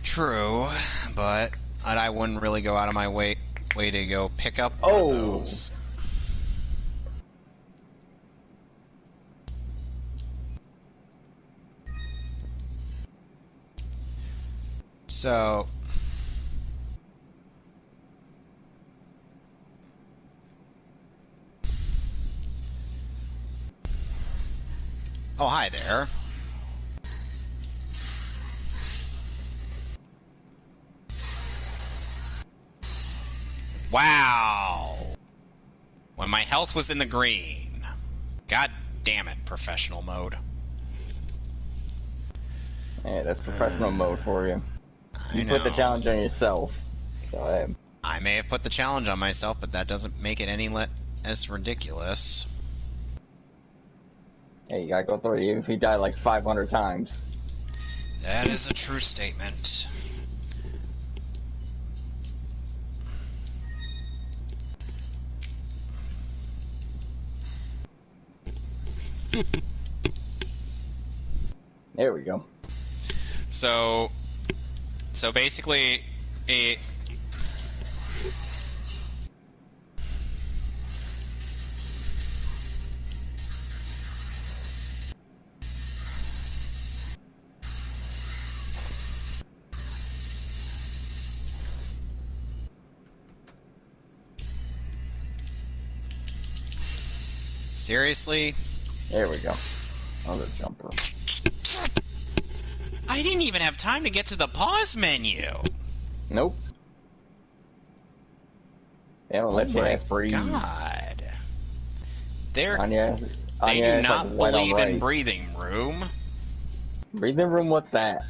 True, but I wouldn't really go out of my way to go pick up one of those. So... Oh, hi there. Wow. When my health was in the green. God damn it, professional mode.
Yeah, that's professional mode for you. You put the challenge on yourself. Go ahead.
I may have put the challenge on myself, but that doesn't make it any less ridiculous.
Hey, you gotta go through it even if you die like 500 times.
That is a true statement.
There we go.
So basically, seriously?
There we go. Another jumper.
I didn't even have time to get to the pause menu.
Nope. They don't let your ass breathe.
God. They
Anya
do not believe in breathing room.
Breathing room, what's that?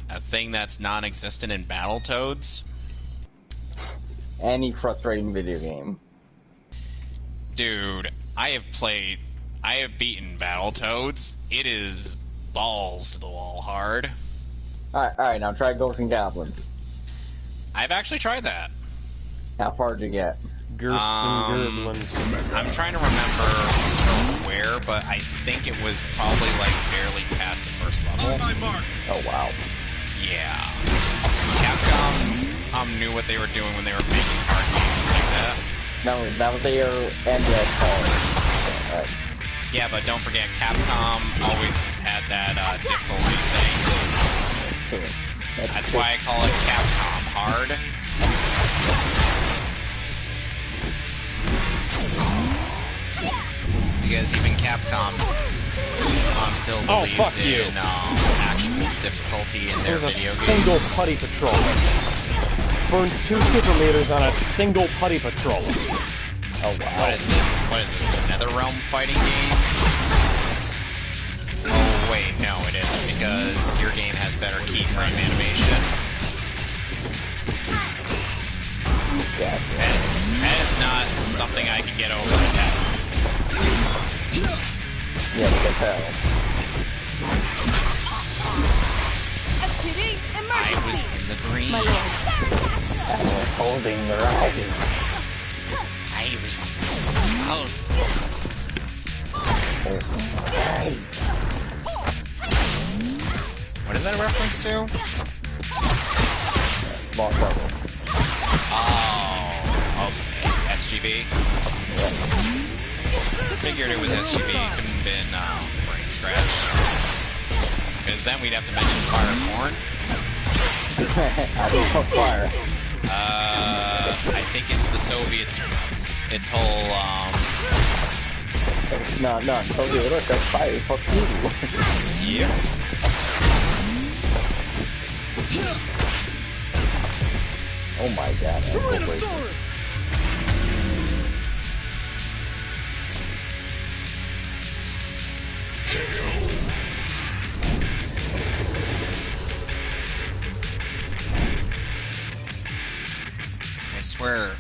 A thing that's non-existent in Battletoads.
Any frustrating video game.
Dude, I have beaten Battletoads. It is balls to the wall hard.
Alright, now try Ghosts and Goblins.
I've actually tried that.
How far did you get?
Girths and Girdlins.
I'm trying to remember where, but I think it was probably like barely past the first level.
On my mark.
Oh wow.
Yeah. Capcom knew what they were doing when they were making hard games like that.
No, that was their NES card. Right.
Yeah, but don't forget, Capcom always has had that difficulty thing. That's why I call it Capcom Hard. Because even Capcom still believes in actual difficulty in their video games.
Single putty patrol. Burns 2 super meters on a single putty patrol.
Oh wow.
What is this? Another Realm fighting game? Oh wait, no, it isn't, because your game has better keyframe animation.
Yeah.
That is not something I can get over yet.
Yeah, we can tell.
I was in the green.
I was holding the ride.
I was... Oh. What is that a reference to?
Lost level.
Oh, okay. SGB? Figured it was SGB. Couldn't have been brain scratch. Because then we'd have to mention Fire and Corn.
I don't know fire.
I think it's the Soviets. Its whole,
No, okay, look, that's fire. Fuck you.
Yep.
Oh my god.
I swear.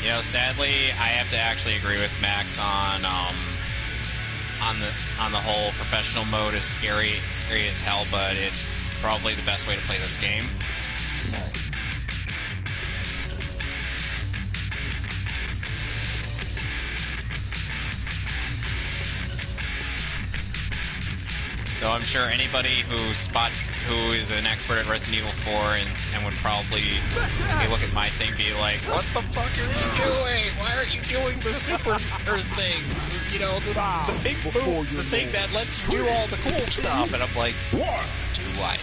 You know, sadly, I have to actually agree with Max on the whole professional mode is scary as hell, but it's probably the best way to play this game. Though I'm sure anybody who is an expert at Resident Evil 4 and would probably look at my thing be like, what the fuck are you doing? Why are you doing the super thing? You know, the big boot, the thing that lets you do all the cool stuff. And I'm like, do I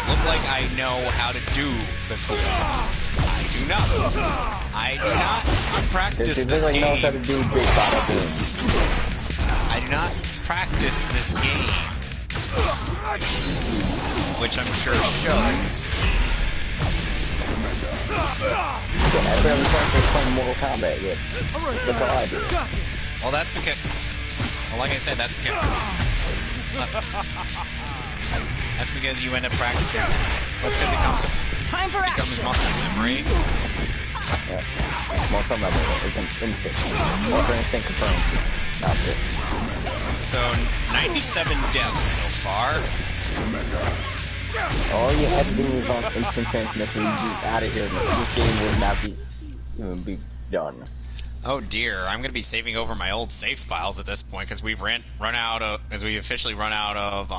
look like I know how to do the cool stuff? I do not. I do not practice this game.
Knows how to do big bada boom.
I do not practice this game, which I'm sure shows.
I've never played Mortal Kombat yet. That's all I do.
Well, that's because, well, like I said, that's because you end up practicing. That's because it becomes muscle memory.
Yeah, muscle memory is an instinct. Muscle instinct confirmed. Not it.
So, 97 deaths so far.
All you had to do was on instant transmission, you be out of here. This game would not be done.
Oh dear, I'm gonna be saving over my old save files at this point because we've officially run out of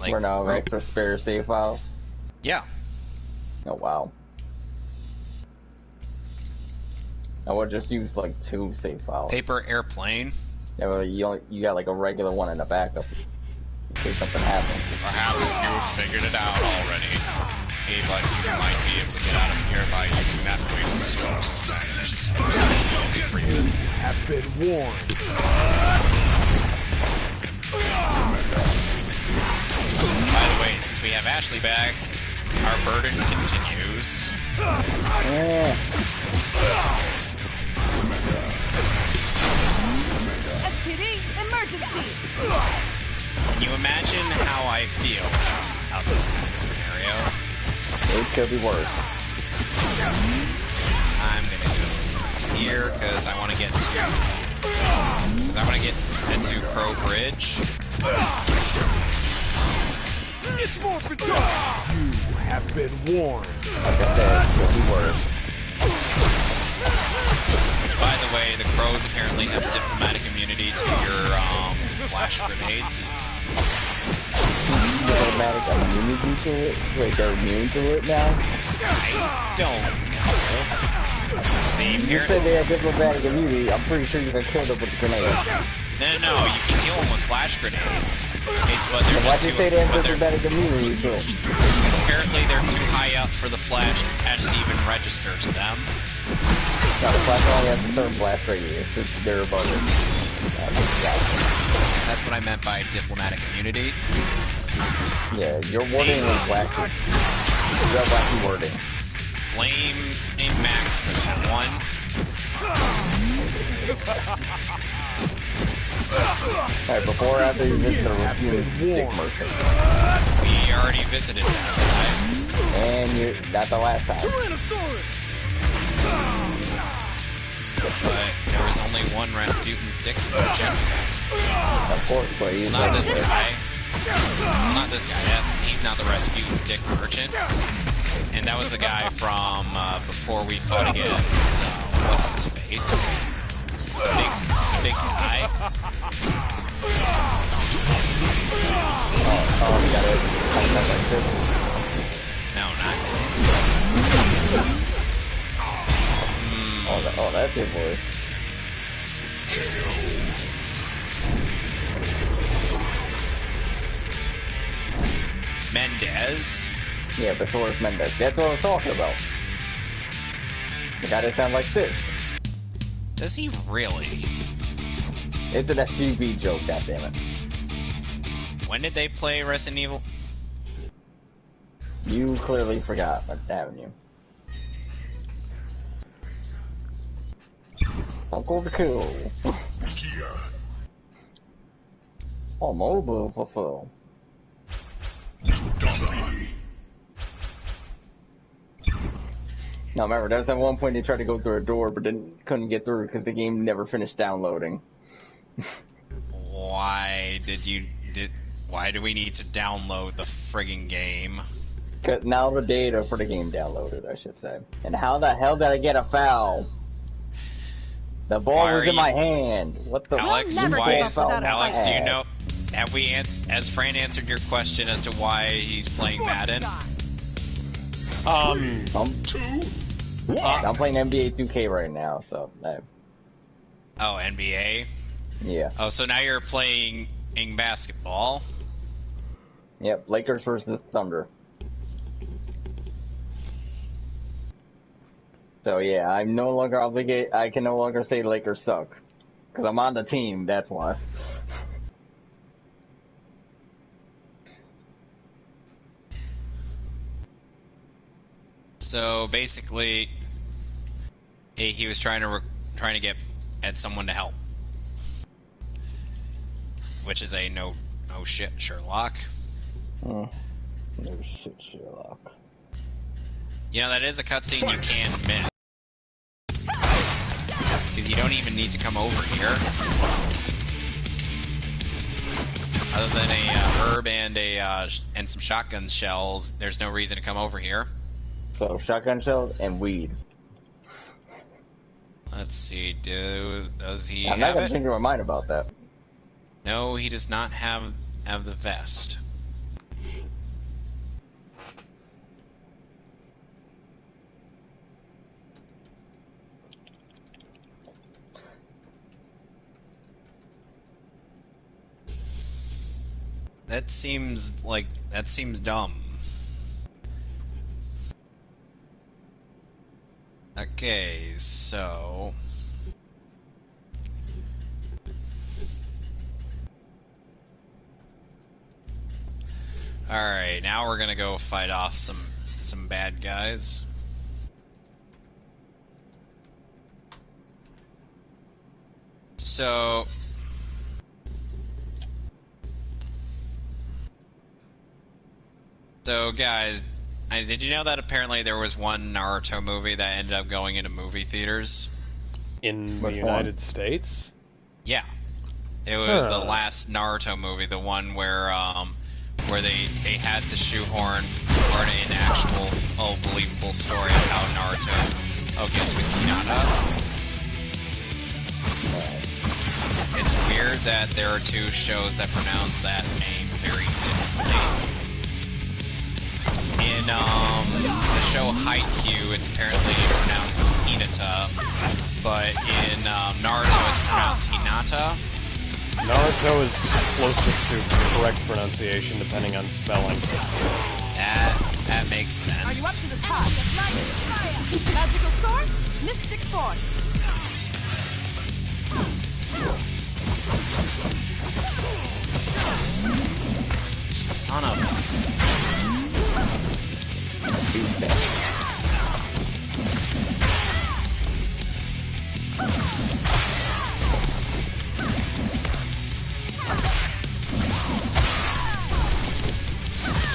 Run out of extra spare save files?
Yeah.
Oh wow. I would just use like 2 save files.
Paper airplane.
Yeah, well, you got like a regular one in the backup in case something happens.
Perhaps you've figured it out already. Hey, but you might be able to get out of here by using that oasis skull.
You have been warned.
By the way, since we have Ashley back, our burden continues.
SPD emergency.
Can you imagine how I feel about this kind of scenario?
It could be worse.
I'm gonna go here because I want to get to Crow Bridge.
It's more for you have been warned.
Like I said, it could be worse.
Which, by the way, the Crows apparently have diplomatic immunity to your flash grenades.
Diplomatic immunity to it? Wait, they're immune to it now?
I don't know.
You said they have diplomatic immunity. I'm pretty sure you can kill them with the grenades.
No, you can kill them with flash grenades. But they're
Why'd
just
you say they have diplomatic immunity to it?
Because apparently they're too high up for the flash to even register to them.
No, the flash only has a certain blast radius. They're above it.
That's what I meant by diplomatic immunity.
Yeah, your wording was wacky. You got wacky wording.
Blame Max for that one.
Alright, before or after you visit the dick merchant?
We already visited that, right?
And not the last time.
But there was only one Rasputin's dick merchant.
Of course, but he's
not this guy. Well, not this guy. He's not the Rasputin's dick merchant. And that was the guy from before we fought against what's his face? The big guy.
Oh, we got it. Like this.
No, not.
Oh, that's it, boy.
Mendez.
Yeah, before it's Mendez. That's what I was talking about. The guy that sounds like this.
Does he really?
It's an SUV joke, goddammit.
When did they play Resident Evil?
You clearly forgot, haven't you? Uncle the Cool. Oh, mobile fulfill. No, remember, there was that one point they tried to go through a door, but couldn't get through because the game never finished downloading.
Why do we need to download the friggin' game?
Cause now the data for the game downloaded, I should say. And how the hell did I get a foul? The ball was in my hand. What the?
Alex,
We'll never give up without a
Alex,
fight.
do you know? Have we has Fran answered your question as to why he's playing Madden?
2, 1.
I'm playing NBA 2K right now, so
Oh, NBA.
yeah.
Oh, so now you're playing basketball.
Yep, Lakers versus Thunder. So yeah, I'm no longer obligated. I can no longer say Lakers suck because I'm on the team. That's why.
So basically, he was trying to get at someone to help, which is a no shit Sherlock.
No shit, Sherlock.
You know, that is a cutscene you can miss. Because you don't even need to come over here. Other than a herb and some shotgun shells, there's no reason to come over here.
So shotgun shells and weed.
Let's see, does he
I'm not
have
gonna
it?
change my mind about that.
No, he does not have the vest. That seems dumb. Okay, so alright, now we're gonna go fight off some bad guys. So guys, did you know that apparently there was one Naruto movie that ended up going into movie theaters?
In the United States?
Yeah. It was the last Naruto movie, the one where they had to shoehorn an actual believable story of how Naruto gets with Hinata. It's weird that there are two shows that pronounce that name very differently. In the show Haikyuu, it's apparently pronounced Hinata, but in Naruto, it's pronounced Hinata.
Naruto is closest to correct pronunciation, depending on spelling.
That makes sense.
Are you up to the task? Magical sword, mystic force.
Son of a...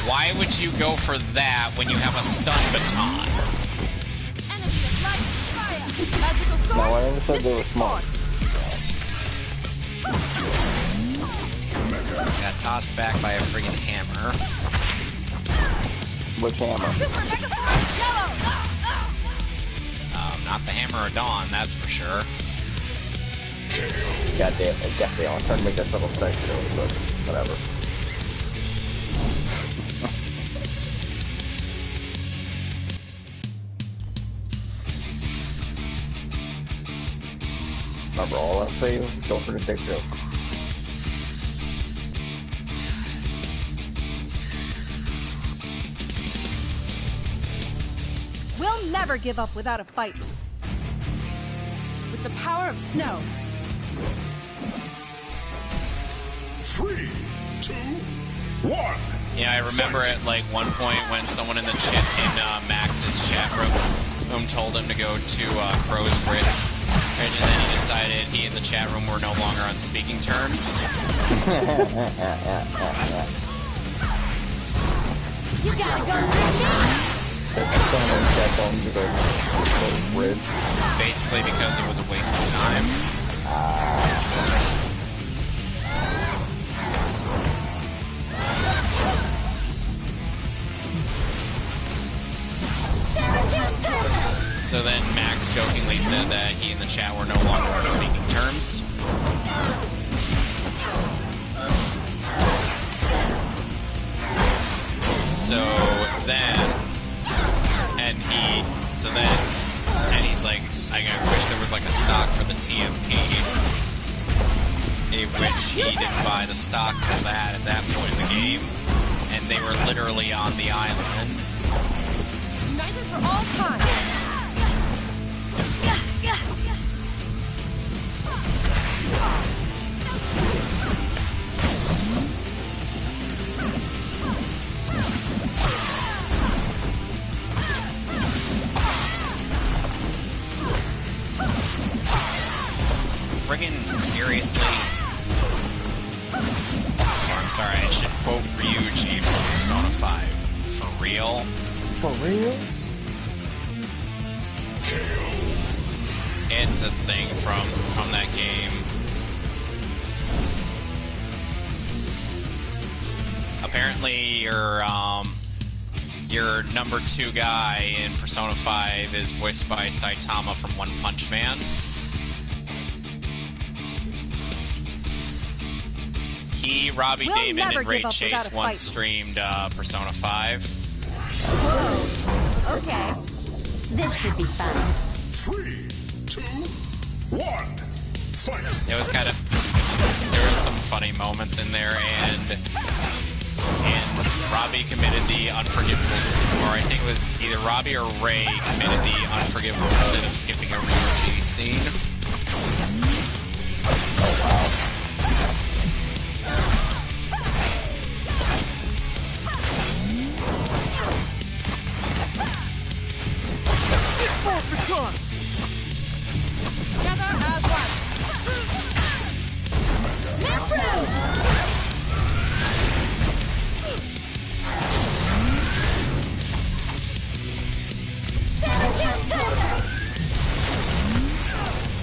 Why would you go for that when you have a stun baton?
Energy of light, fire. Magical sword.
No, I never said they were smart.
Got tossed back by a friggin' hammer.
Which hammer?
Super mega force, yellow.
Not the Hammer of Dawn, that's for sure.
Goddamn, I'm trying to make that subtle section, but whatever. Remember, all I say is go for the dick joke.
We'll never give up without a fight. With the power of snow.
3, 2, 1.
Yeah, I remember at like one point when someone in the chat in Max's chat room told him to go to Crow's Bridge, and then he decided he and the chat room were no longer on speaking terms.
You gotta go through me.
Basically because it was a waste of time. So then Max jokingly said that he and the chat were no longer on speaking terms. So then, he's like, I wish there was like a stock for the TMP, in which he didn't buy the stock for that at that point in the game, and they were literally on the island.
United for all time.
Friggin' seriously? Oh, I'm sorry, I should quote Ryuji from Persona 5. For real?
For real?
It's a thing from that game. Apparently your number 2 guy in Persona 5 is voiced by Saitama from One Punch Man. He, Robbie Damon, and Ray Chase once streamed Persona 5.
Whoa. Okay. This should be fun.
3, 2, 1. Fight.
It was kind of... There were some funny moments in there, and Robbie committed the unforgivable sin, or I think it was either Robbie or Ray committed the unforgivable sin of skipping a Ryuji scene.
Oh, wow.
Together as one.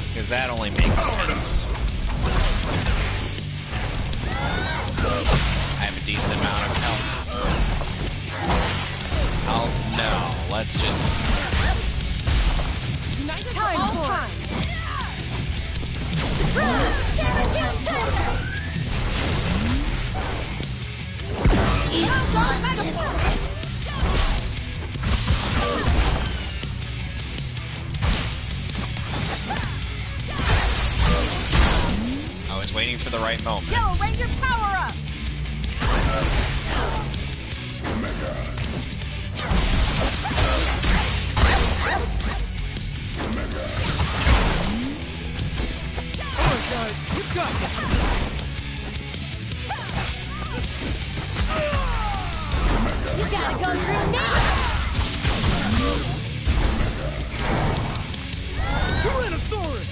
Because that only makes sense. I have a decent amount of health. No, let's just...
United for all time.
I was waiting for the right moment.
Yo, Ranger, power up!
You got it.
You gotta go through now.
Tyrannosaurus.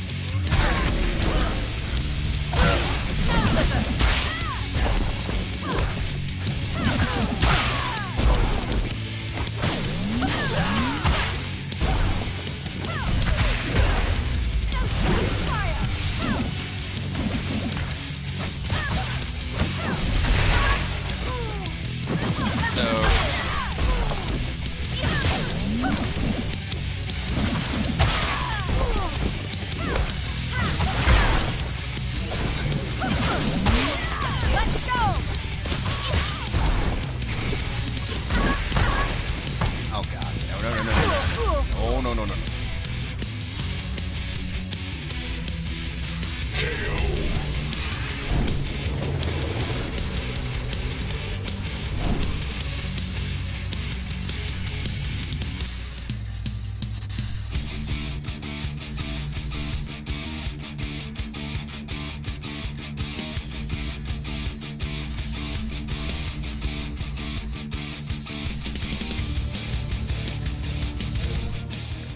no. KO.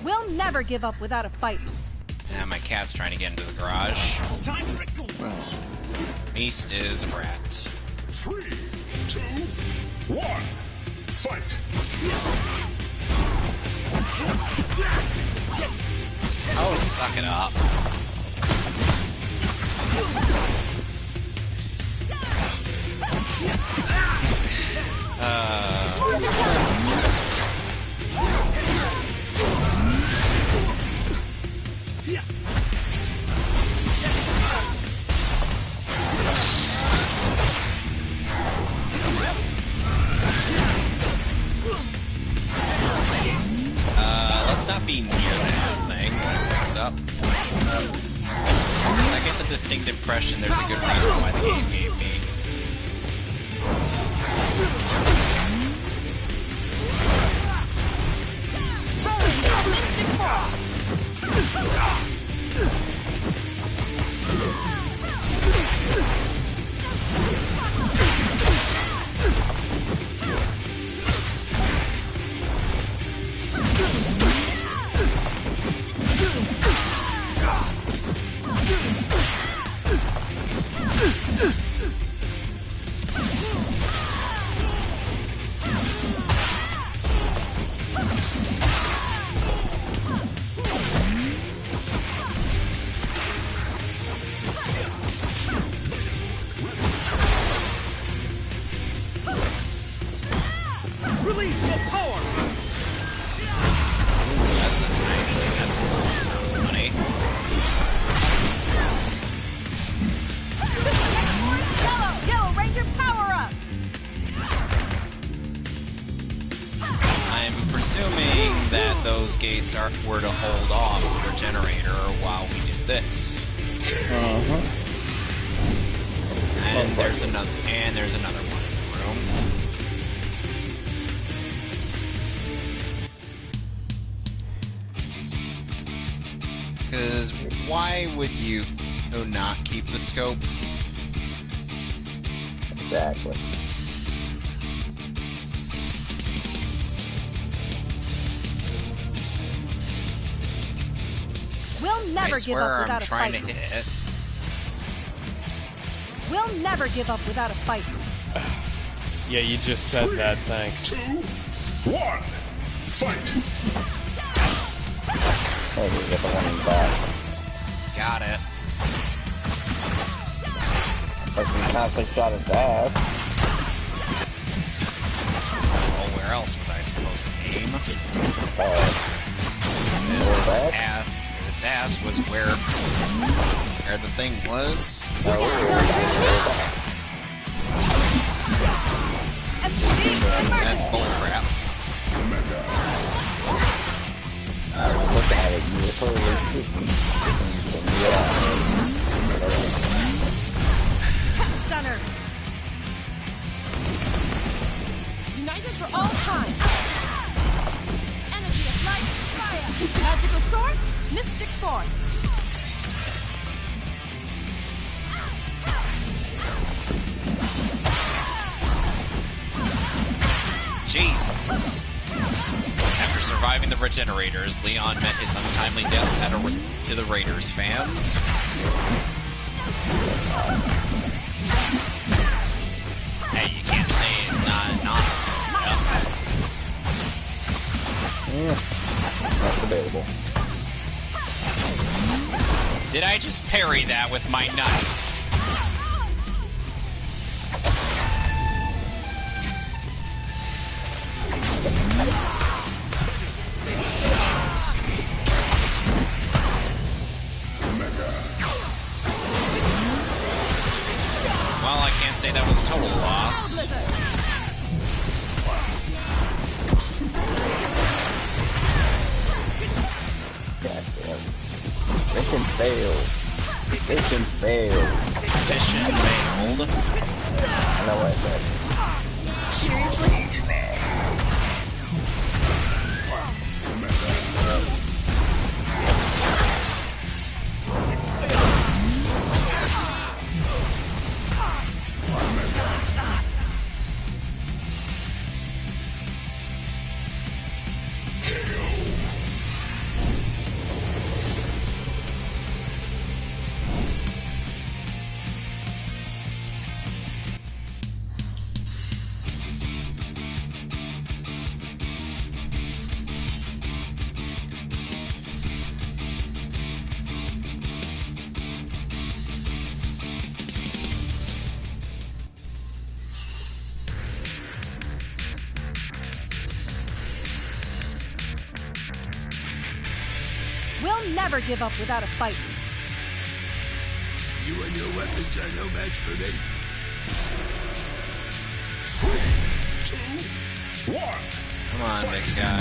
We'll never give up without a fight.
My cat's trying to get into the garage.
It's time for it.
Beast is a brat.
3, 2, 1, fight.
Oh, suck it up. Let's not be near that thing when it wakes up. I get the distinct impression there's a good reason why the game gave me.
Release the power.
That's a lot of money.
Yellow Ranger power up!
I'm presuming that those gates were to hold off the regenerator while we did this. And there's another one in the room. Because why would you not keep the scope?
Exactly.
We'll never
I
give
swear
up
I'm
without a
trying
fight.
to hit it.
We'll never give up without a fight.
Yeah, you just said that, thanks.
2, 1, fight.
Oh, you get the one in the back.
Got it.
But you constantly shot his ass.
Well, where else was I supposed to aim? Its ass was where the thing was. That's bullcrap.
Look at it, you totally shooting.
Stunner. United for all time. Energy of light, fire. Magical source, mystic force.
Jesus. After surviving the regenerators, Leon met his untimely death to the Raiders fans. Hey, you can't say it's not an honor.
That's debatable.
Did I just parry that with my knife? Well, I can't say that was a total loss.
failed. Mission failed.
Mission failed.
I know what I said.
Seriously? We'll never give up without a fight.
You and your weapons are no match for me. 3, 2, 1.
Come on, big guy.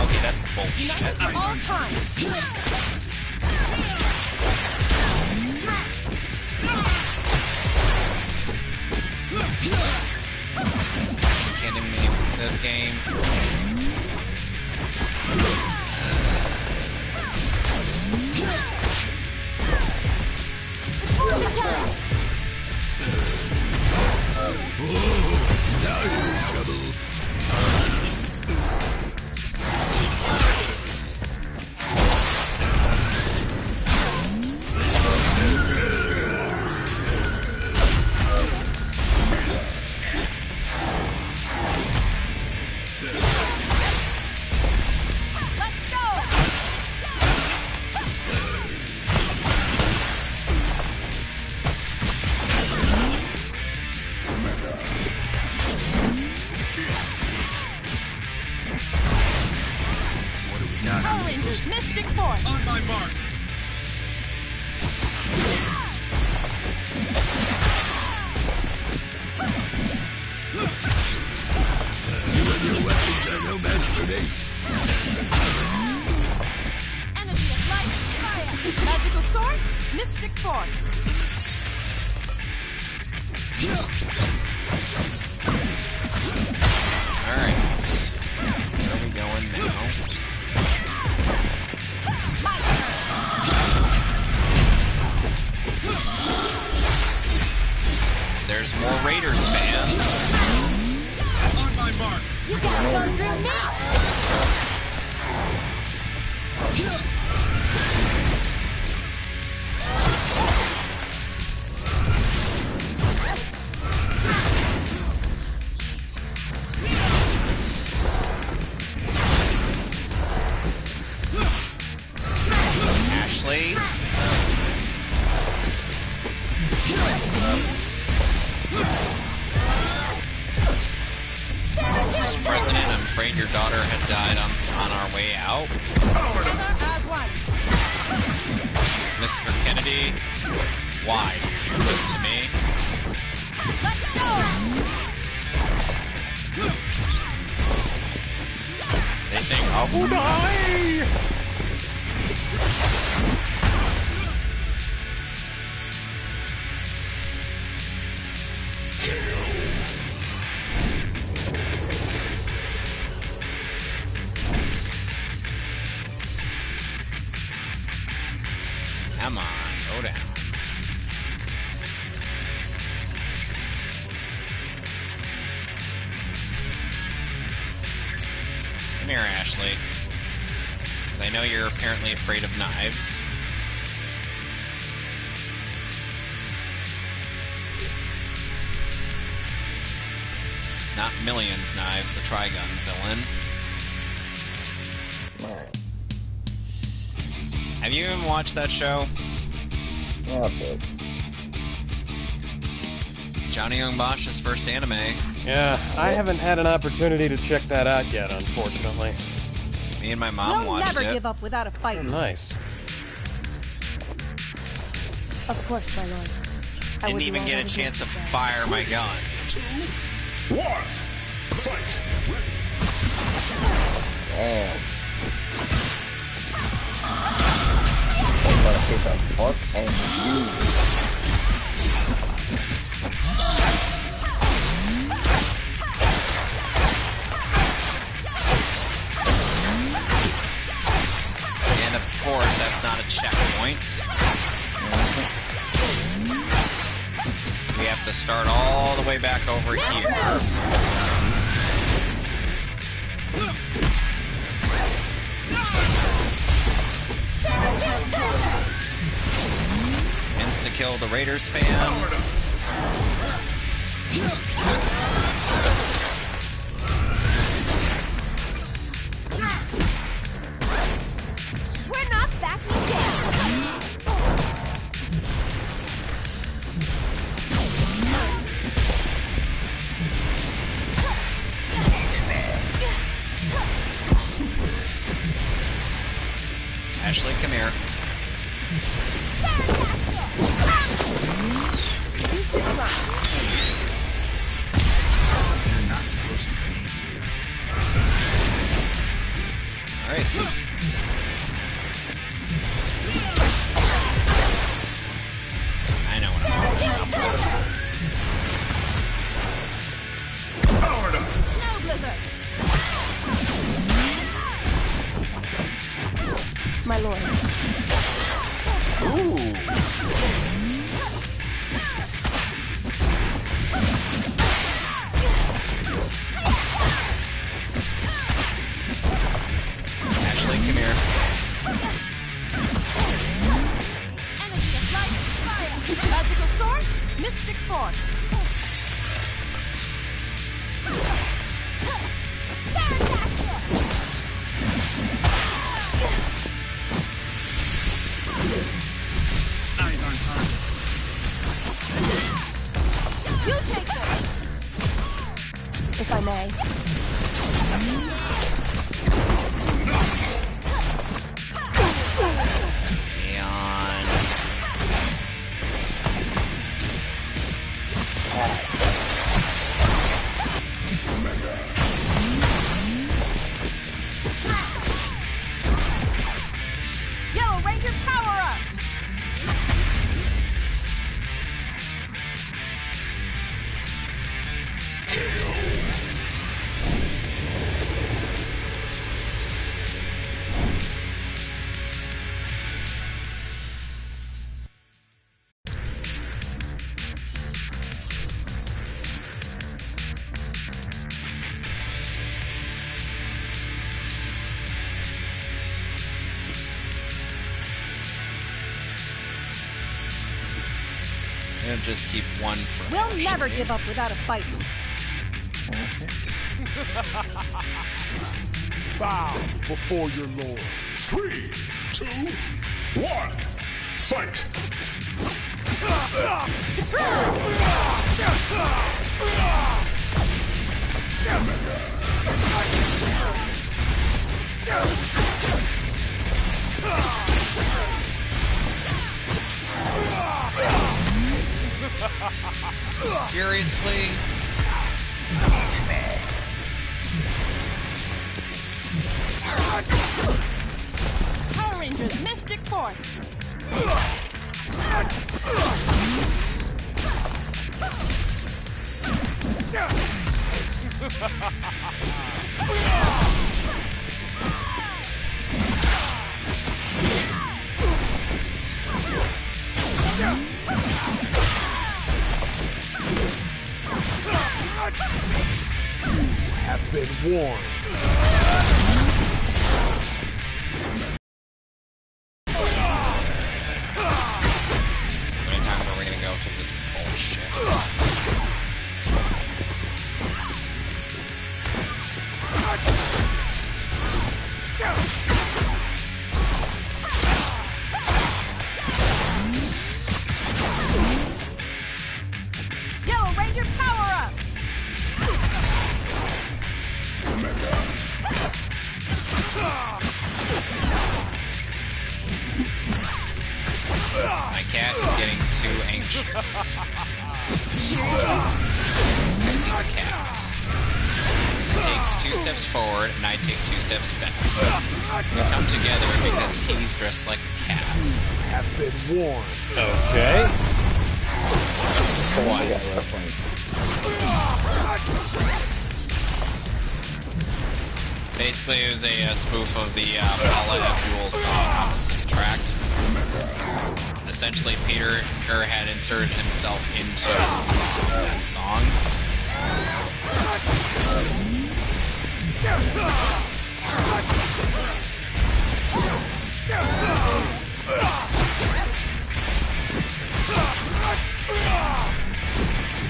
Okay, that's bullshit.
For all time.
Kidding me? This game.
Now you're in trouble.
Power Rangers, Mystic Force.
On my mark. You and your weapons are no match for me.
Energy of light, fire. Magical sword, Mystic Force.
Alright. Where are we going now? There's more Raiders fans.
On my mark.
You gotta go through me.
Ashley. Mr. President, I'm afraid your daughter had died on our way out.
Together as one.
Mr. Kennedy, why do you do this to me?
Let's go.
They sing, "Abu die!" Come on, go down. Come here, Ashley. Because I know you're apparently afraid of knives. Not Millions Knives, the Trigun villain.
Alright.
Have you even watched that show?
Yeah, okay.
Johnny Young Bosch's first anime.
Yeah, I haven't had an opportunity to check that out yet, unfortunately.
Me and my mom
We'll
watched
never
it.
give up without a fight.
Oh, nice.
Of course, my lord. I
Didn't
would do
even
all
get
that
a chance to
again.
fire my gun.
2, 1.
Damn. I'm gonna pick up fork and
And of course, that's not a checkpoint. We have to start all the way back over here. Insta-kill the Raiders fan.
We're not backing down.
Ashley, come here.
You're not supposed to be.
Alright. I know what I'm doing.
Powered up.
Snow blizzard.
My lord.
Ooh. Ashley, come here.
Energy of light, fire. Magical sword, mystic force.
Eyes on target.
You take this.
If I may.
Neon.
Yellow Ranger power up.
And just keep one for
We'll
Ashley.
never give up without a fight.
Bow before your lord. 3, 2, 1. Fight.
Seriously?
Power Rangers, mystic force.
Have been warned.
How many times are we gonna go through this bullshit?
Yellow Ranger power up.
My cat is getting too anxious. Because he's a cat. takes 2 steps forward, and I take 2 steps back. We come together because he's dressed like a cat.
Have been warned.
Okay.
I got reference.
Basically, it was a spoof of the Paula Abdul song, Opposites Attract. Essentially, Peter had inserted himself into that song.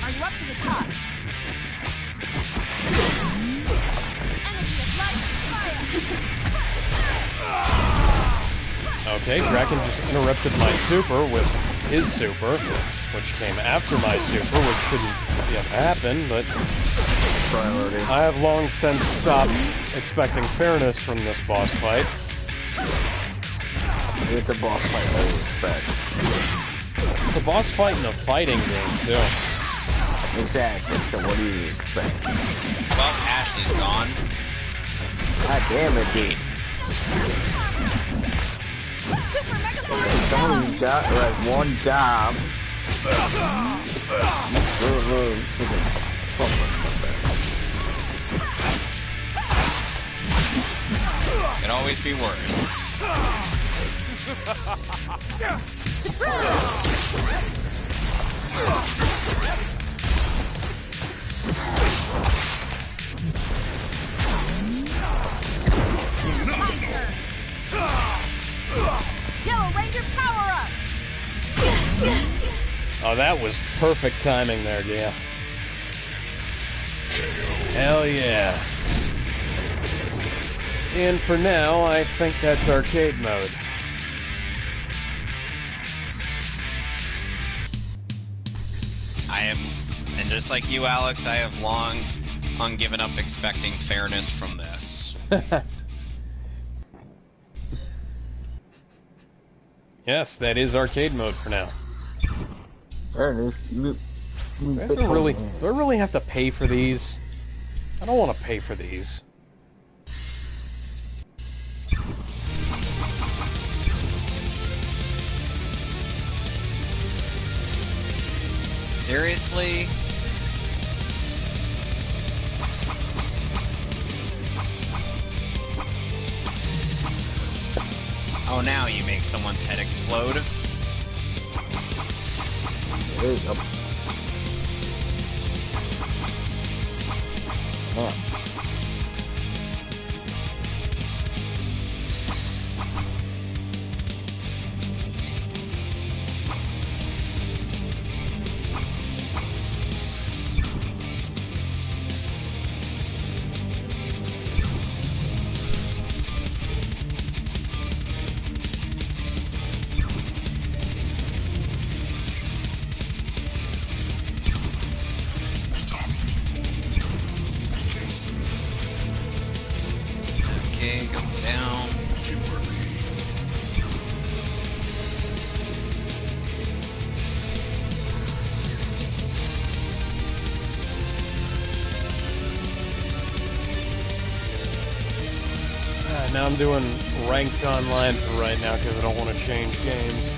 Are you up to the task? Energy of light and fire.
Okay, Kraken just interrupted my super with his super, which came after my super, which shouldn't have happened, but
Priority.
I have long since stopped expecting fairness from this boss fight.
It's a boss fight, I respect.
It's a boss fight in a fighting game, too.
Exactly, so what do you expect?
Well, Ashley's gone.
God damn it, dude. Somebody's got like one job.
Could always be worse.
Yellow Ranger power up!
Oh, that was perfect timing there, Gia. Hell yeah. And for now, I think that's arcade mode.
And just like you, Alex, I have long given up expecting fairness from this.
Yes, that is arcade mode for now.
Fairness.
Do I really have to pay for these? I don't want to pay for these.
Seriously? Oh, now you make someone's head explode?
There you go. Yeah.
Okay, go down.
Now I'm doing ranked online for right now because I don't want to change games.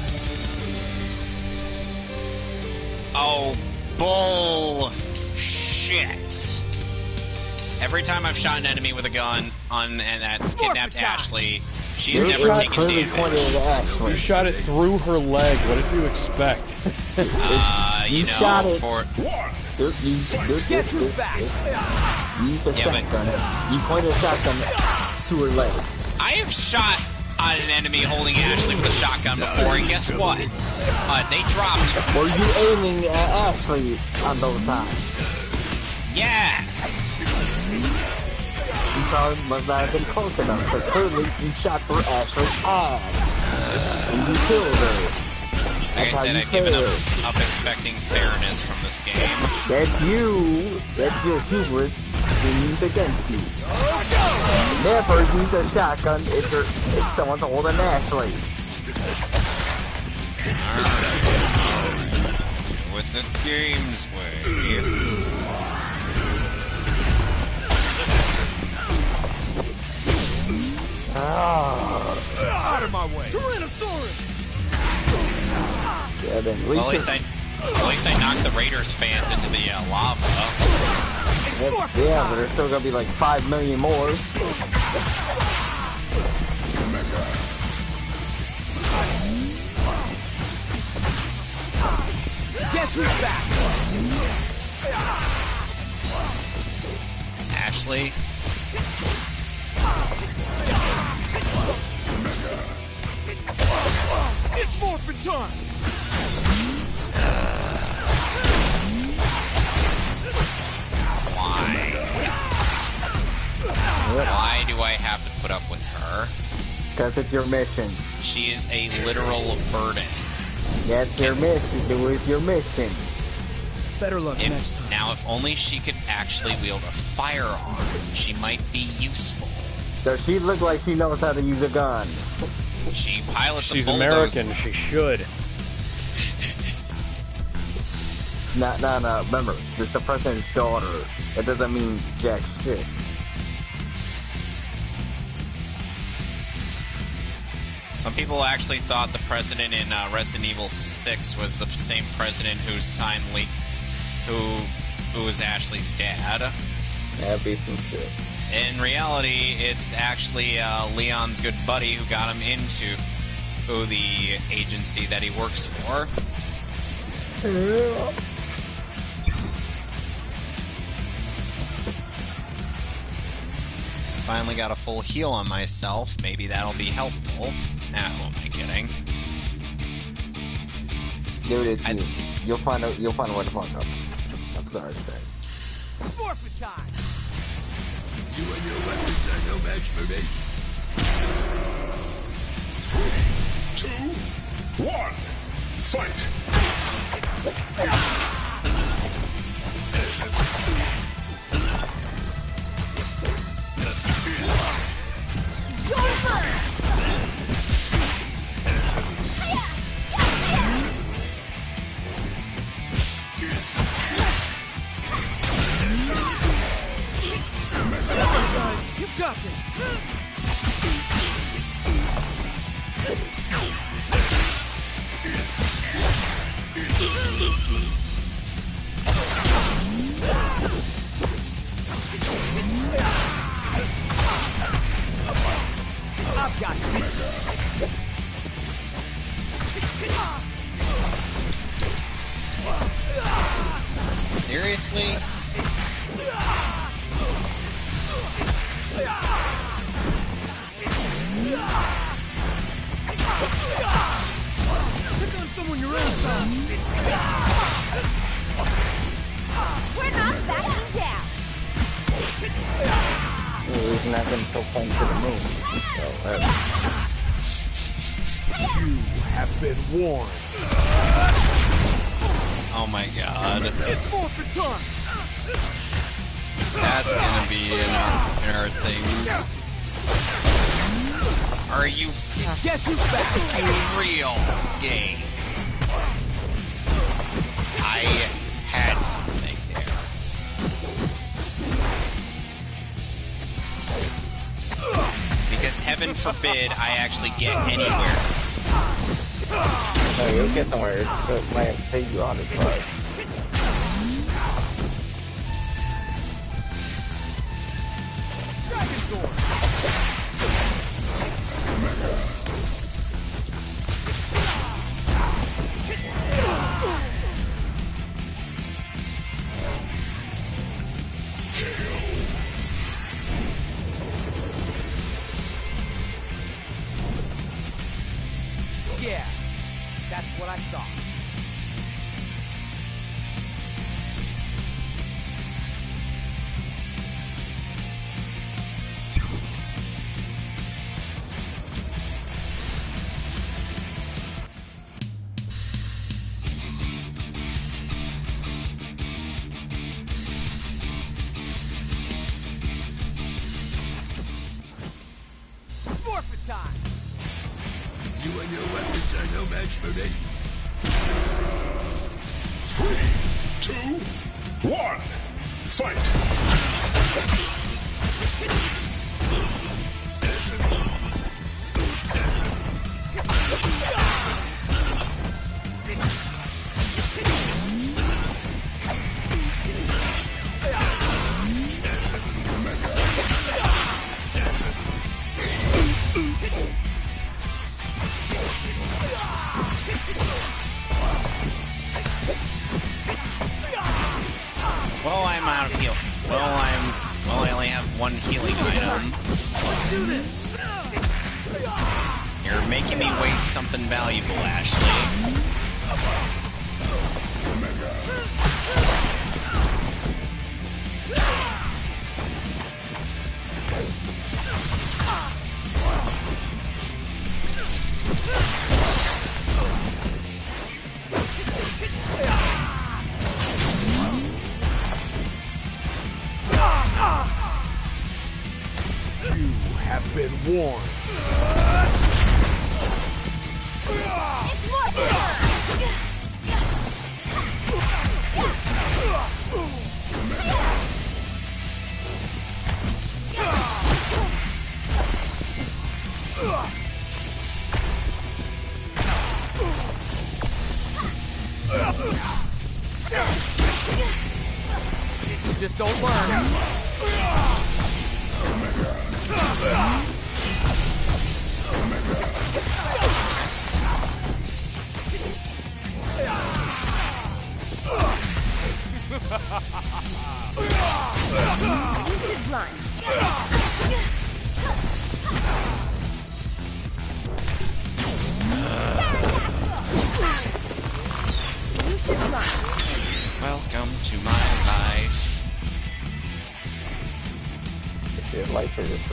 Oh, bullshit. Every time I've shot an enemy with a gun and that's kidnapped Ashley, she's never taken damage.
You shot it through her leg. What did you expect?
You know, for...
Guess who's back?
Use the shotgun. You pointed a shotgun to her leg.
I have shot an enemy holding Ashley with a shotgun before, and guess what? They dropped her.
Were you aiming at Ashley on those times?
Yes!
You probably must not have been close enough, so clearly you shot for Ashley's ass. And you killed her.
Like I said, I've given up expecting fairness from this game.
That's you. That's your hubris being used against you. Never use a shotgun if someone's holding Ashley.
With the game's way.
Out of my way! Tyrannosaurus!
Yeah, then
Well, at least I knocked the Raiders fans into the lava.
yeah, but there's still gonna be like 5 million more.
Guess who's back?
Ashley.
It's morphin' time!
Why do I have to put up with her?
Because it's your mission.
She is a literal burden.
That's your mission. Do it your mission.
Better luck next time.
Now, if only she could actually wield a firearm, she might be useful.
Does she look like she knows how to use a gun?
She pilots
She's
a bulldozer.
American. She should.
No. Remember, it's the president's daughter. It doesn't mean jack shit.
Some people actually thought the president in Resident Evil 6 was the same president who signed who was Ashley's dad.
That'd be some shit.
In reality, it's actually Leon's good buddy who got him into the agency that he works for.
Yeah.
Finally got a full heal on myself. Maybe that'll be helpful. Who am I kidding?
Dude, you'll find a way to fuck up. That's what I say.
Forfeit time!
You and your weapons are no match for me. 3, 2, 1, fight!
You've got this! I've got you!
Seriously?
Pick on someone your own size!
We're not backing down.
He's not gonna so fun to the moon.
You have been warned.
Oh my god.
It's forfeit time!
That's gonna be in our things. Are you
Guess who's back?
real game? I had something there. Because heaven forbid I actually get anywhere.
No, you'll get somewhere. It might take you on its butt.
Dragon Sword! Yeah, that's what I thought. Forfeit time!
You and your weapons are no match for me. 3, 2, 1, fight!
Well, I'm out of heal. Well, I only have one healing item. You're making me waste something valuable, Ashley.
You have been warned. You just don't learn.
You should run. You should run.
Welcome to my life.
Your life is just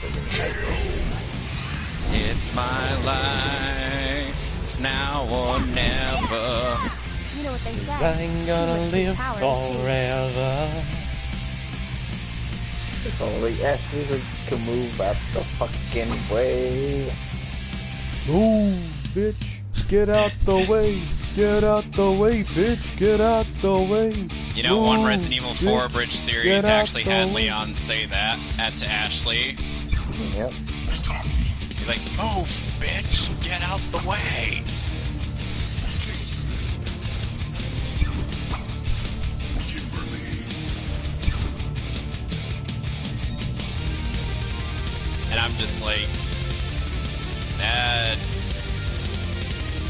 It's my life. It's now or never.
You know what they say.
I ain't gonna live forever.
If only Ashley could move out the fucking way.
Move, bitch. Get out the way. Get out the way, bitch. Get out the way.
You know, one
Move,
Resident Evil 4
bitch.
Bridge series
Get out
actually
the
had
way.
Leon say that to Ashley.
Yep.
He's like, move, bitch, get out the way. And I'm just like,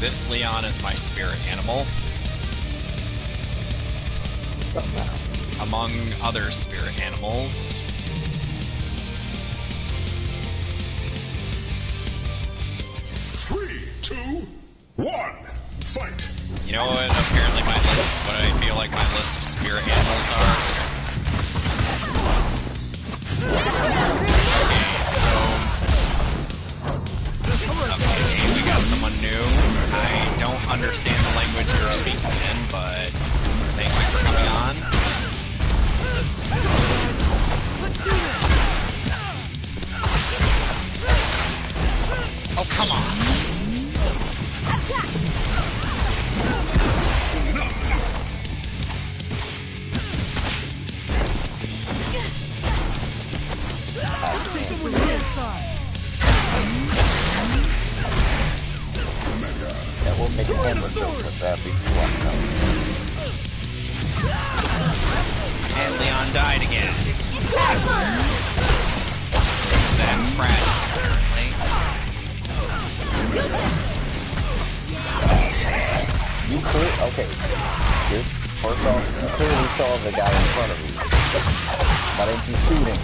this Leon is my spirit animal. Among other spirit animals.
Three, two, one, fight.
You know what? Apparently, what I feel like my list of spirit animals are. Okay, so. Okay, we got someone new. I don't understand the language you're speaking in, but thank you for coming on. Oh, come on.
That will make a hammer though, because that'd be too unknown.
And Leon died again. It's that fragile, apparently.
You could, okay. First off, you clearly saw the guy in front of you. Why didn't you shoot him?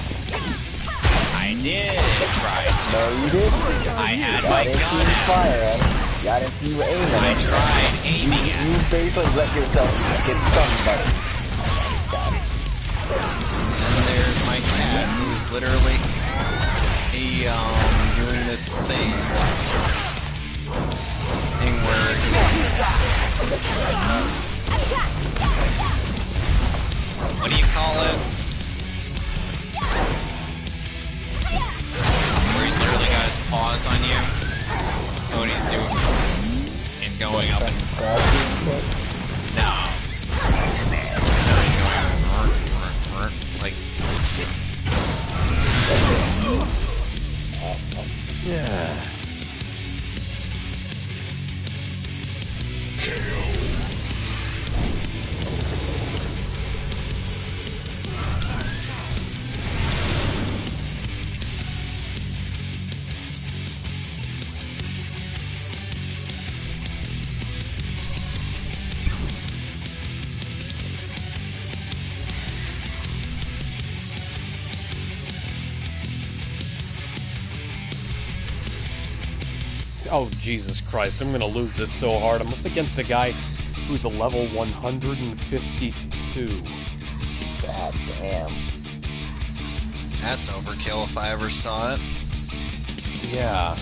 I did try to.
No, you didn't.
I had my gun
Fire
out.
at him. I didn't see you aiming
I
at him.
tried aiming at
You
him.
basically let yourself get stunned by it.
And there's my cat, who's literally doing this thing where he's, what do you call it? Where he's literally got his paws on you. You know what he's doing? He's going up and no, he's going like.
Yeah.
Oh, Jesus Christ, I'm gonna lose this so hard. I'm up against a guy who's a level 152.
God damn.
That's overkill if I ever saw it.
Yeah.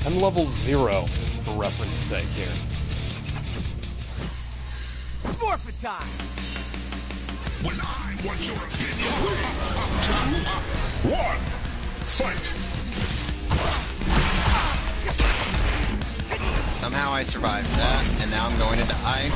I'm level 0, for reference sake here.
Forfeit time!
When I want your opinion. 3, 2, 1, fight!
Somehow I survived that, and now I'm going to die.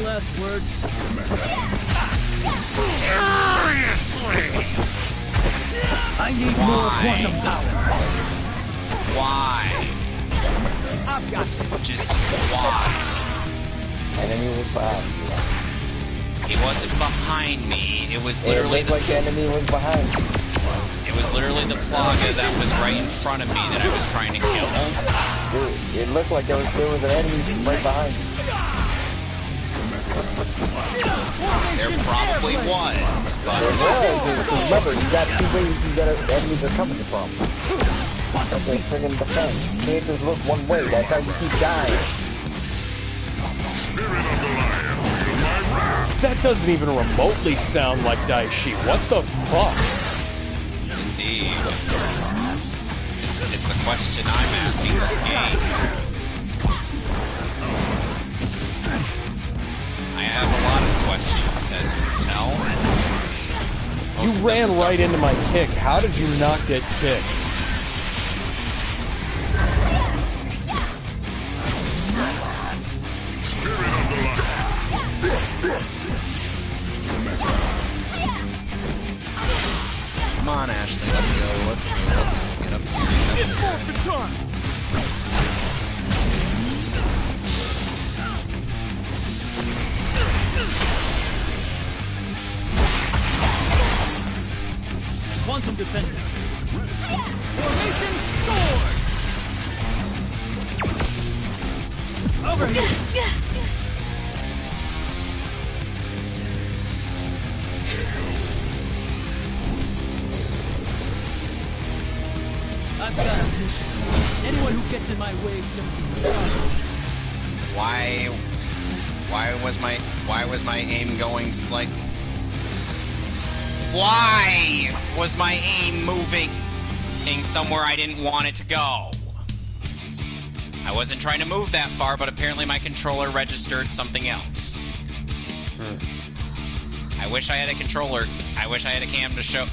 Last words.
Seriously?
I need more quantum power.
Why?
I've got you.
Just why?
Enemy was behind you.
He wasn't behind me. It was literally
It looked like the enemy was behind you.
It was literally the Plaga that was right in front of me that I was trying to kill.
Dude, it looked like there was an enemy right behind you.
There probably was, but...
There was. Remember, you got 2 ways you got enemies are coming from. That's a friggin' defense. You can't just look one way. That's how you keep dying.
Spirit of the lion, feel my wrath.
That doesn't even remotely sound like Daishi. What the fuck?
Indeed. It's the question I'm asking this game. I have a lot of questions, as you can tell. Most
You ran right into my kick. How did you not get kicked?
Spirit of the lion.
Come on, Ashley, let's go. Get up here.
It's forfeit time! Quantum defenders. Formation sword! Over here! I've got a mission. Anyone who gets in my way is gonna be shot.
Why was my aim going slightly? Why was my aim moving somewhere I didn't want it to go? I wasn't trying to move that far, but apparently my controller registered something else. I wish I had a controller. I wish I had a cam to show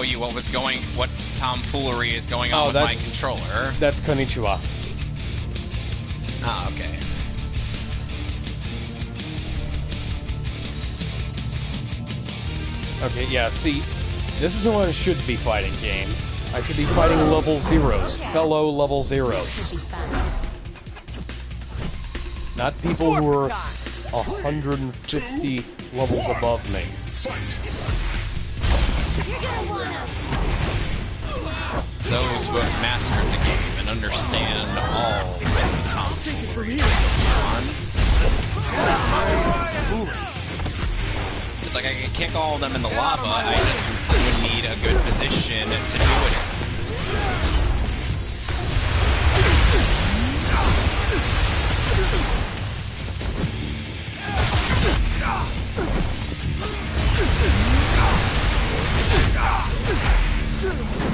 you what tomfoolery is going on with my controller.
That's Konnichiwa.
Ah, okay.
Okay, yeah, see, this is who I should be fighting, game. I should be fighting level 0s, fellow level 0s. Not people who are 150 levels above me.
Those who have mastered the game and understand all that the tomfoolery goes on. It's like I could kick all of them in the lava, I just would need a good position to do it.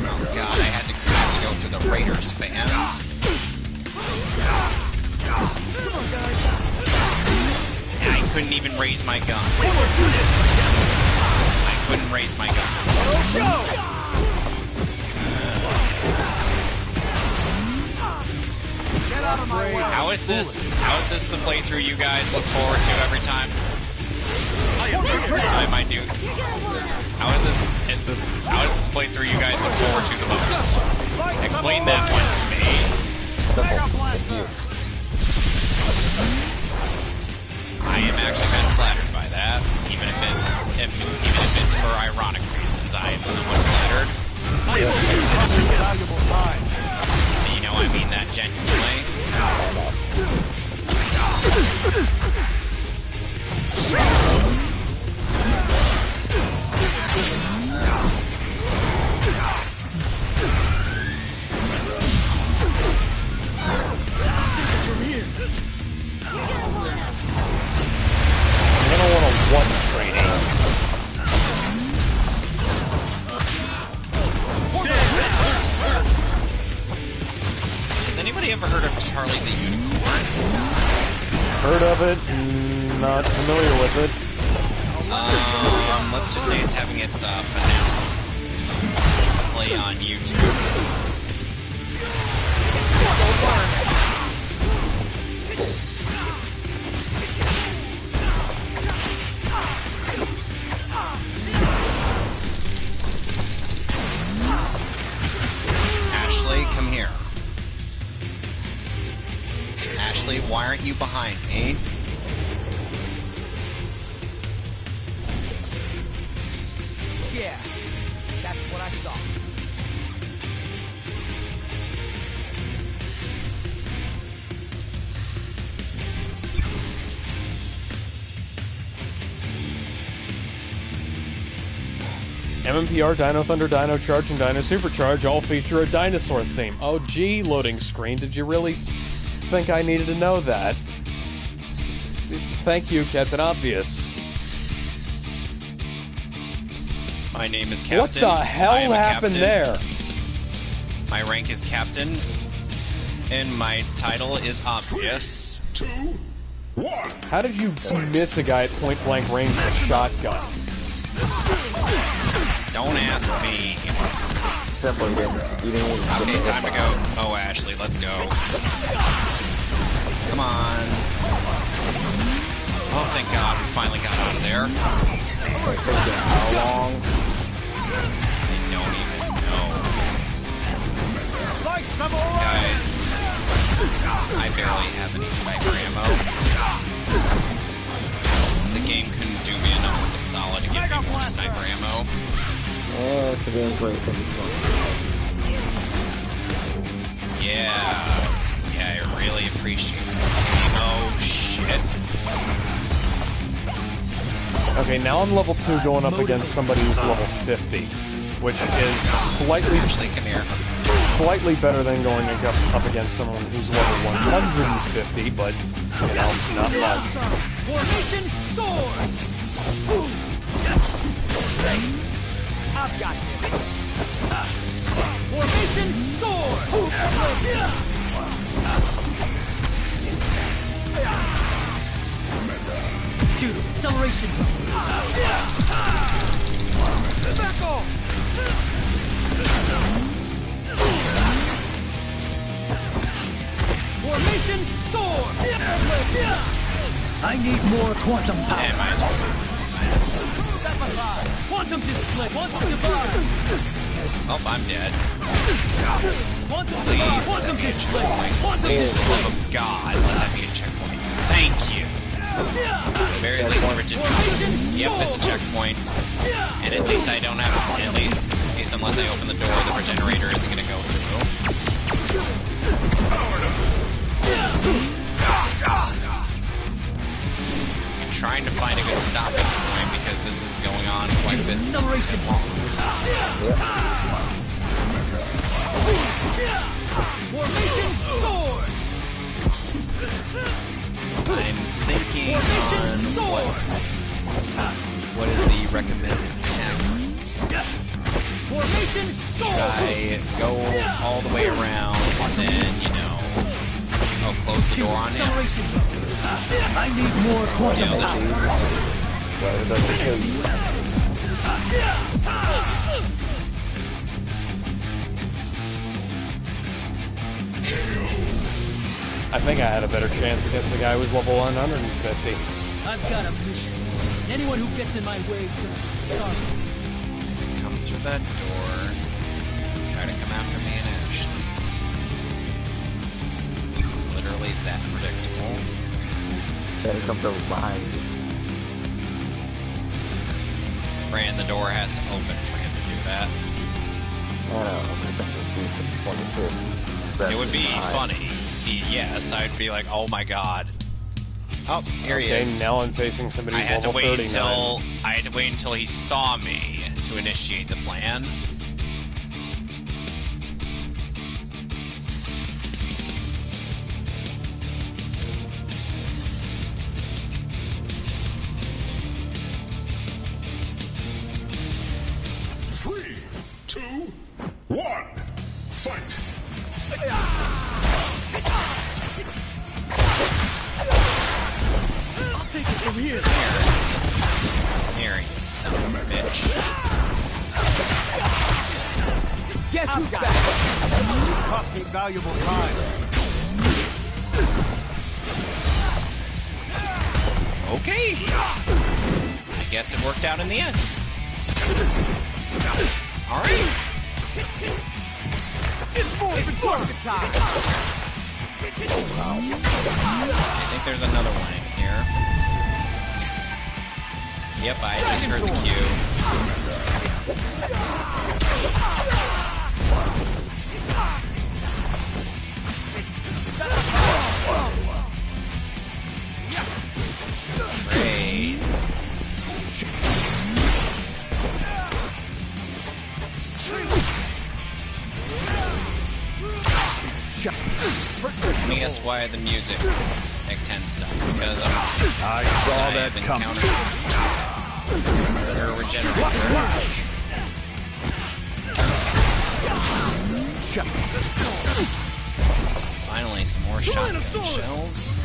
Oh god, I had to go to the Raiders fans. I couldn't even raise my gun. I couldn't raise my gun. How is this the playthrough you guys look forward to every time? I might do. How is this playthrough you guys look forward to the most? Explain that one to me. I am actually kind of flattered by that, even if it's for ironic reasons. I am somewhat flattered. You know, I mean that genuinely.
I'm gonna want a one training.
Has anybody ever heard of Charlie the Unicorn?
Heard of it, not familiar with it.
Let's just say it's having its finale on YouTube. Ashley, come here. Ashley, why aren't you behind me?
Yeah, that's what I saw.
MMPR, Dino Thunder, Dino Charge, and Dino Supercharge all feature a dinosaur theme. Oh gee, loading screen, did you really think I needed to know that? Thank you, Captain Obvious.
My name is Captain.
What the hell happened there?
My rank is Captain, and my title is Obvious.
2, 1.
How did you miss a guy at point-blank range with a shotgun?
Don't ask me.
Simple, you didn't
Okay, time to go. Oh, Ashley, let's go. Come on. Oh, thank God, we finally got out of there.
How long?
I don't even know. Guys, I barely have any sniper ammo. The game couldn't do me enough with the solid to give me more sniper ammo.
Yeah, it's the game's great for this one.
Yeah, I really appreciate it. Oh, shit.
Okay, now I'm level 2 going up against somebody who's level 50, which is slightly
Ashley, come here.
slightly better than going up against someone who's level 150, but, you know, not much.
Formation sword! Yes! I've got this. Formation sword! Dude, acceleration! Back off! Formation sword! I need more quantum power.
Yeah, might as well.
Step aside! Quantum display! Quantum divide!
Oh, I'm dead.
Quantum
Please
divide!
let
Quantum
that be a
display!
checkpoint.
Quantum
For the
display!
love of God, let that be a checkpoint. Thank you. At the very least, the Yep, it's a checkpoint. And at least I don't have, at least unless I open the door, the regenerator isn't going to go through. I'm trying to find a good stopping point because this is going on quite a bit.
Acceleration! Formation sword!
I'm thinking on what is the recommended tactic.
Formation
Should I go all the way around and then, you know, close the door on him?
Acceleration! I need more quantum
You know,
I think I had a better chance against the guy who was level 150.
I've got a mission. Anyone who gets in my way is gonna suck.
Come through that door. Try to come after me and Ashley. It's literally that predictable.
Better come from behind you.
Brand, the door has to open for him to do that. It would be funny. Yes, I'd be like, oh my god. Oh, here he is.
Okay, now I'm facing somebody
I
who's
had to
level
wait
39.
until he saw me to initiate the plan.
Three, two, one, fight!
I'll take it from here.
Here, you son of a bitch.
Guess who's back? It cost me valuable time.
Okay. I guess it worked out in the end. Alright.
It's more than target time.
I think there's another one in here. Yep, I just heard the cue. Great. Let me guess why the music tends to because I saw that coming. Or regenerator. Finally, some more shotgun shells.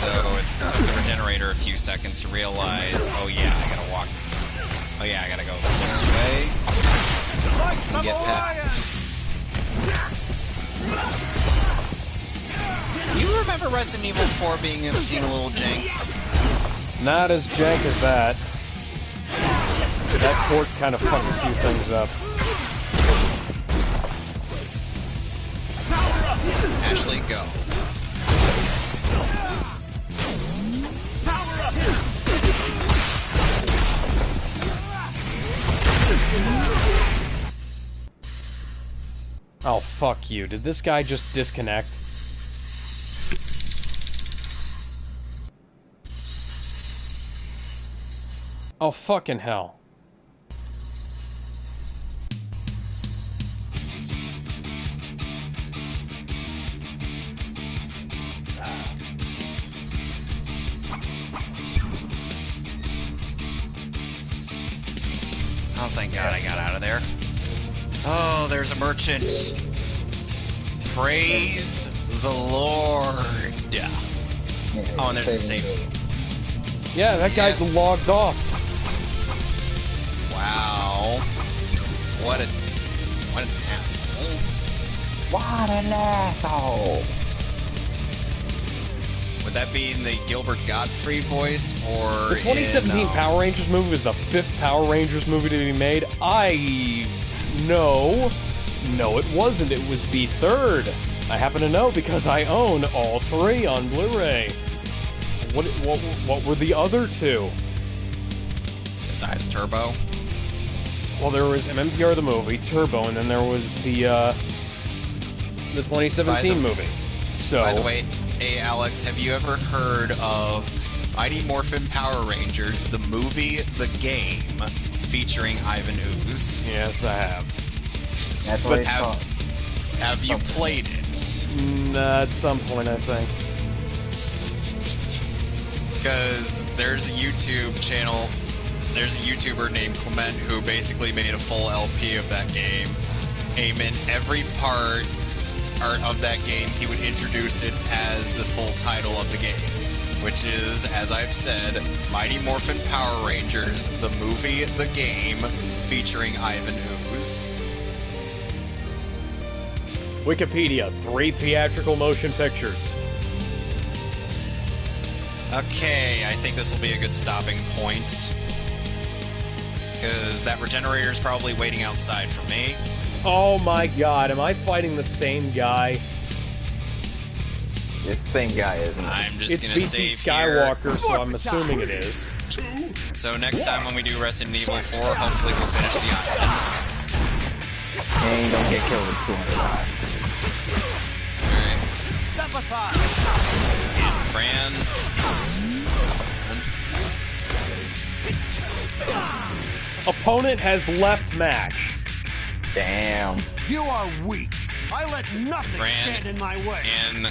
So it took the regenerator a few seconds to realize, oh yeah, I gotta walk. Oh yeah, I gotta go this way. And get past. You remember Resident Evil 4 being a little jank?
Not as jank as that. That port kind of fucked a few things up.
Ashley, go.
Oh, fuck you. Did this guy just disconnect? Oh, fucking hell.
Oh, thank God I got out of there. Oh, there's a merchant. Praise the Lord. Oh, and there's a save.
Yeah, that guy's logged off.
Wow. What an asshole.
What an asshole.
Would that be in the Gilbert Gottfried voice, or
The 2017
in,
Power Rangers movie was the 5th Power Rangers movie to be made. No, it wasn't. It was the 3rd. I happen to know because I own all 3 on Blu-ray. What were the other 2?
Besides Turbo?
Well, there was MMPR the movie, Turbo, and then there was the 2017 movie. So,
by the way, hey Alex, have you ever heard of Mighty Morphin Power Rangers, the movie, the game, featuring Ivan Ooze?
Yes, I have.
That's what it's called.
Have you played it?
At some point, I think.
Because there's a YouTube channel, there's a YouTuber named Clement who basically made a full LP of that game. And in every part of that game, he would introduce it as the full title of the game. which is, as I've said, Mighty Morphin Power Rangers, the movie, the game, featuring Ivan Ooze.
Wikipedia, 3 theatrical motion pictures.
Okay, I think this will be a good stopping point. Because that Regenerator is probably waiting outside for me.
Oh my god, am I fighting the same guy?
It's the same guy, isn't it?
I'm just
It's
gonna
BT
save
Skywalker,
here.
so I'm assuming it is.
So next time when we do Resident Evil 4, hopefully we'll finish the island.
And you don't get killed with 200 lives.
Alright.
Step aside.
And Fran.
Opponent has left match.
Damn.
You are weak. I let nothing
Fran,
stand in my way.
and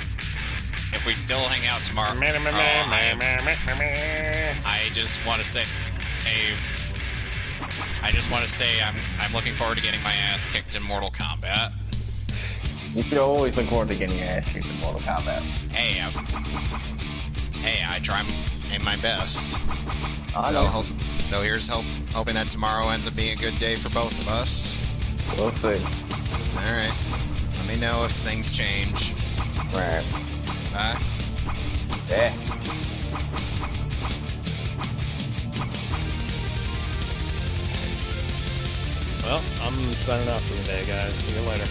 if we still hang out tomorrow, I just want to say, I'm looking forward to getting my ass kicked in Mortal Kombat.
You should always look forward to getting your ass kicked in Mortal Kombat.
Hey, I try my best.
I know.
So here's hoping that tomorrow ends up being a good day for both of us.
We'll see.
Alright. Let me know if things change.
Right.
Bye.
Yeah.
Well, I'm signing off for the day, guys. See you later.